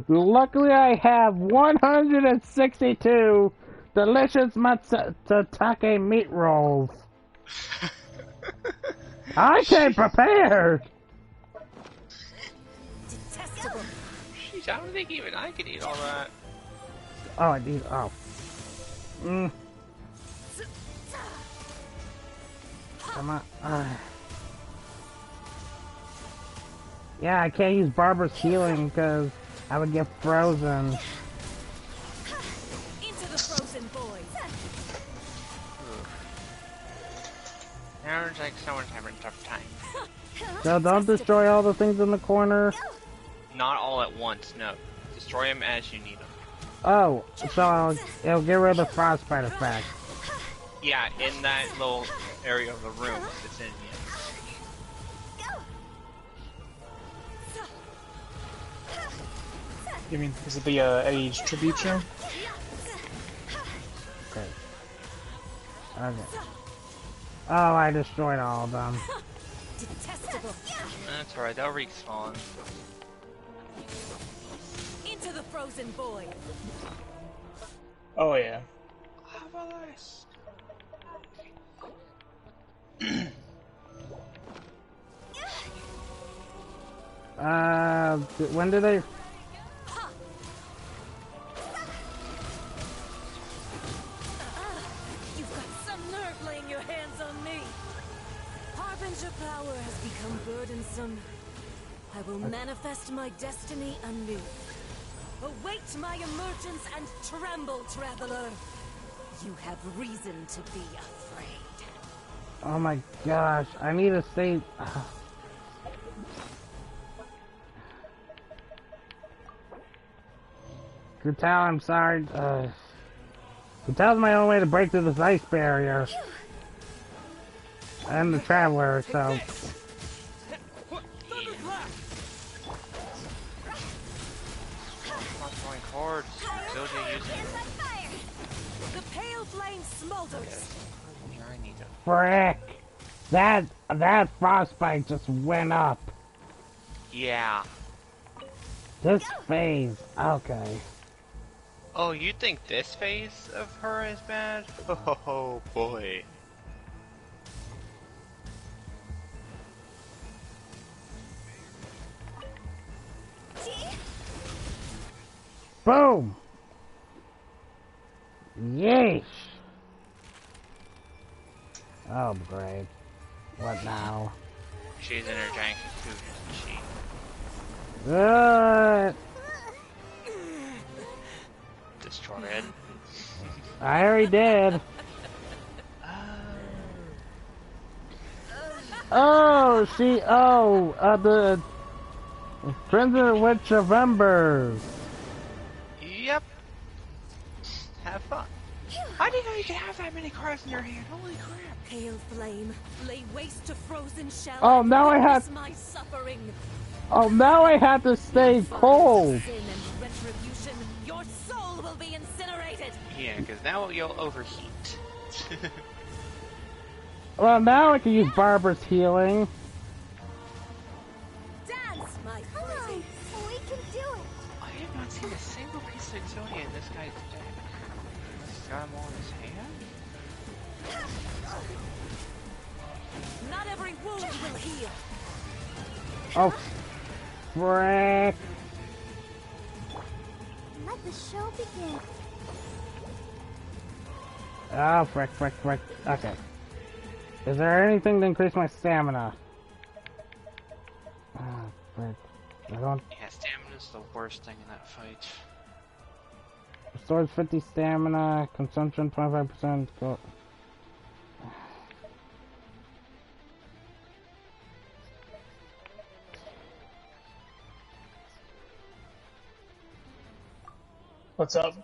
Luckily I have 162 delicious matsutake meat rolls. I came prepared. Detestable. Jeez, I don't think even I could eat all that. Oh, I need. Oh. Come on. Yeah, I can't use Barbara's healing because I would get frozen. Into the frozen void. Sounds like someone's having a tough time. So don't destroy all the things in the corner. Not all at once, no. Destroy them as you need them. Oh, so it'll get rid of the frostbite effect. Yeah, in that little area of the room it's in, yes. You mean, is it the age tribute show? Okay. Okay. Oh, I destroyed all of them. Detestable. That's alright, they'll respawn. Into the frozen void. Oh yeah. When did they? You've got some nerve laying your hands on me. Harbinger power has become burdensome. I will manifest my destiny anew. Await my emergence and tremble, traveler. You have reason to be afraid. Oh my gosh, I need to save. Grutal, I'm sorry. Grutal's my only way to break through this ice barrier. I'm the traveler, so. Cards. The pale flame smolders. I need to. Frick! That frostbite just went up. Yeah. This phase, okay. Oh, you think this phase of her is bad? Oh boy. Boom! Yeesh! Oh, great. What now? She's in her giant cocoon, isn't she? Destroy it. I already did. Oh, the Crimson Witch of Embers. Yep. Have fun. I didn't know you could have that many cards in your hand. Holy crap! Pale flame, lay waste to frozen shell. Oh, now I have. My suffering. Oh, now I have to stay cold. Sin and retribution, your soul will be incinerated. Yeah, because now you'll overheat. Well, now I can use Barbara's healing. Dance, my pretty. We can do it. I have not seen a single piece of Exodia in this guy's deck. He's got them all in his hand? Not every wound will heal. Oh, frick. Let the show begin. Oh, frick. Okay. Is there anything to increase my stamina? Ah, frick. I don't... Yeah, stamina's the worst thing in that fight. Restores 50 stamina, consumption 25%. Go. What's up?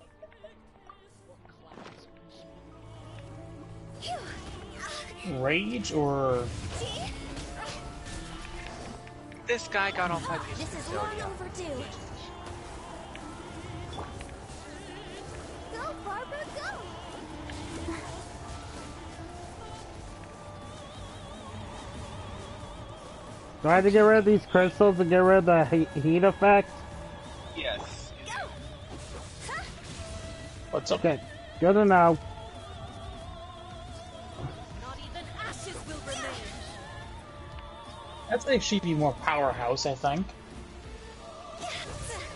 Rage or... This guy got all 5 pieces This is of long Exodia. overdue. Go, Barbara, go! Do I have to get rid of these crystals to get rid of the heat effect? Yes. What's up? Okay, good to know. Not even ashes will remain. That's like she'd be more powerhouse, I think.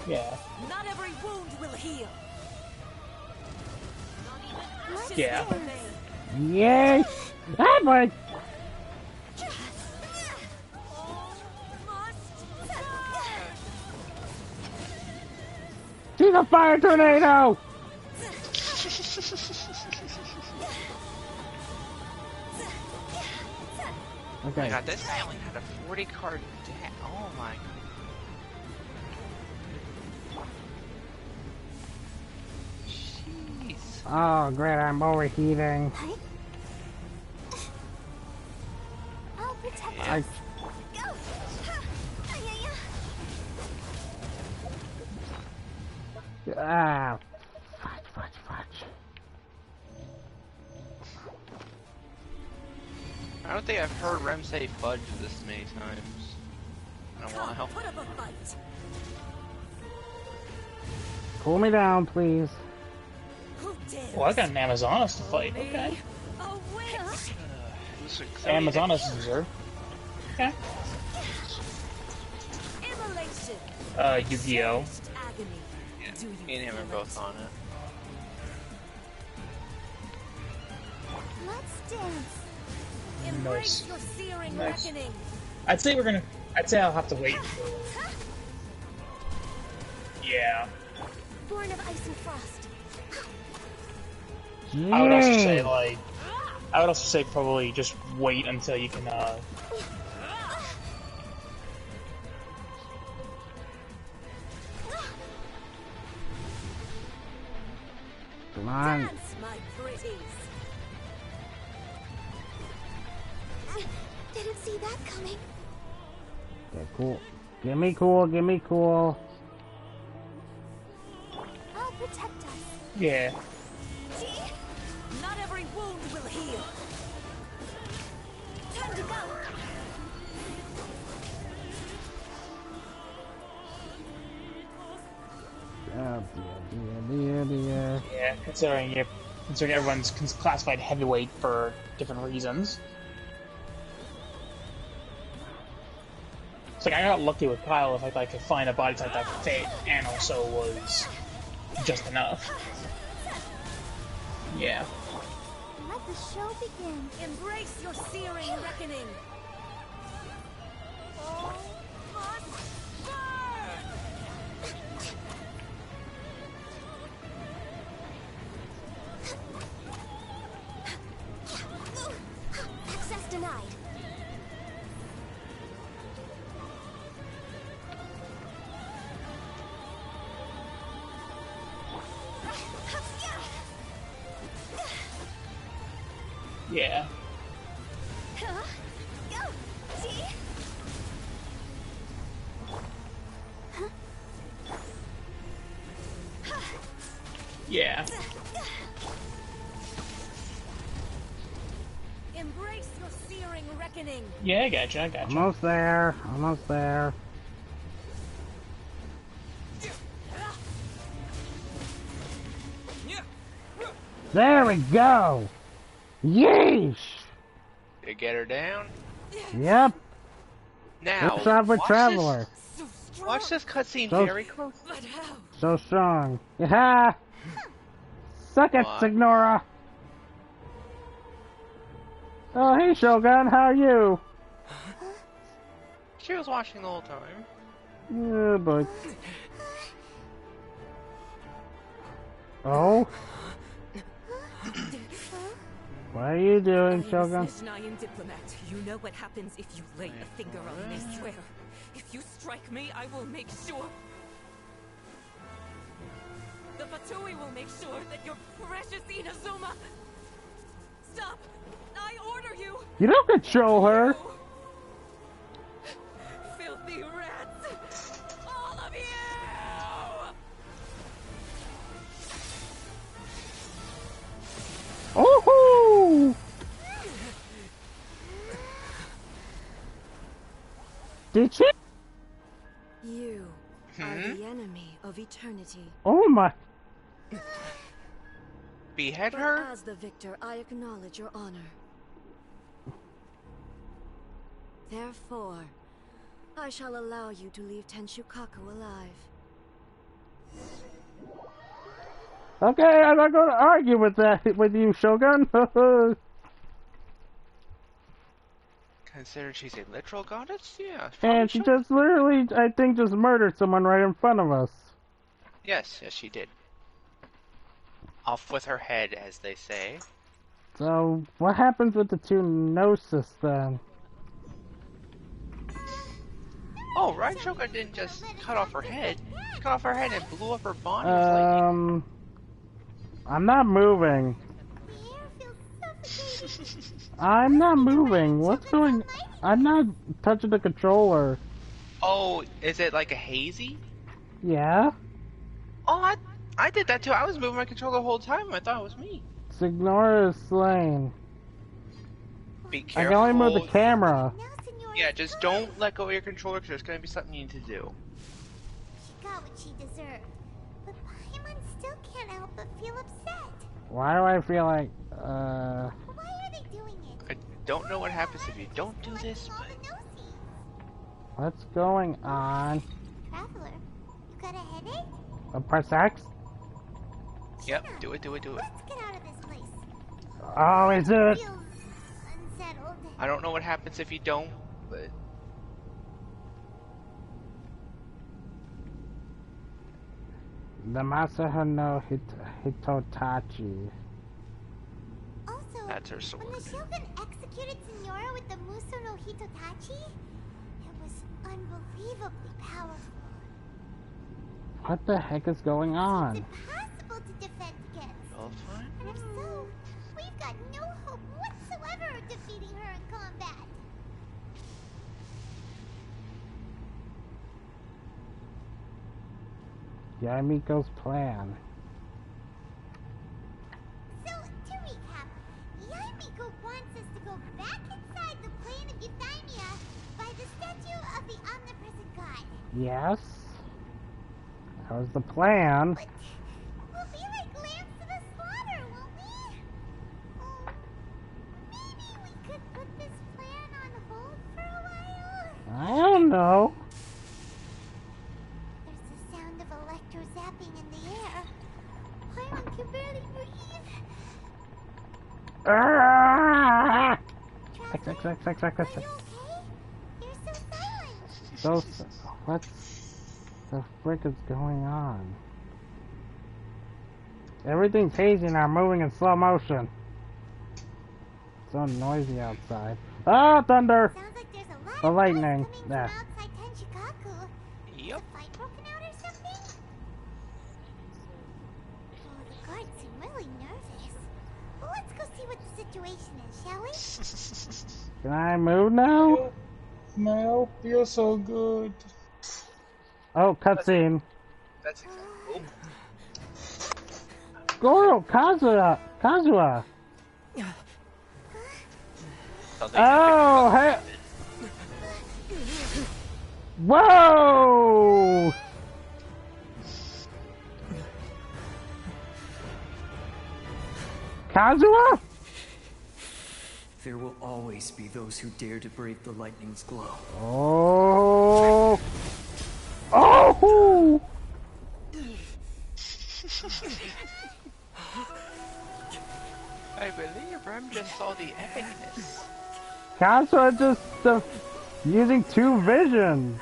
Yeah. Not every wound will heal. Not even ashes Yeah. will remain. Yay! Ah, boy! She's a fire tornado! Oh Okay. my god, this guy only had a 40 card deck. Oh my god. Jeez. Oh, great, I'm overheating. I'll protect I... us. Go! Ah. Fudge. I don't think I've heard Rem say fudge this many times in a while. Put up a fight. Cool me down, please. Who dares? Well, I got an Amazonas to fight. Okay. A witch. Amazonas deserve. Okay. Immolation. Yu-Gi-Oh. Agony. Yeah, me and him are both on it. Let's dance. Embrace your searing Nice. reckoning. I'd say I'll have to wait. Yeah. Born of ice and frost. I would also say probably just wait until you can Come on. Dance, my pretties. Didn't see that coming. Okay, cool. Give me cool. I'll protect us. Yeah. Not every wound will heal. Time to go. Oh, dear. Yeah, considering everyone's classified heavyweight for different reasons. It's like I got lucky with Kyle if I could find a body type that fit and also was just enough. Yeah. Let the show begin. Embrace your searing reckoning. All must burn. Access denied. Yeah. Yeah. Embrace your searing reckoning. Yeah, I gotcha. Almost there. Almost there. There we go. Yeesh. You get her down? Yep. Now, What's up with Traveler? Watch this cutscene So- very closely. So strong. Yeah. Suck it, What? Signora. Oh, hey, Shogun. How are you? She was watching the whole time. Yeah, but... Oh? What are you doing, Shogun? Snezhnayan diplomat. You know what happens if you lay a finger on me, I swear. If you strike me, I will make sure... The Fatui will make sure that your precious Inazuma... Stop! I order you! You don't control her! Filthy rats! All of you! Oh-hoo! Did she? You are the enemy of eternity. Oh my... Behead But her? as the victor, I acknowledge your honor. Therefore, I shall allow you to leave Tenshukaku alive. Okay, I'm not going to argue with that with you, Shogun. Considered she's a literal goddess? Yeah. And she just literally, I think, just murdered someone right in front of us. Yes, she did. Off with her head, as they say. So, what happens with the two Gnosis then? Oh, right, Shogun didn't just cut off her head. She cut off her head and blew up her body with lightning. I'm not moving. I'm not moving. What's going... I'm not touching the controller. Oh, is it like a hazy? Yeah? Oh, I did that too. I was moving my controller the whole time. I thought it was me. Signora is slain. Be I careful. can only move the camera. Yeah, just don't let go of your controller because there's going to be something you need to do. She got what she deserved. But Paimon still can't help but feel upset. Why do I feel like, Why are they doing it? I don't know what happens if you don't do this, but... what's going on? Traveler, you got a headache? Press X? Yep, do it. Let's get out of this place. Oh, is it? Feels unsettled. I don't know what happens if you don't, but... The Masaha no Hitotachi. Also, that's her sword. When the Shogun executed Signora with the Muso no Hitotachi, it was unbelievably powerful. What the heck is going on? It's impossible to defend against. All fine. And if so, we've got no hope whatsoever of defeating her in combat. Yamiko's plan. So, to recap, Yamiko wants us to go back inside the plane of Euthymia by the statue of the omnipresent god. Yes? That was the plan. But we'll be like lambs to the slaughter, won't we? Oh, maybe we could put this plan on hold for a while? I don't know. There's the sound of electro zapping in the air. Paimon can barely breathe. Ah! Traveler, X. are you okay? You're so silent. Those... What the frick is going on? Everything's hazy and I'm moving in slow motion. It's so noisy outside. Ah, thunder! Sounds like there's a lot The of lightning. noise coming There. from outside Tenshikaku. Yep. Is a fight broken out or something? Oh, the guards seem really nervous. Well, let's go see what the situation is, shall we? Can I move now? No, feels so good. Oh, cutscene. That's exactly. Goro, Kazuha. Oh, hey. Whoa! Kazuha? There will always be those who dare to brave the lightning's glow. Oh! Oh! I believe Rem just saw the epicness. Kazuha just using two visions.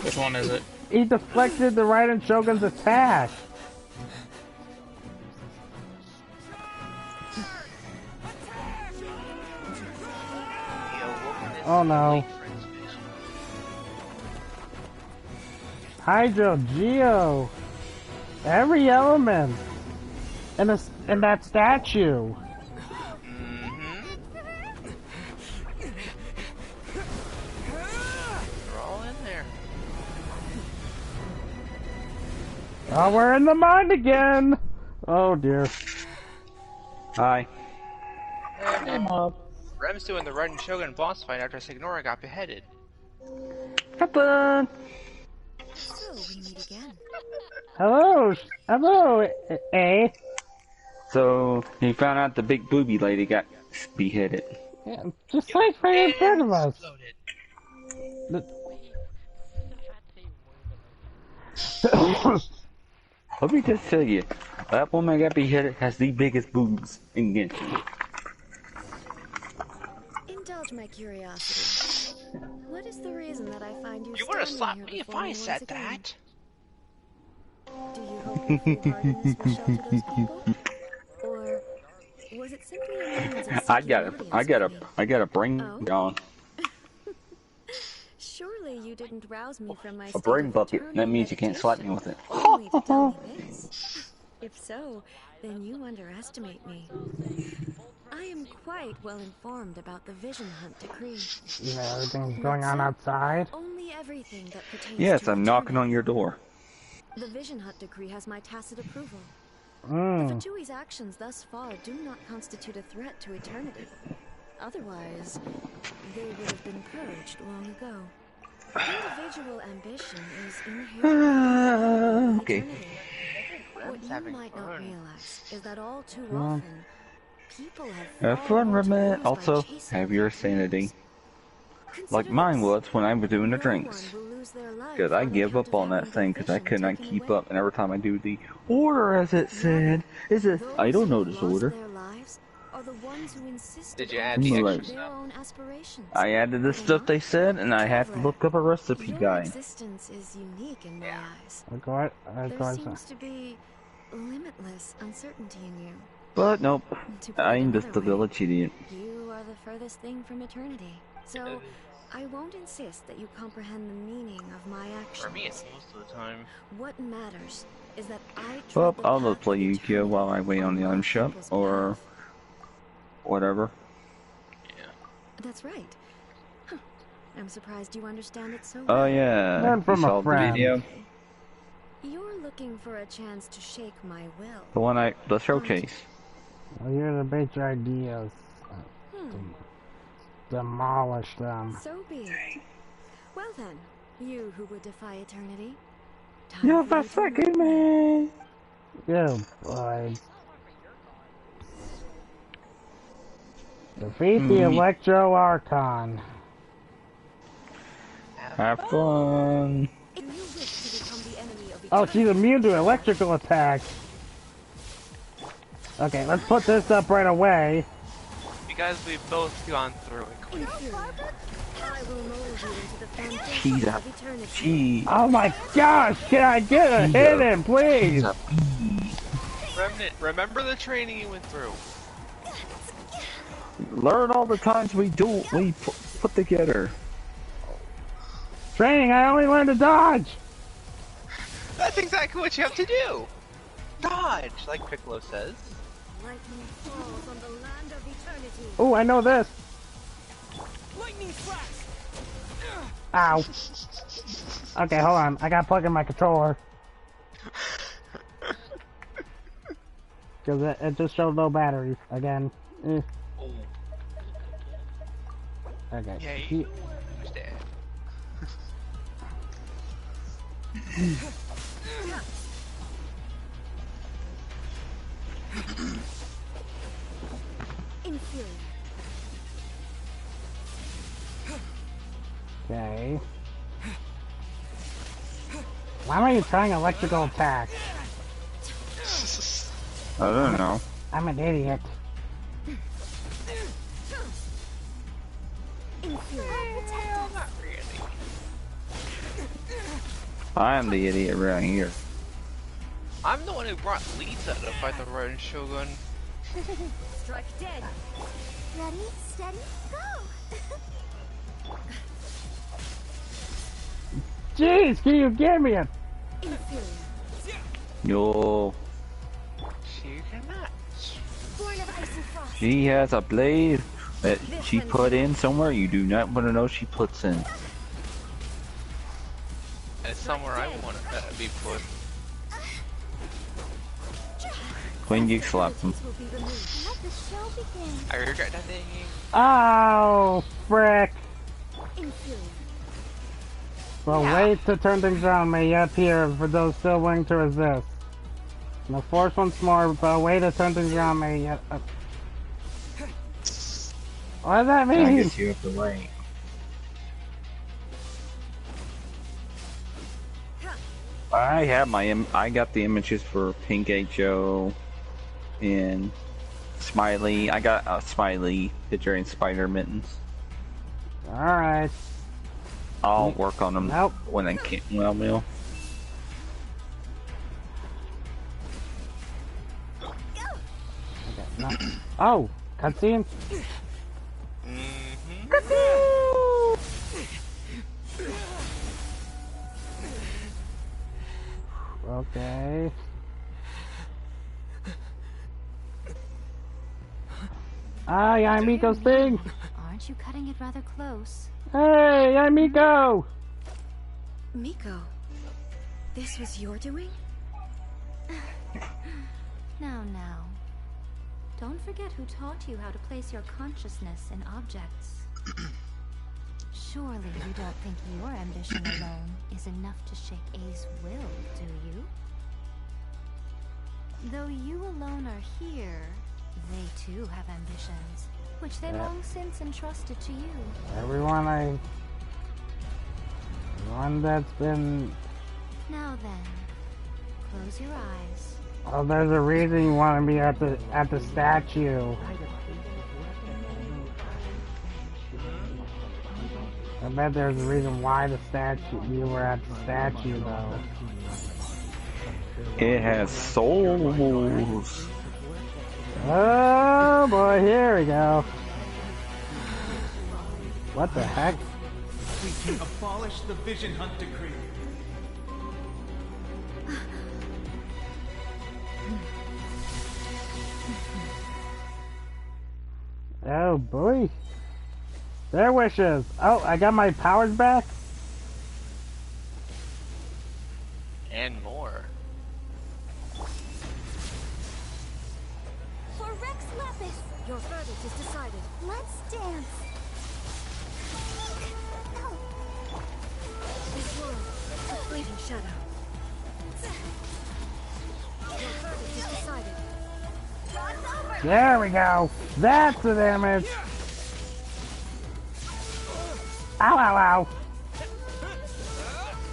Which one is it? He deflected the Raiden Shogun's attack. Oh no. Hydro, Geo, every element in that statue. They're all in there. Oh, we're in the mine again. Oh dear. Hi. Hey, Mom. Rem's doing the Raiden Shogun boss fight after Signora got beheaded. Happen. So we meet again. Hello, eh? So he found out the big booby lady got beheaded. Yeah, just like right in front of us. Let me just tell you, that woman got beheaded has the biggest boobs in Genshin. Indulge my curiosity. What is the reason that I find you You would have standing slapped here me if before I me said once again? that. Do you hope your foolhardiness will shelter those people? Or was it simply a means of seeking an audience with me? I got a brain gone. Surely you didn't rouse me from my A state brain of bucket. eternal That means you can't slap me with it. only to tell me this. If so, then you underestimate me. I am quite well informed about the Vision Hunt decree. You know, everything's going on outside. Only everything that pertains Yes, to I'm knocking on your door. The Vision Hunt decree has my tacit approval. Mm. The Fatoui's actions thus far do not constitute a threat to eternity. Otherwise, they would have been purged long ago. Individual ambition is inherent Okay. eternity. What you might not realize is that all too often, people Have fun, Remit. Also, have your sanity. Like mine was when I was doing the drinks. Because I give up on that thing because I could not keep up, and every time I do the order as it said, is it? I don't know this order. Did you add the extra stuff? I added the stuff they said, and I have to look up a recipe guide. Existence is unique in my eyes. There seems to be limitless uncertainty in you. But nope, I'm just a village idiot. You are the furthest thing from eternity. So, I won't insist that you comprehend the meaning of my actions. For me, it's most of the time. What matters is that I Well, I'll just play Yu-Gi-Oh while I wait on the item shop, or whatever. Yeah. That's right. Huh. I'm surprised you understand it so Oh well. yeah, Learn from you a saw the friend. video. You're looking for a chance to shake my will. The one the showcase. Well, you're the bait your ideas. Demolish them. So be it. Well then, you who would defy eternity. Time You're for you to forsaking me! Good boy. Defeat the Electro Archon. Have fun. Oh, she's immune to electrical attacks. Okay, let's put this up right away. Because we've both gone through it quickly. She's a she. Oh my gosh, can I get a hit in, please? Remnant, remember the training you went through. Learn all the times we put together. Training, I only learned to dodge. That's exactly what you have to do. Dodge, like Piccolo says. Lightning falls on the land of eternity. Oh, I know this. Lightning flash. Ow. Okay, hold on. I gotta plug in my controller. Because it just showed low battery again. Eh. Okay. Yeah, you understand. Inferior. Okay. Why am I trying electrical attack? I don't know. I'm an idiot. I am the idiot right here. I'm the one who brought Lisa to fight the Ronin Shogun. Strike dead. Ready, steady, go! Jeez, can you give me a... No. She cannot. Born of ice and frost. She has a blade that she put in somewhere you do not want to know she puts in. It's somewhere I want it to be put. Queen Geek slapped him. Let the show begin. I regret that thing. Oh, frick. Inferior. The way to turn things around may appear for those still willing to resist. Now force once more, the way to turn things around may yet... What does that mean? I guess you have to wait. I got the images for Pink HO and Smiley. I got a Smiley picture and Spider Mittens. Alright. I'll work on them when I can. Well, Will. Okay, no. Oh, cutscene. Okay. Ah, yeah, Miko's thing. Aren't you cutting it rather close? Hey, I'm Miko. Miko, this was your doing? Now. Don't forget who taught you how to place your consciousness in objects. Surely you don't think your ambition alone is enough to shake A's will, do you? Though you alone are here, they too have ambitions, which they long since entrusted to you. Everyone that's been... Now then, close your eyes. Oh, there's a reason you want to be at the statue. I bet there's a reason why you were at the statue, though. It has souls. Oh boy, here we go. What the heck? We can abolish the Vision Hunt decree. Oh boy. Their wishes. Oh, I got my powers back? And more. For Rex Lapis. Your verdict is decided. Let's dance. This world, a fleeting shadow. Your verdict is decided. There we go. That's the damage. Ow, ow, ow.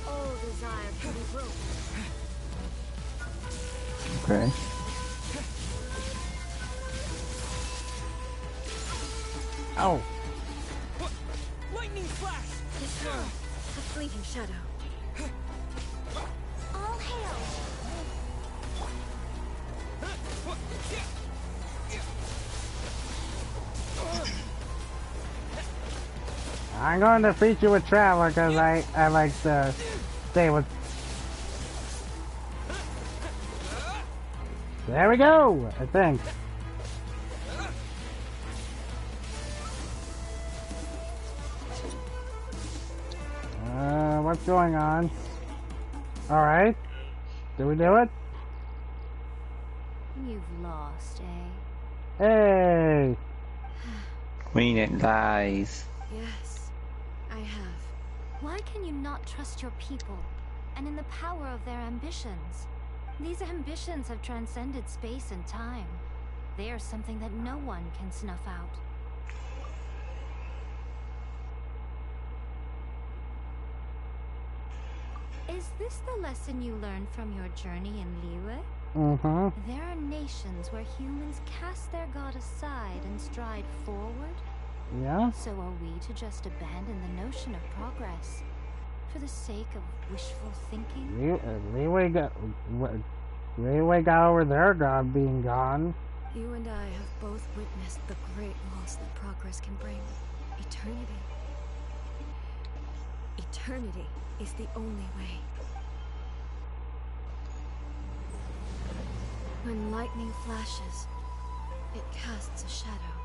All desire can be broken. Okay. Oh. Lightning flash. This world, a fleeting shadow. All hail. I'm going to defeat you with Traveler because I like to stay with There we go, I think. What's going on? Alright. Did we do it? You've lost, eh? Hey! Queen and lies. Yes, I have. Why can you not trust your people, and in the power of their ambitions? These ambitions have transcended space and time. They are something that no one can snuff out. Is this the lesson you learned from your journey in Liyue? Mm-hmm. There are nations where humans cast their god aside and stride forward. Yeah? So are we to just abandon the notion of progress for the sake of wishful thinking? Liyue got over their god being gone. You and I have both witnessed the great loss that progress can bring. Eternity. Eternity is the only way. When lightning flashes, it casts a shadow.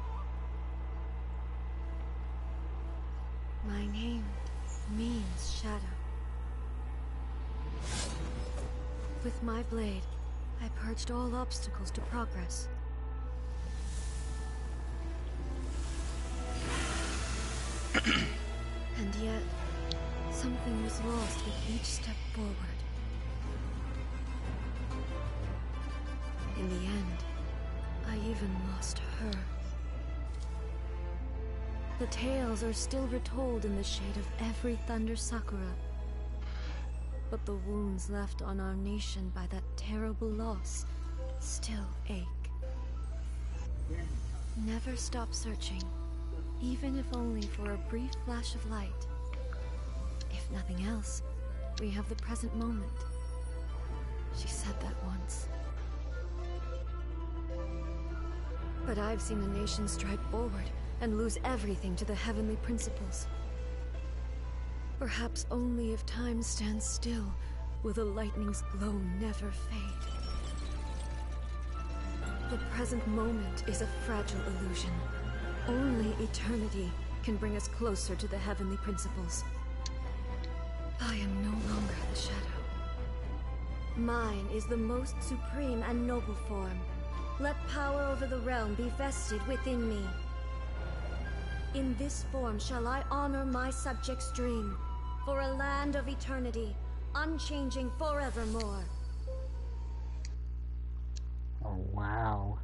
My name means shadow. With my blade, I purged all obstacles to progress. And yet, something was lost with each step forward. In the end, I even lost her. The tales are still retold in the shade of every Thunder Sakura. But the wounds left on our nation by that terrible loss still ache. Never stop searching, even if only for a brief flash of light. If nothing else, we have the present moment. She said that once. But I've seen a nation stride forward and lose everything to the heavenly principles. Perhaps only if time stands still will the lightning's glow never fade. The present moment is a fragile illusion. Only eternity can bring us closer to the heavenly principles. I am no longer the shadow. Mine is the most supreme and noble form. Let power over the realm be vested within me. In this form shall I honor my subjects' dream, for a land of eternity, unchanging forevermore. Oh, wow.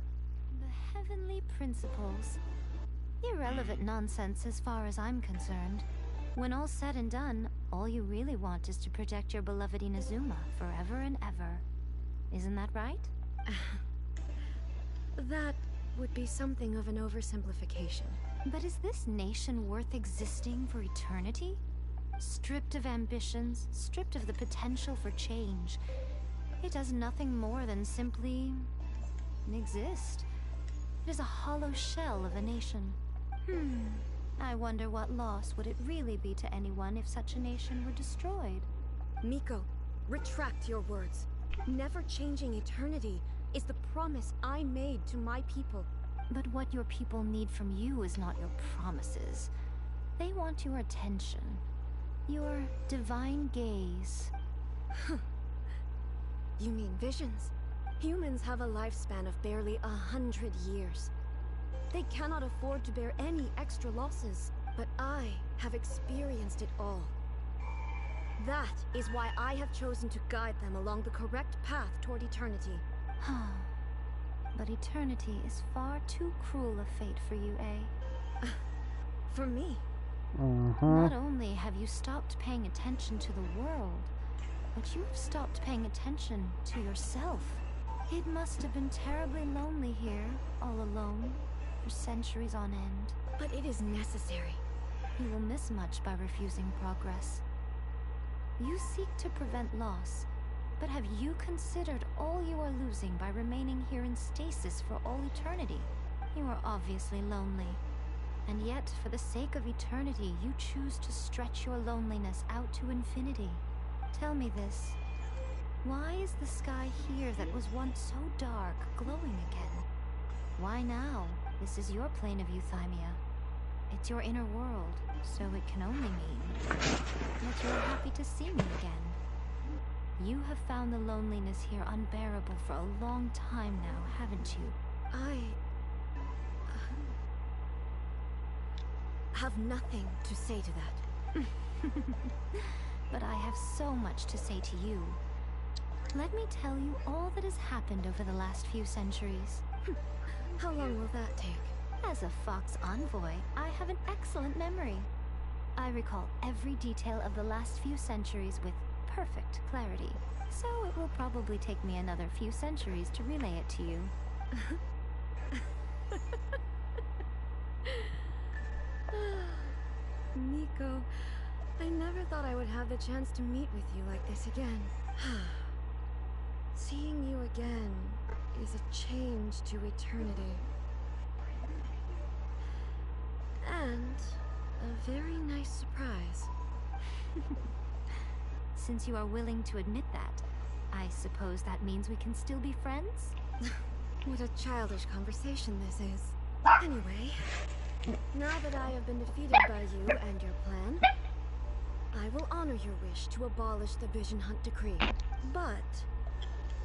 The heavenly principles. Irrelevant nonsense as far as I'm concerned. When all's said and done, all you really want is to protect your beloved Inazuma forever and ever. Isn't that right? That would be something of an oversimplification. But is this nation worth existing for eternity? Stripped of ambitions, stripped of the potential for change. It does nothing more than simply exist. It is a hollow shell of a nation. I wonder what loss would it really be to anyone if such a nation were destroyed? Miko, retract your words. Never changing eternity is the promise I made to my people. But what your people need from you is not your promises. They want your attention. Your divine gaze. You mean visions? Humans have a lifespan of barely 100 years. They cannot afford to bear any extra losses. But I have experienced it all. That is why I have chosen to guide them along the correct path toward eternity. But eternity is far too cruel a fate for you, eh? For me? Not only have you stopped paying attention to the world, but you have stopped paying attention to yourself. It must have been terribly lonely here, all alone, for centuries on end. But it is necessary. You will miss much by refusing progress. You seek to prevent loss, but have you considered all you are losing by remaining here in stasis for all eternity? You are obviously lonely. And yet, for the sake of eternity, you choose to stretch your loneliness out to infinity. Tell me this. Why is the sky here that was once so dark glowing again? Why now? This is your plane of euthymia. It's your inner world, so it can only mean that you're happy to see me again. You have found the loneliness here unbearable for a long time now, haven't you? I have nothing to say to that. But I have so much to say to you. Let me tell you all that has happened over the last few centuries. How long will that take? As a Fox envoy, I have an excellent memory. I recall every detail of the last few centuries with perfect clarity. So it will probably take me another few centuries to relay it to you. Miko, I never thought I would have the chance to meet with you like this again. Seeing you again is a change to eternity. And a very nice surprise. Since you are willing to admit that, I suppose that means we can still be friends? What a childish conversation this is. Anyway, now that I have been defeated by you and your plan, I will honor your wish to abolish the Vision Hunt Decree. But,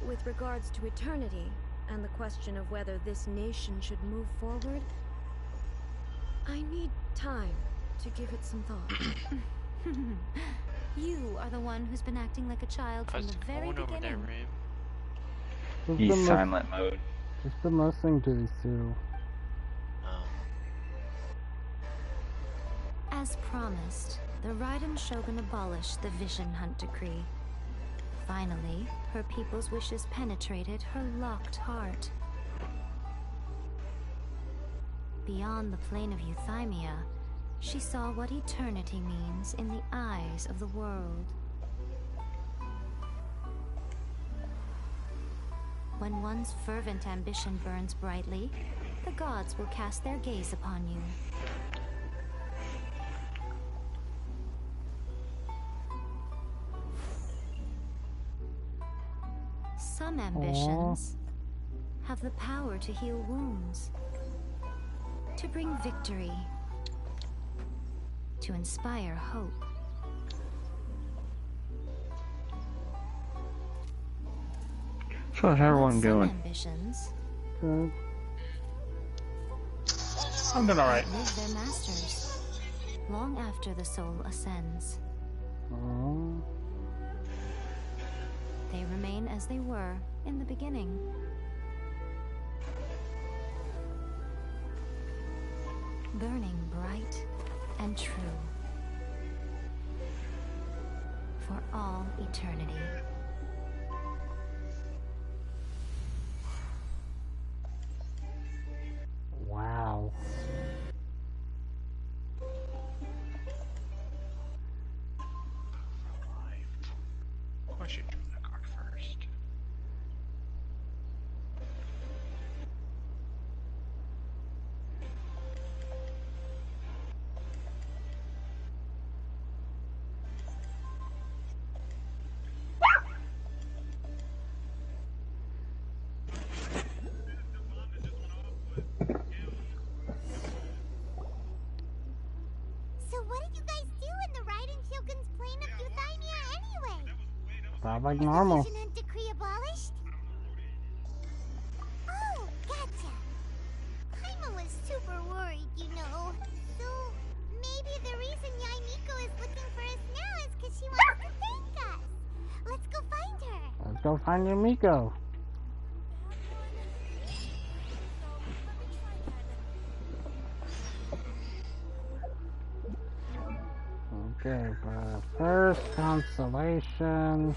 with regards to eternity, and the question of whether this nation should move forward, I need time to give it some thought. You are the one who's been acting like a child from the very beginning. He's silent mode. Just been listening to these two. As promised, the Raiden Shogun abolished the Vision Hunt Decree. Finally, her people's wishes penetrated her locked heart. Beyond the plane of euthymia, she saw what eternity means in the eyes of the world. When one's fervent ambition burns brightly, the gods will cast their gaze upon you. Some ambitions have the power to heal wounds, to bring victory, to inspire hope. So how's everyone going? Ambitions. Good. I'm doing alright. Live their masters long after the soul ascends. Oh. They remain as they were in the beginning. Burning bright and true for all eternity. Wow. I should draw the card first. So what did you guys do in the Raiden Shogun's plane of euthymia anyway? Sounds like normal. Vision Hunt Decree abolished? Oh, gotcha. Paimon was super worried, you know. So maybe the reason Yai Miko is looking for us now is because she wants to thank us. Let's go find her. Let's go find your Miko. Okay, but first consolation.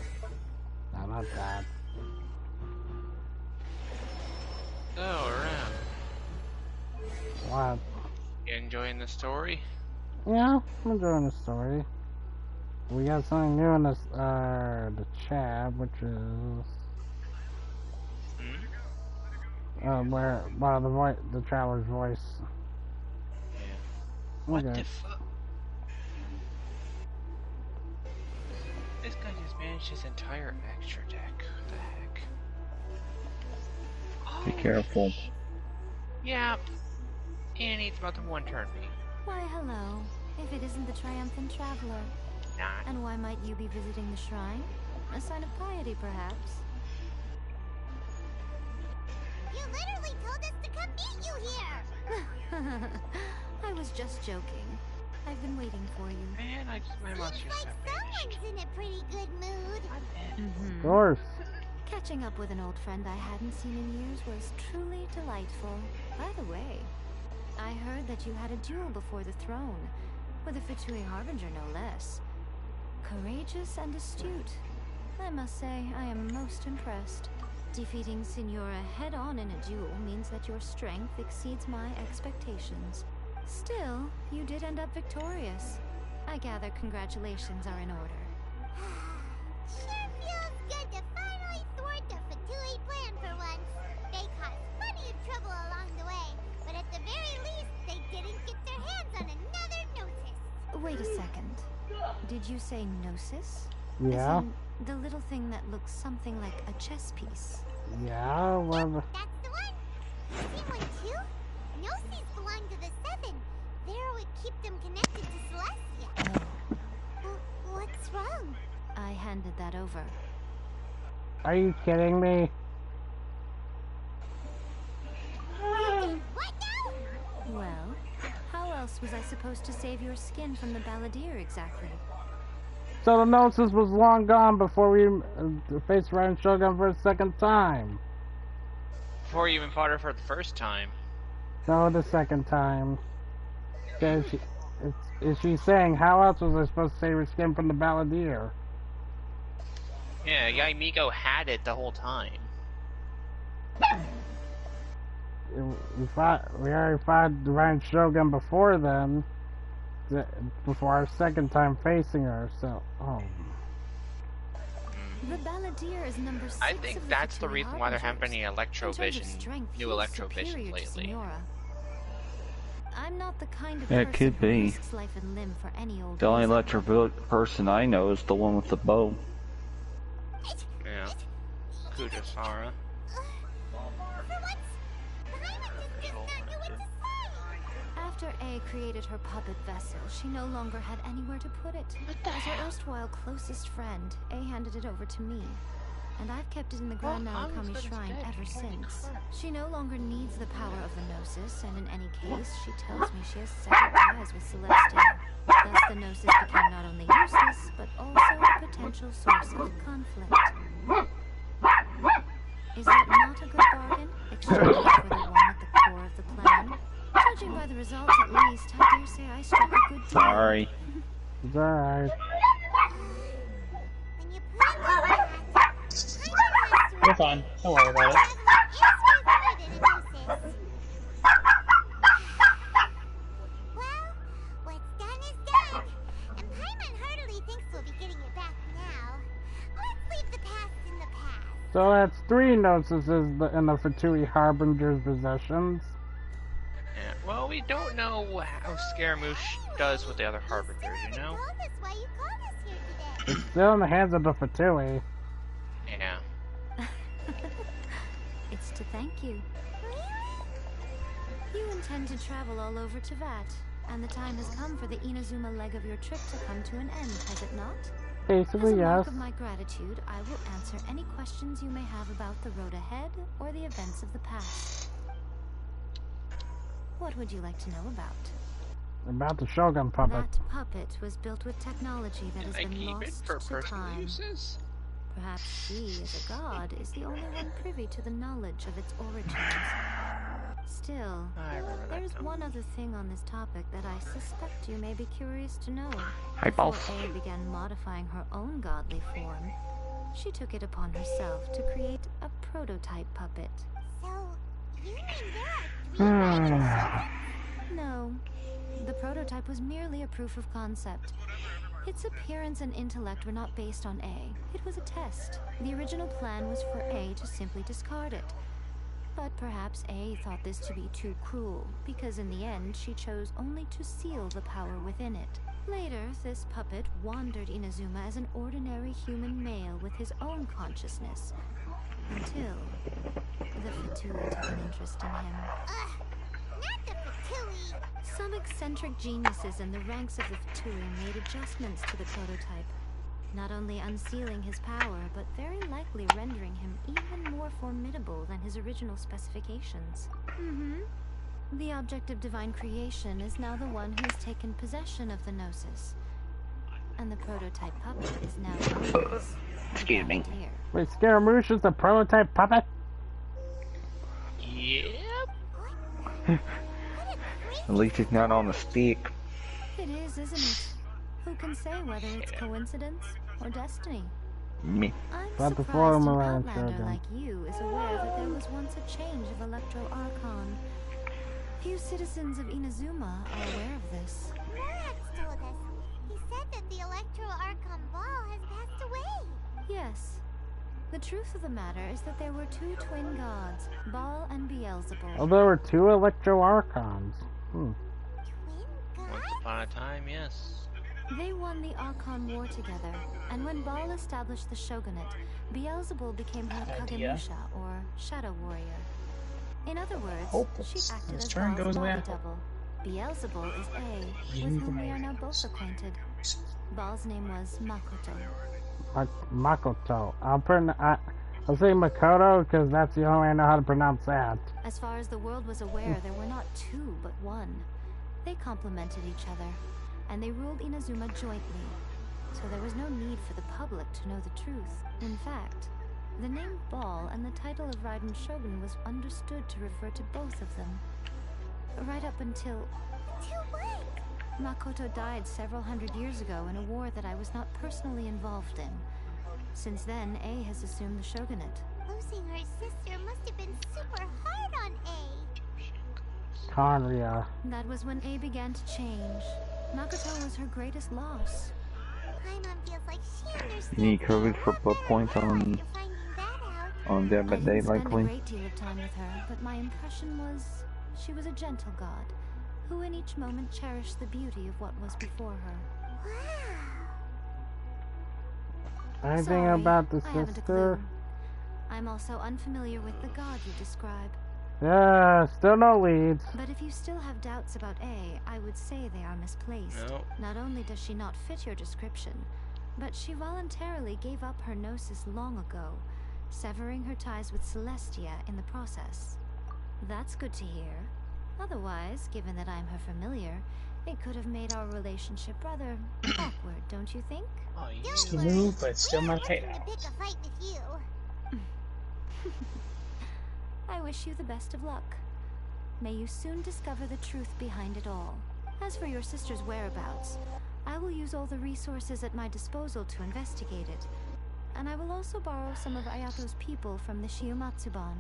No, not that. So, Ram, What? you enjoying the story? Yeah, I'm enjoying the story. We got something new in this, the chat, which is, the traveler's voice. Yeah. What Okay. the fuck? This guy just managed his entire extra deck. What the heck? Oh, Be careful. yeah. And he's about to one-turn me. Why, hello. If it isn't the triumphant traveler. Not. And why might you be visiting the shrine? A sign of piety, perhaps? You literally told us to come meet you here! I was just joking. I've been waiting for you. Man, my monster's Seems like someone's in a pretty good mood. Of course. Catching up with an old friend I hadn't seen in years was truly delightful. By the way, I heard that you had a duel before the throne, with a Fatui Harbinger no less. Courageous and astute. I must say, I am most impressed. Defeating Signora head-on in a duel means that your strength exceeds my expectations. Still, you did end up victorious. I gather congratulations are in order. Sure feels good to finally thwart the Fatui plan for once. They caused plenty of trouble along the way, but at the very least, they didn't get their hands on another Gnosis. Wait a second. Did you say Gnosis? Yeah. As in, the little thing that looks something like a chess piece. Yeah, well... That's the one! You see one too? Gnosis belong to the Seven. There would keep them connected to Celestia. What's wrong? I handed that over. Are you kidding me? What now? Well, how else was I supposed to save your skin from the Balladeer exactly? So the Gnosis was long gone before we faced Ryan Shogun for a second time. Before you even fought her for the first time. No, the second time. Is she saying, how else was I supposed to save her skin from the Balladeer? Yeah, Guy Miko had it the whole time. We already fought Ryan Shogun before then. Before our second time facing her, so, The Balladeer is number 6. I think that's the reason why there haven't been any new Electro Visions lately. I'm not the kind of It could be. risks life and limb for any old The only reason. electro person I know is the one with the bow. Yeah. Kujasara. After A created her puppet vessel, she no longer had anywhere to put it. As her erstwhile closest friend, A handed it over to me. And I've kept it in the Grand Narukami Shrine ever since. She no longer needs the power of the Gnosis, and in any case, she tells me she has severed ties with Celestia. Thus the Gnosis became not only useless, but also a potential source of conflict. Is that not a good bargain? Exchanging for the one at the core of the plan? Judging by the results, at least, I dare say I struck a good deal. Sorry. It's alright. You're fine. Don't worry about it. Well, what's done is done. And Paimon heartily thinks we'll be getting it back now. Let's leave the past in the past. So that's 3 Gnosis in the Fatui Harbinger's possessions. Yeah, well, we don't know how Scaramouche does with the other Harbingers, you know? It's still in the hands of the Fatui. Yeah. It's to thank you. You intend to travel all over Teyvat, and the time has come for the Inazuma leg of your trip to come to an end, has it not? Basically, As a mark yes. of my gratitude, I will answer any questions you may have about the road ahead or the events of the past. What would you like to know about? About the Shogun puppet. That puppet was built with technology that has been keep it lost for to personal time. uses? Perhaps she, as a god, is the only one privy to the knowledge of its origins. Still, there's one other thing on this topic that I suspect you may be curious to know. Hi, Before boss. A began modifying her own godly form, she took it upon herself to create a prototype puppet. So, you mean there are 3 righteous? No, the prototype was merely a proof of concept. Its appearance and intellect were not based on A. It was a test. The original plan was for A to simply discard it. But perhaps A thought this to be too cruel, because in the end she chose only to seal the power within it. Later, this puppet wandered Inazuma as an ordinary human male with his own consciousness, until the Fatui took an interest in him. Not the Fatui! Some eccentric geniuses in the ranks of the Fatui made adjustments to the prototype, not only unsealing his power, but very likely rendering him even more formidable than his original specifications. The object of divine creation is now the one who has taken possession of the Gnosis. And the prototype puppet is now yours. Excuse me. Wait, Scaramouche is the prototype puppet? Yep. At least he's not on the stick. It is, isn't it? Who can say whether it's coincidence or destiny? Me. I'm surprised an outlander like you is aware that there was once a change of Electro Archon. Few citizens of Inazuma are aware of this. Morax told us. He said that the Electro Archon Ball has passed away. Yes. The truth of the matter is that there were two twin gods, Baal and Beelzebul. Oh, there were two Electro Archons. Twin gods? Once upon a time, yes. They won the Archon War together, and when Baal established the shogunate, Beelzebul became her Kagemusha, or Shadow Warrior. In other words, she acted as Baal's body double. Beelzebul is A, with whom we are now both acquainted. Baal's name was Makoto. Makoto. I'll say Makoto because that's the only way I know how to pronounce that. As far as the world was aware, there were not two, but one. They complemented each other, and they ruled Inazuma jointly, so there was no need for the public to know the truth. In fact, the name Baal and the title of Raiden Shogun was understood to refer to both of them. Right up until... Till what? Makoto died several hundred years ago in a war that I was not personally involved in. Since then, A has assumed the shogunate. Losing her sister must have been super hard on A. Conria. That was when A began to change. Makoto was her greatest loss. Paimon feels like she understands. You need coverage for blood points on Dead by Day, likely. I spent a great deal of time with her, but my impression was she was a gentle god, who in each moment cherished the beauty of what was before her. Wow. Anything about the I haven't a sister? clue. I'm also unfamiliar with the god you describe. Yeah, still no leads. But if you still have doubts about A, I would say they are misplaced. No. Not only does she not fit your description, but she voluntarily gave up her gnosis long ago, severing her ties with Celestia in the process. That's good to hear. Otherwise, given that I'm her familiar, it could have made our relationship rather awkward, don't you think? Oh, you Smooth, but still my favorite. To pick a fight with you. I wish you the best of luck. May you soon discover the truth behind it all. As for your sister's whereabouts, I will use all the resources at my disposal to investigate it. And I will also borrow some of Ayato's people from the Shiumatsuban.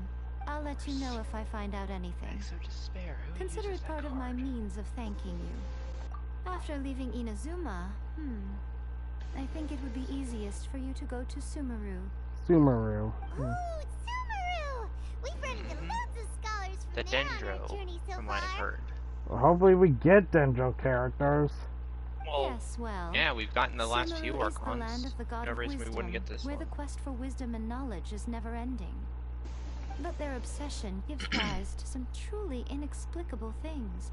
I'll let you know if I find out anything. Consider it part of my means of thanking you. After leaving Inazuma, I think it would be easiest for you to go to Sumeru. Sumeru. Ooh, Sumeru! We've run into loads of scholars from The there on our Dendro, journey so from what I've far. heard. Well, hopefully we get Dendro characters. Well, Yes, well, yeah, we've gotten the last few Sumeru is the land Archons. of the god No of reason we wisdom, wouldn't get this where one. the quest for wisdom and knowledge is never ending. But their obsession gives rise to some truly inexplicable things.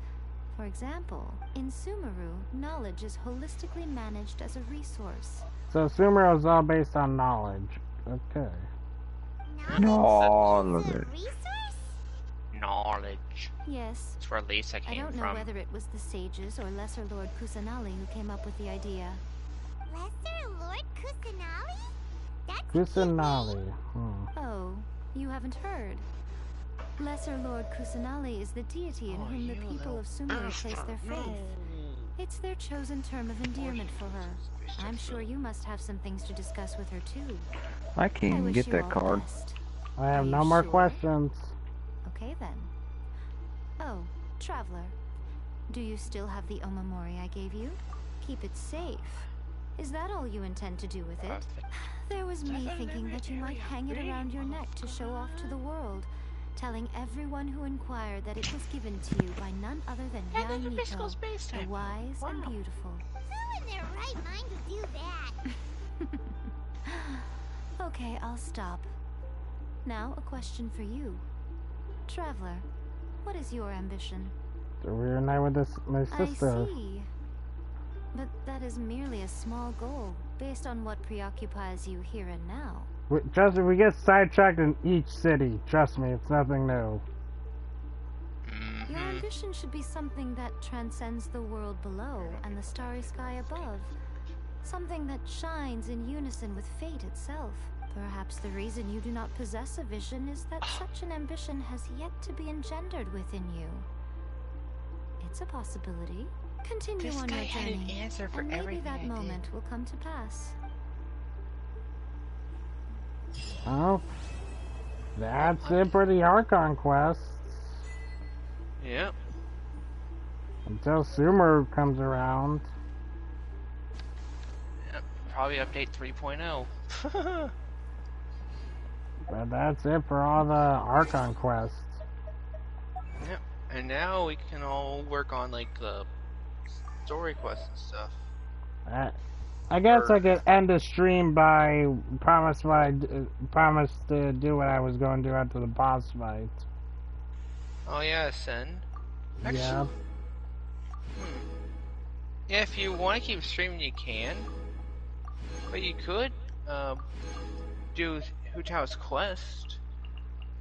For example, in Sumeru, knowledge is holistically managed as a resource. So Sumeru is all based on knowledge. Okay. Knowledge. Knowledge. Yes. That's where Lisa I came don't know from. whether it was the sages or Lesser Lord Kusanali who came up with the idea. Lesser Lord Kusanali? That's Kusanali. Oh, you haven't heard. Lesser Lord Kusanali is the deity in whom the people of Sumeru place their faith. It's their chosen term of endearment for her. I'm sure you must have some things to discuss with her too. I can't even get that card. I have no more questions. Okay then. Oh, Traveler. Do you still have the Omamori I gave you? Keep it safe. Is that all you intend to do with it? There was me thinking that you might hang it around your neck to show off to the world, telling everyone who inquired that it was given to you by none other than Yan Miko, the wise and beautiful. Who in their right mind would do that? Okay, I'll stop. Now, a question for you. Traveler, what is your ambition? To reunite with my sister. I see. But that is merely a small goal, based on what preoccupies you here and now. Trust me, we get sidetracked in each city. Trust me, it's nothing new. Your ambition should be something that transcends the world below and the starry sky above. Something that shines in unison with fate itself. Perhaps the reason you do not possess a vision is that such an ambition has yet to be engendered within you. It's a possibility. Continue on your journey, and maybe that moment will come to pass. Oh, that's it for the Archon quests. Yep. Until Sumer comes around. Yep. Probably update 3.0. But that's it for all the Archon quests. Yep. And now we can all work on like the story quests and stuff. I guess I could end the stream by promise to do what I was going to do after the boss fight. Oh yeah, Sen. Actually, yeah. Yeah, if you want to keep streaming, you can. But you could do Hu Tao's quest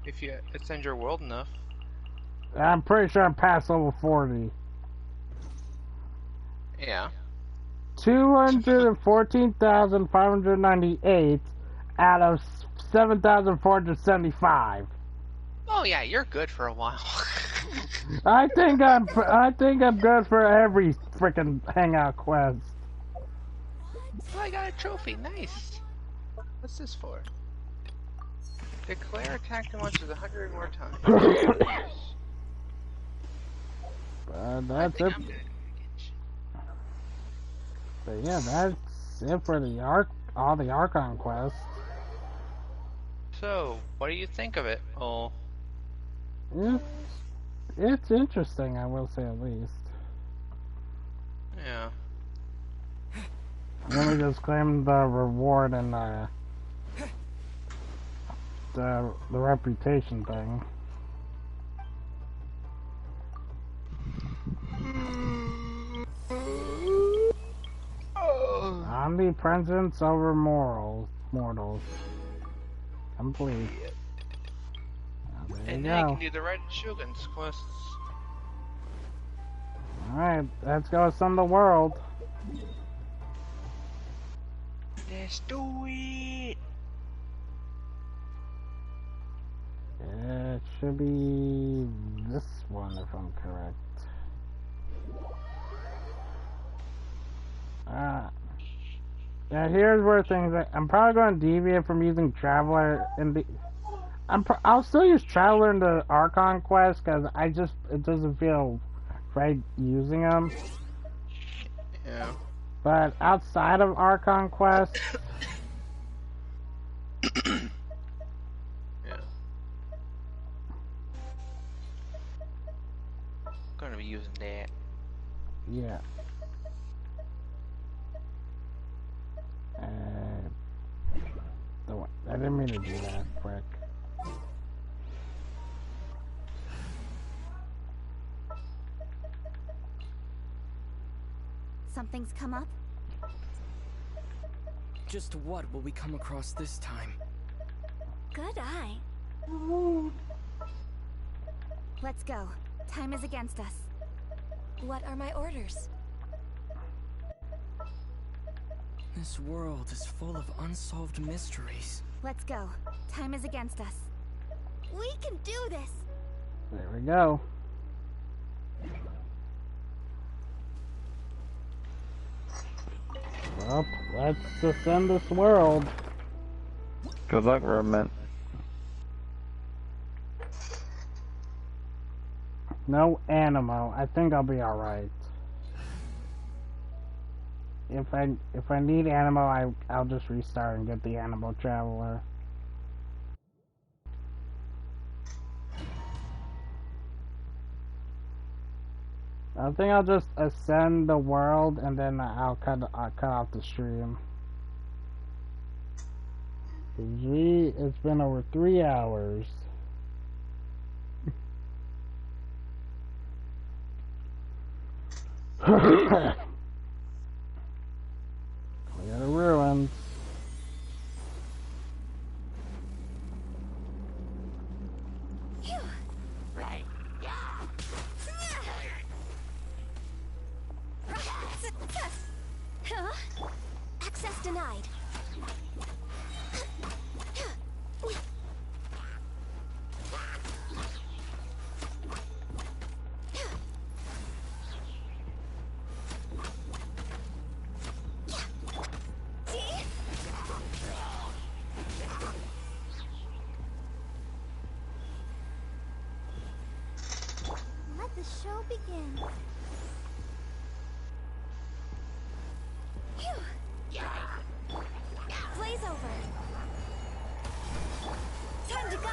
if you extend your world enough. I'm pretty sure I'm past level 40. Yeah. 214,598 out of 7,475. Oh yeah, you're good for a while. I think I'm good for every freaking hangout quest. Oh, I got a trophy. Nice. What's this for? Declare attack the monsters 100 more times. That's it. But yeah, that's it for the all the Archon quests. So, what do you think of it? Oh, it's interesting, I will say at least. Yeah. Let me just claim the reward and the reputation thing. Omnipresence over mortals. Complete. And now you can do the Red Shogun's quests. Alright, let's go sum the world. Let's do it! It should be this one if I'm correct. Yeah, here's where things I'm probably going to deviate from using Traveler in the... I'll still use Traveler in the Archon quest because it doesn't feel right using them. Yeah. But outside of Archon quest... yeah. Gonna be using that. Yeah. I didn't mean to do that quick. Something's come up? Just what will we come across this time? Good eye. Let's go. Time is against us. What are my orders? This world is full of unsolved mysteries. Let's go. Time is against us. We can do this! There we go. Well, let's defend this world. Good luck, Roman. No Animo. I think I'll be alright. If I need Animo, I'll just restart and get the Animo Traveler. I think I'll just ascend the world and then I'll cut off the stream. It's been over 3 hours. Clear the ruins. Access denied. Let the show begin. Blaze over. Time to go.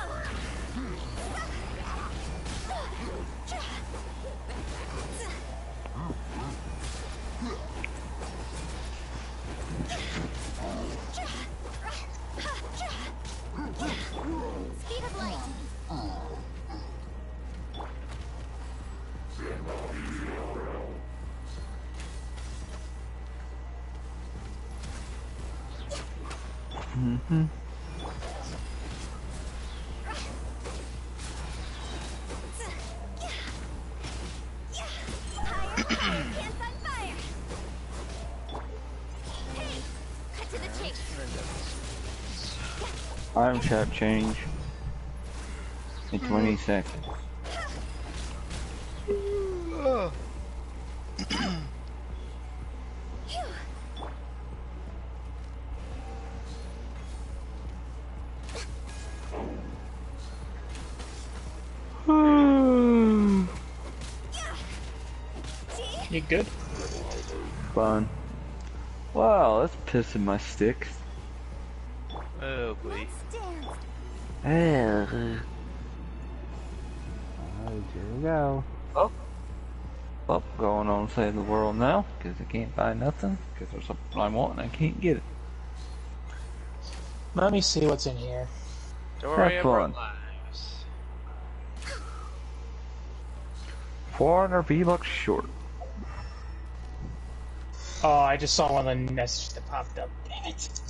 Speed of light. Mm-hmm. Item shot change in 20 seconds. You good? Fun. Wow, that's pissing my sticks. Oh boy. Alright, here we go. Oh, going on save the world now, because I can't buy nothing, because there's something I want and I can't get it. Let me see what's in here. Story Have of our fun. lives. 400 V-Bucks short. Oh, I just saw one of the messages that popped up. Damn it.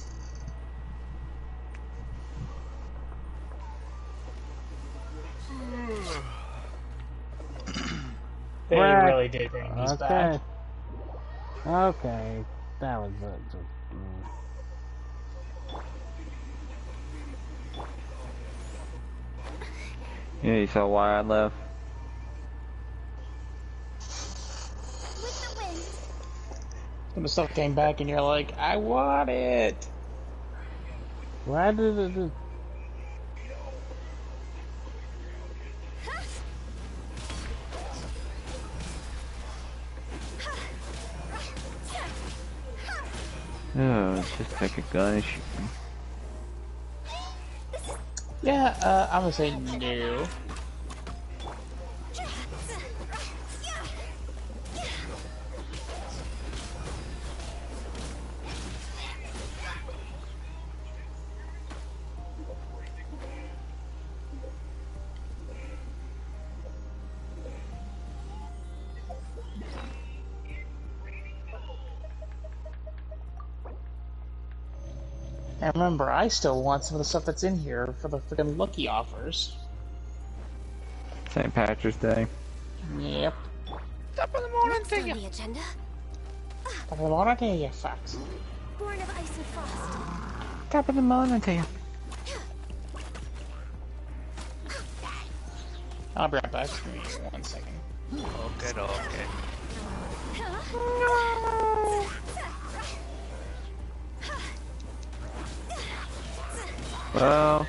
They really did bring these back. Okay, that was it. Yeah, you saw why I left. When the stuff came back and you're like, I want it! Why did it just... Oh, it's just like a gun issue. Yeah, I'm gonna say no. And remember, I still want some of the stuff that's in here for the freaking lucky offers. St. Patrick's Day. Yep. Top of the morning Next to on you. the agenda. Top of the morning to you, Fox. Born of ice and frost. Top of the morning to you. I'll be right back. Give me 1 second. Okay, okay. Well,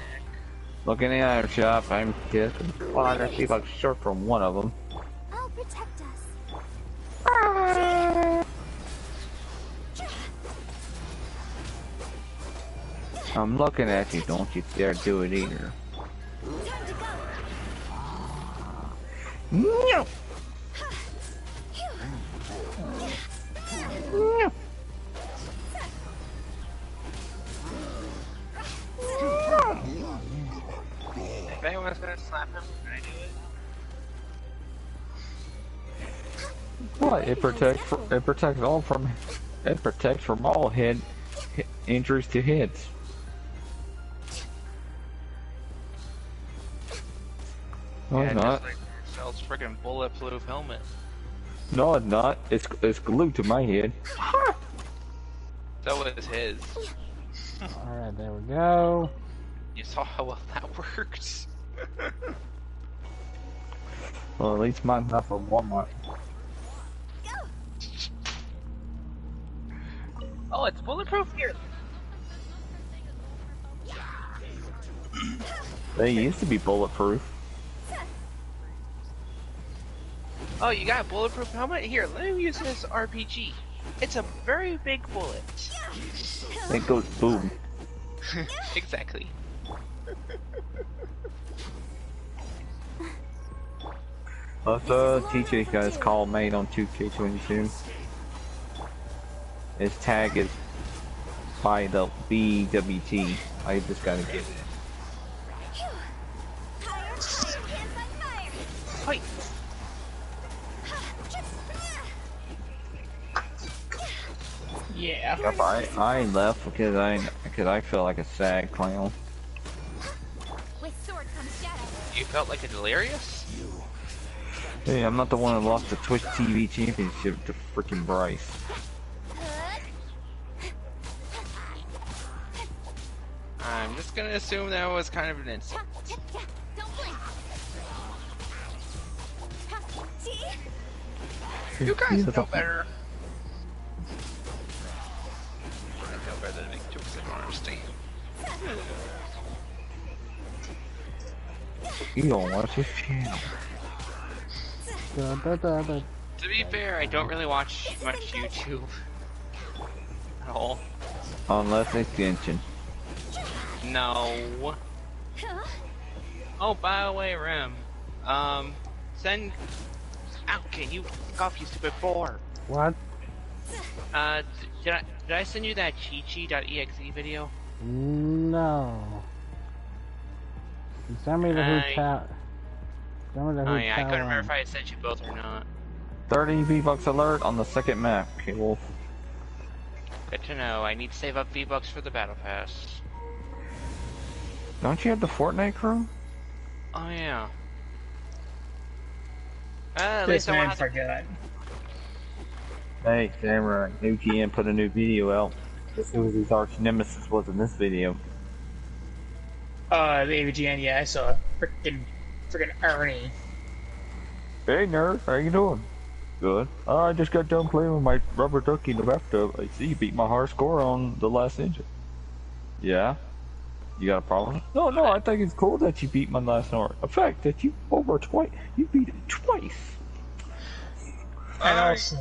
look in the item shop. I'm just 400 V-Bucks short from one of them. I'll protect us. I'm looking at you. Don't you dare do it either. Time to go. No. What? It protects from all head injuries to heads. No, yeah, it's not. just like Marcel's freaking bulletproof helmet. No, it's not. It's glued to my head. So is his. Alright, there we go. You saw how well that worked. Well, at least mine's not for Walmart. Oh, it's bulletproof here. They used to be bulletproof. Oh, you got a bulletproof helmet? Here, let me use this RPG. It's a very big bullet. It goes boom. Exactly. Let's teach you guys call mate on 2K22. His tag is by the BWT. I just gotta get it. Wait. Yeah. Yep, I left because I feel like a sad clown. You felt like a delirious? Hey, I'm not the one that lost the Twitch TV championship to freaking Bryce. I'm just gonna assume that was kind of an insult. You guys know better. I know better than make jokes I don't understand. You don't watch this channel. To be fair, I don't really watch much YouTube at all. Unless it's Genshin. No. Oh, by the way, Rem. Send. Ow, can you fuck off, you stupid boar? What? Did I send you that Chi-Chi.exe video? No. Send me the Who Tower. Oh yeah, I couldn't remember if I sent you both or not. 30 V-Bucks alert on the second map, okay, Wolf. Good to know. I need to save up V-Bucks for the Battle Pass. Don't you have the Fortnite crew? Oh yeah. At least I won't forgot. Hey, Samurai, new GM put a new video out. Guess who his arch nemesis was in this video? The AVGN, yeah, I saw. Frickin' Ernie. Hey nerd, how you doing? Good. I just got done playing with my rubber ducky in the bathtub. I see you beat my hard score on the last ninja. Yeah? You got a problem? No, I think it's cool that you beat my last score. In fact, that you beat it twice. And also,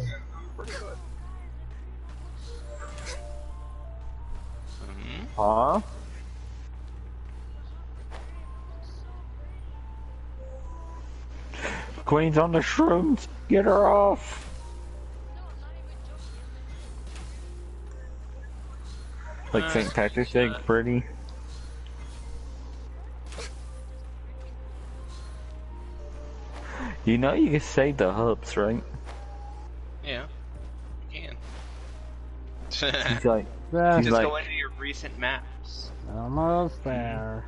huh? Queen's on the shrooms. Get her off. Like St. Patrick's Day, pretty. You know you can save the hubs, right? Yeah, you can. He's like, just go into your recent maps. Almost there.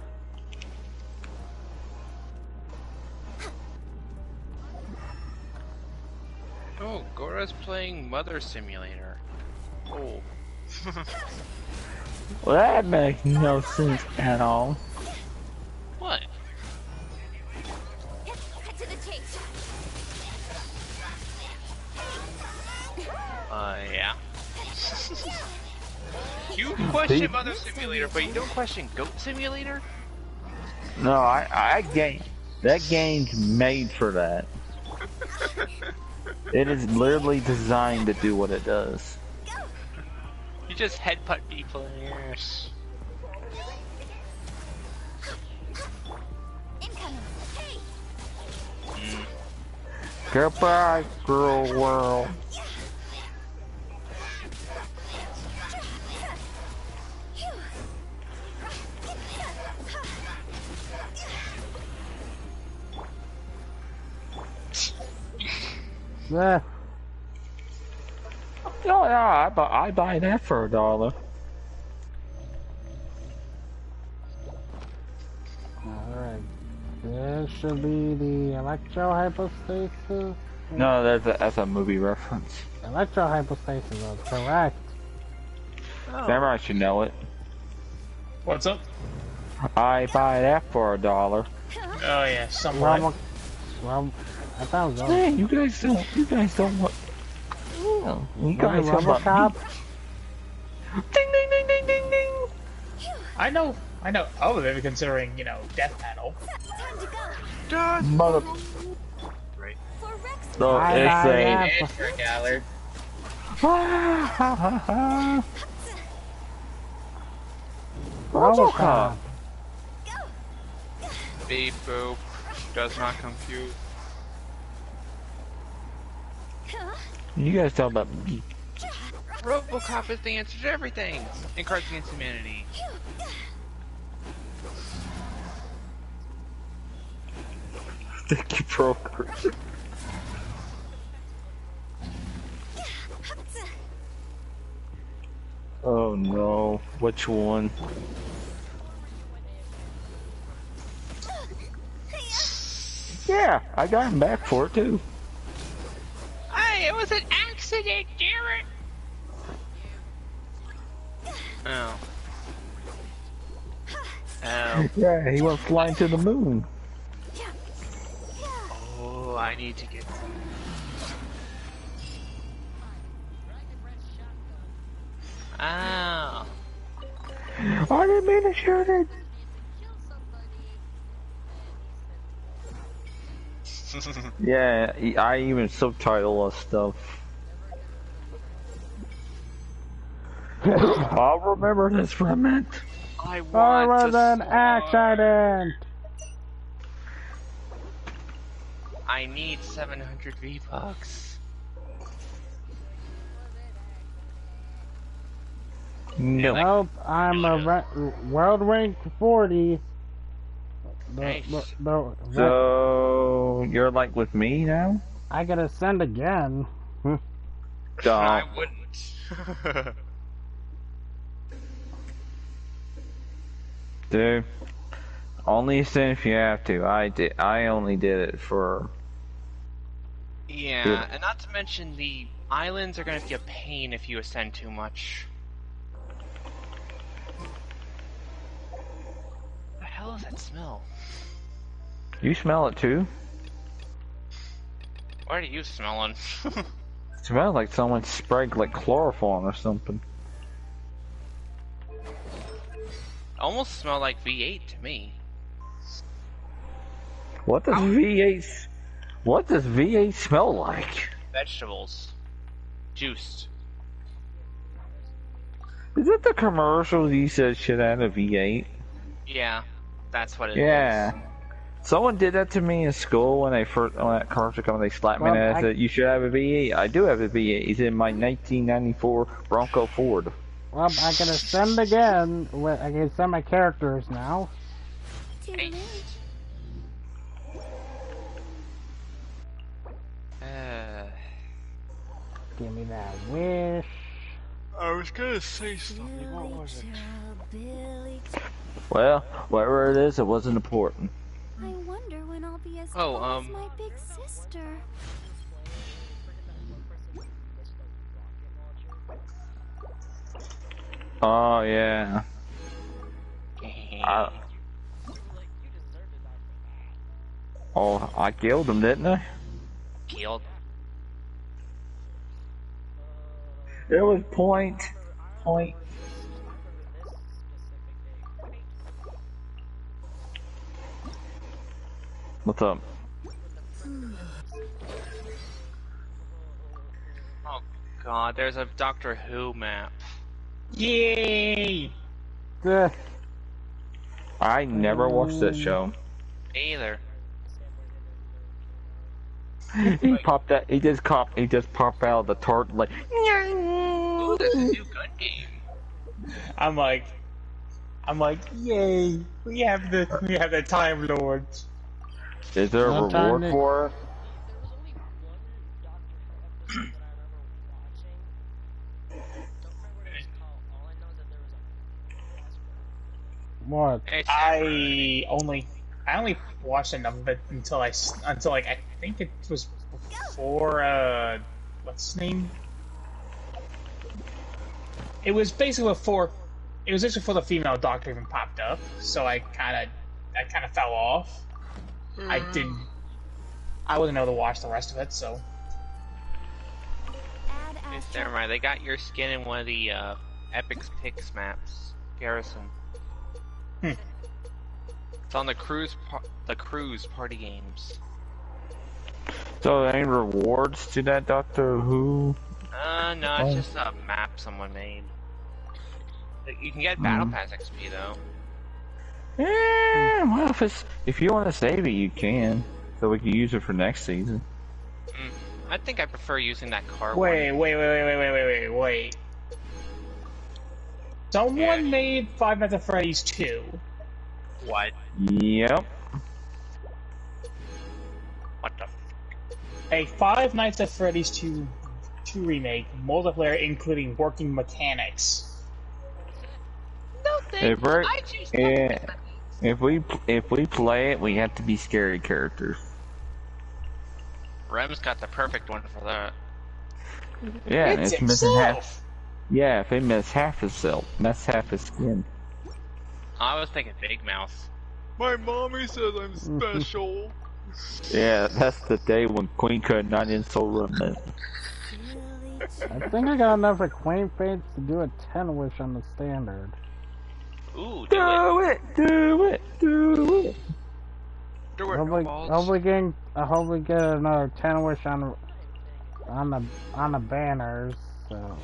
Oh, Gora's playing Mother Simulator. Oh. Well, that makes no sense at all. What? Cut to the chase. Yeah. You question Mother Simulator, but you don't question Goat Simulator? No, I that game's made for that. It is literally designed to do what it does. You just headbutt people in the ears. Goodbye, girl world. Yeah. Oh yeah, I buy that for $1. Alright. This should be the electro hypostasis. No, that's a movie reference. Electro hypostasis was correct. Oh. Remember, I should know it. What's up? I buy that for $1. Oh yeah, somewhat. Well, I thought it was Hey, you guys don't want. Oh, you guys don't want. Robocop? Ding ding ding ding ding ding. I know. Oh, they're considering, death panel. Mother. Right. So it's a. For Gallard. Robocop. Beep boop. Does not compute. You guys talk about. Robocop is the answer to everything in Cards Against Humanity. Thank you, broker. Oh no, which one? Yeah, I got him back for it too. Hey, it was an accident, damn it! Oh. Oh. Yeah, he went flying to the moon. Oh, I need to get some. Oh. I didn't mean to shoot it. Yeah, I even subtitle us stuff. I'll remember this for a minute. I was an accident. I need 700 V-Bucks. No. Nope, I'm a world rank 40. Nice. So you're like with me now? I gotta send again. I wouldn't. Dude, only send if you have to. I only did it for. Yeah, and not to mention the islands are gonna be a pain if you ascend too much. What the hell is that smell? You smell it too? What are you smelling? It smells like someone sprayed like chloroform or something. Almost smell like V8 to me. What does V8? What does V8 smell like? Vegetables. Juiced. Is it the commercials you said shit out of V8? Yeah, that's what it is. Yeah. Someone did that to me in school when that commercial came. They slapped me and I said, "You should have a V8." I do have a V8. It's in my 1994 Bronco Ford. Well, I gotta send again. I can send my characters now. Hey. Give me that wish. I was gonna say something. What was it? Well, whatever it is, it wasn't important. I wonder when I'll be as tall as my big sister. Oh yeah. I killed him, didn't I? Killed. It was point. What's up? Oh god, there's a Doctor Who map. Yay! I never watched that show. Me either. He popped that. He just popped out of the tart like. Ooh, there's a new gun game. I'm like, yay! We have the Time Lords. Is there a reward for it? What? I only watched enough of it until I think it was before what's his name? It was basically before the female doctor even popped up, so I kind of fell off. I wasn't able to watch the rest of it, so. Never mind, they got your skin in one of the Epic's Picks maps. Garrison. It's on the cruise party games. So any rewards to that Doctor Who? No, it's just a map someone made. You can get Battle Pass XP though. Yeah, well, if you want to save it, you can. So we can use it for next season. I think I prefer using that car. Wait. Someone made Five Nights at Freddy's 2. What? Yep. What the? A Five Nights at Freddy's 2 remake, multiplayer including working mechanics. No thanks. If we play it, we have to be scary characters. Rem's got the perfect one for that. Yeah, it's missing half. Yeah, if they miss half his self, that's half his skin. I was thinking Big Mouth. My mommy says I'm special. Yeah, that's the day when Queen could not insult Rem. I think I got enough Acclaim Fates to do a 10 wish on the standard. Ooh, do it! Hopefully get another 10 wish on the banners. So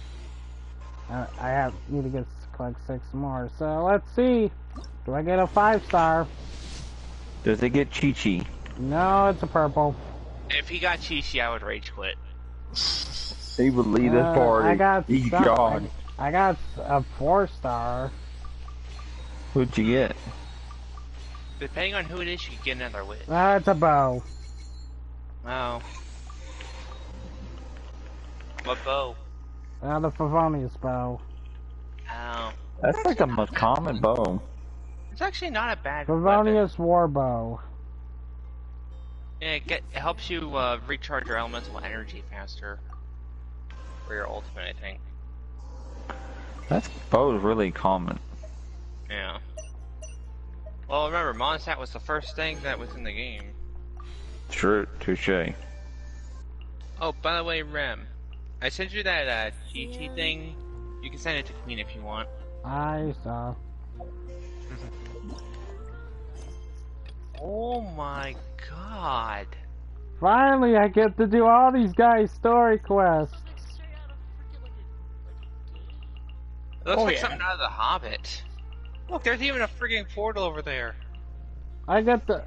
I need to collect 6 more. So let's see. Do I get a 5-star? Does it get Chi-Chi? No, it's a purple. If he got Chi-Chi, I would rage quit. He would lead this party. He's gone. I got a 4-star. What'd you get? Depending on who it is, you can get another wish. It's a bow. Oh. What bow? The Favonius bow. Oh. That's like the most common bow. It's actually not a bad Favonius war bow. Yeah, it helps you recharge your elemental energy faster. For your ultimate, I think. That bow is really common. Yeah. Well, remember, Mondstadt was the first thing that was in the game. True, touche. Oh, by the way, Rem, I sent you that Chi-Chi thing. You can send it to Queen if you want. I saw. Oh my god. Finally, I get to do all these guys' story quests. It looks like something out of The Hobbit. Look, there's even a frigging portal over there. I get the...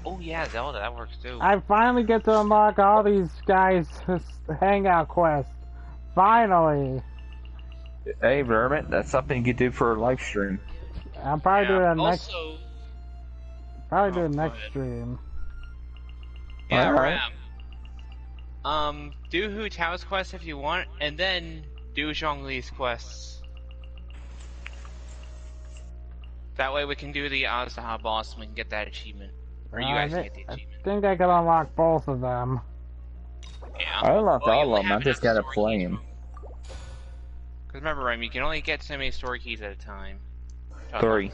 Oh yeah, Zelda, that works too. I finally get to unlock all these guys' hangout quests. Finally! Hey, Vermin, that's something you could do for a live stream. I'll probably do it next... Also... Probably do it next stream. Yeah, Ram. Do Hu Tao's quest if you want, and then do Zhongli's quests. That way we can do the Azaha boss and we can get that achievement. Or you guys can get the achievement. I think I can unlock both of them. Yeah. I unlocked all of them, I just gotta play them. Because remember, Rem, you can only get so many story keys at a time. 3.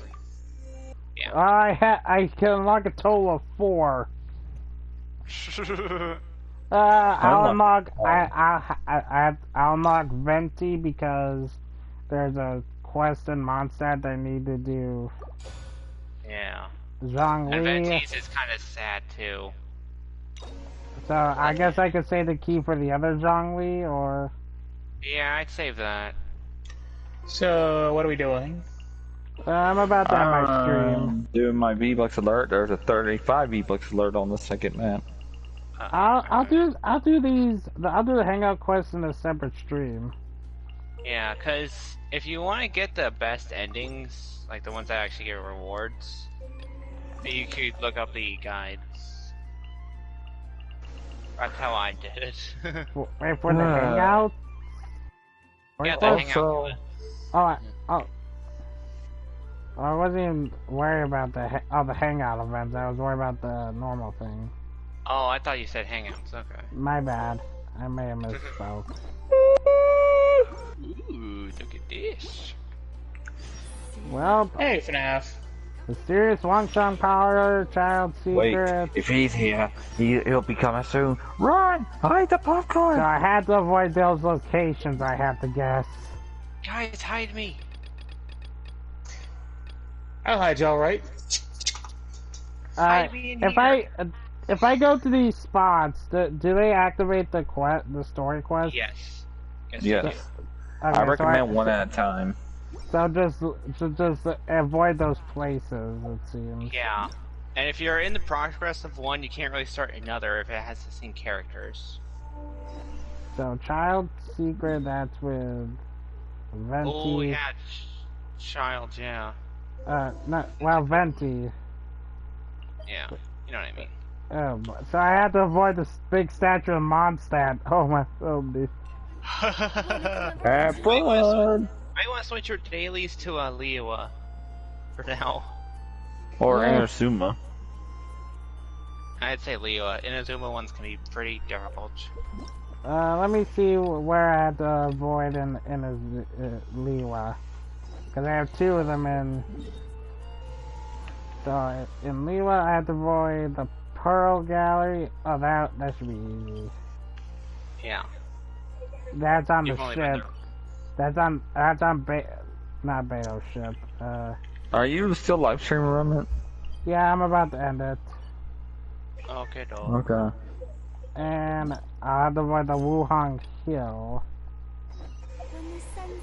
Yeah. I can unlock a total of 4. I'll unlock Venti because there's a quest in Mondstadt that I need to do. Yeah. Zhongli. And Venti's is kind of sad too. So I guess I could say the key for the other Zhongli, or... Yeah, I'd save that. So, what are we doing? I'm about to have my stream. Doing my V-Bucks alert. There's a 35 V-Bucks alert on the second map. I'll do the hangout quest in a separate stream. Yeah, because if you want to get the best endings, like the ones that actually get rewards, you could look up the guides. That's how I did it. Wait for the hangout? Yeah, the hangout quest. I wasn't even worried about the hangout events. I was worried about the normal thing. Oh, I thought you said hangouts. Okay. My bad. I may have misspoke. Ooh, look at this. Well, hey, FNAF. Mysterious Wangshan Power, Child Secret. Wait, if he's here, he'll be coming soon. Run! Hide the popcorn! So I had to avoid those locations, I have to guess. Guys, hide me. I'll hide y'all, right? Hide me in if I go to these spots, do they activate the story quest? Yes. Yes. Okay, I recommend one at a time. So just avoid those places, it seems. Yeah. And if you're in the progress of one, you can't really start another if it has the same characters. So Child Secret, that's with Venti. Oh, yeah. Child, yeah. Venti. Yeah. You know what I mean. So I had to avoid this big statue of Mondstadt. Oh my, dude. Have fun! I want to switch your dailies to Liwa for now. Or Inazuma. I'd say Liwa. Inazuma ones can be pretty difficult. Let me see where I had to avoid in Liwa. Because I have two of them in... So, in Liwa, I had to avoid the Pearl Gallery. Oh, that should be easy. Yeah. That's on You've the only ship. That's on not Beto's ship. Are you still live streaming, Remnant? Yeah, I'm about to end it. Okay, dog. Okay. And I had to avoid the Wuhang Hill.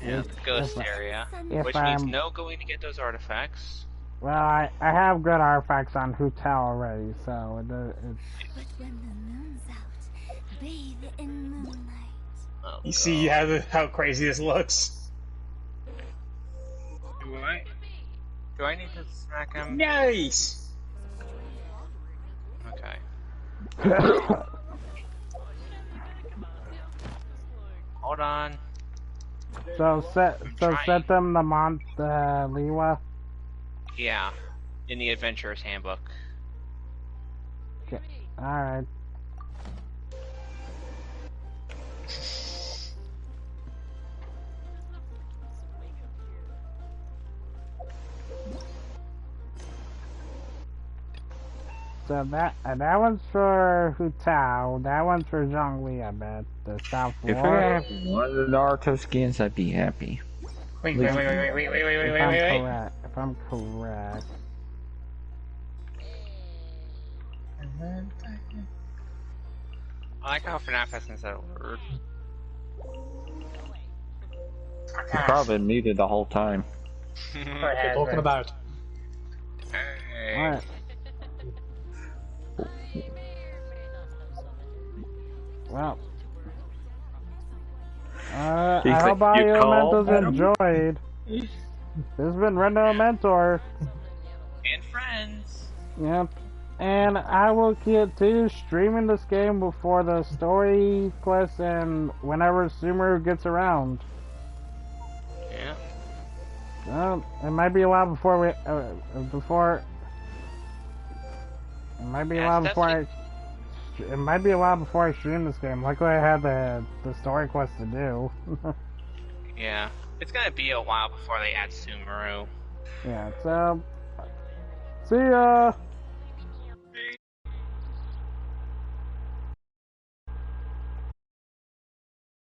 Yeah, the ghost area. Which means no going to get those artifacts. Well, I have good artifacts on Hotel already, so it's... But when the moon's out, bathe in moonlight. Oh, you see how crazy this looks? Do I need to smack him? Nice! Okay. Hold on. So set them the Liwa. Yeah, in the Adventurer's Handbook. Okay. Alright. So that one's for Hu Tao, that one's for Zhongli, I bet. The South If I War. have one of the Naruto skins, I'd be happy. Wait. If I'm correct. I like how FNAF hasn't said a word. He's probably been muted the whole time. What are you talking about? Hey. Alright. Well. I hope all you Elementals enjoyed. This has been Rendo Mentor. And friends. Yep. And I will continue streaming this game before the story quest and whenever Sumeru gets around. Yeah. It might be a while before we, it might be a while before I stream this game. Luckily I had the story quest to do. Yeah. It's gonna be a while before they add Sumeru. Yeah, so, see ya!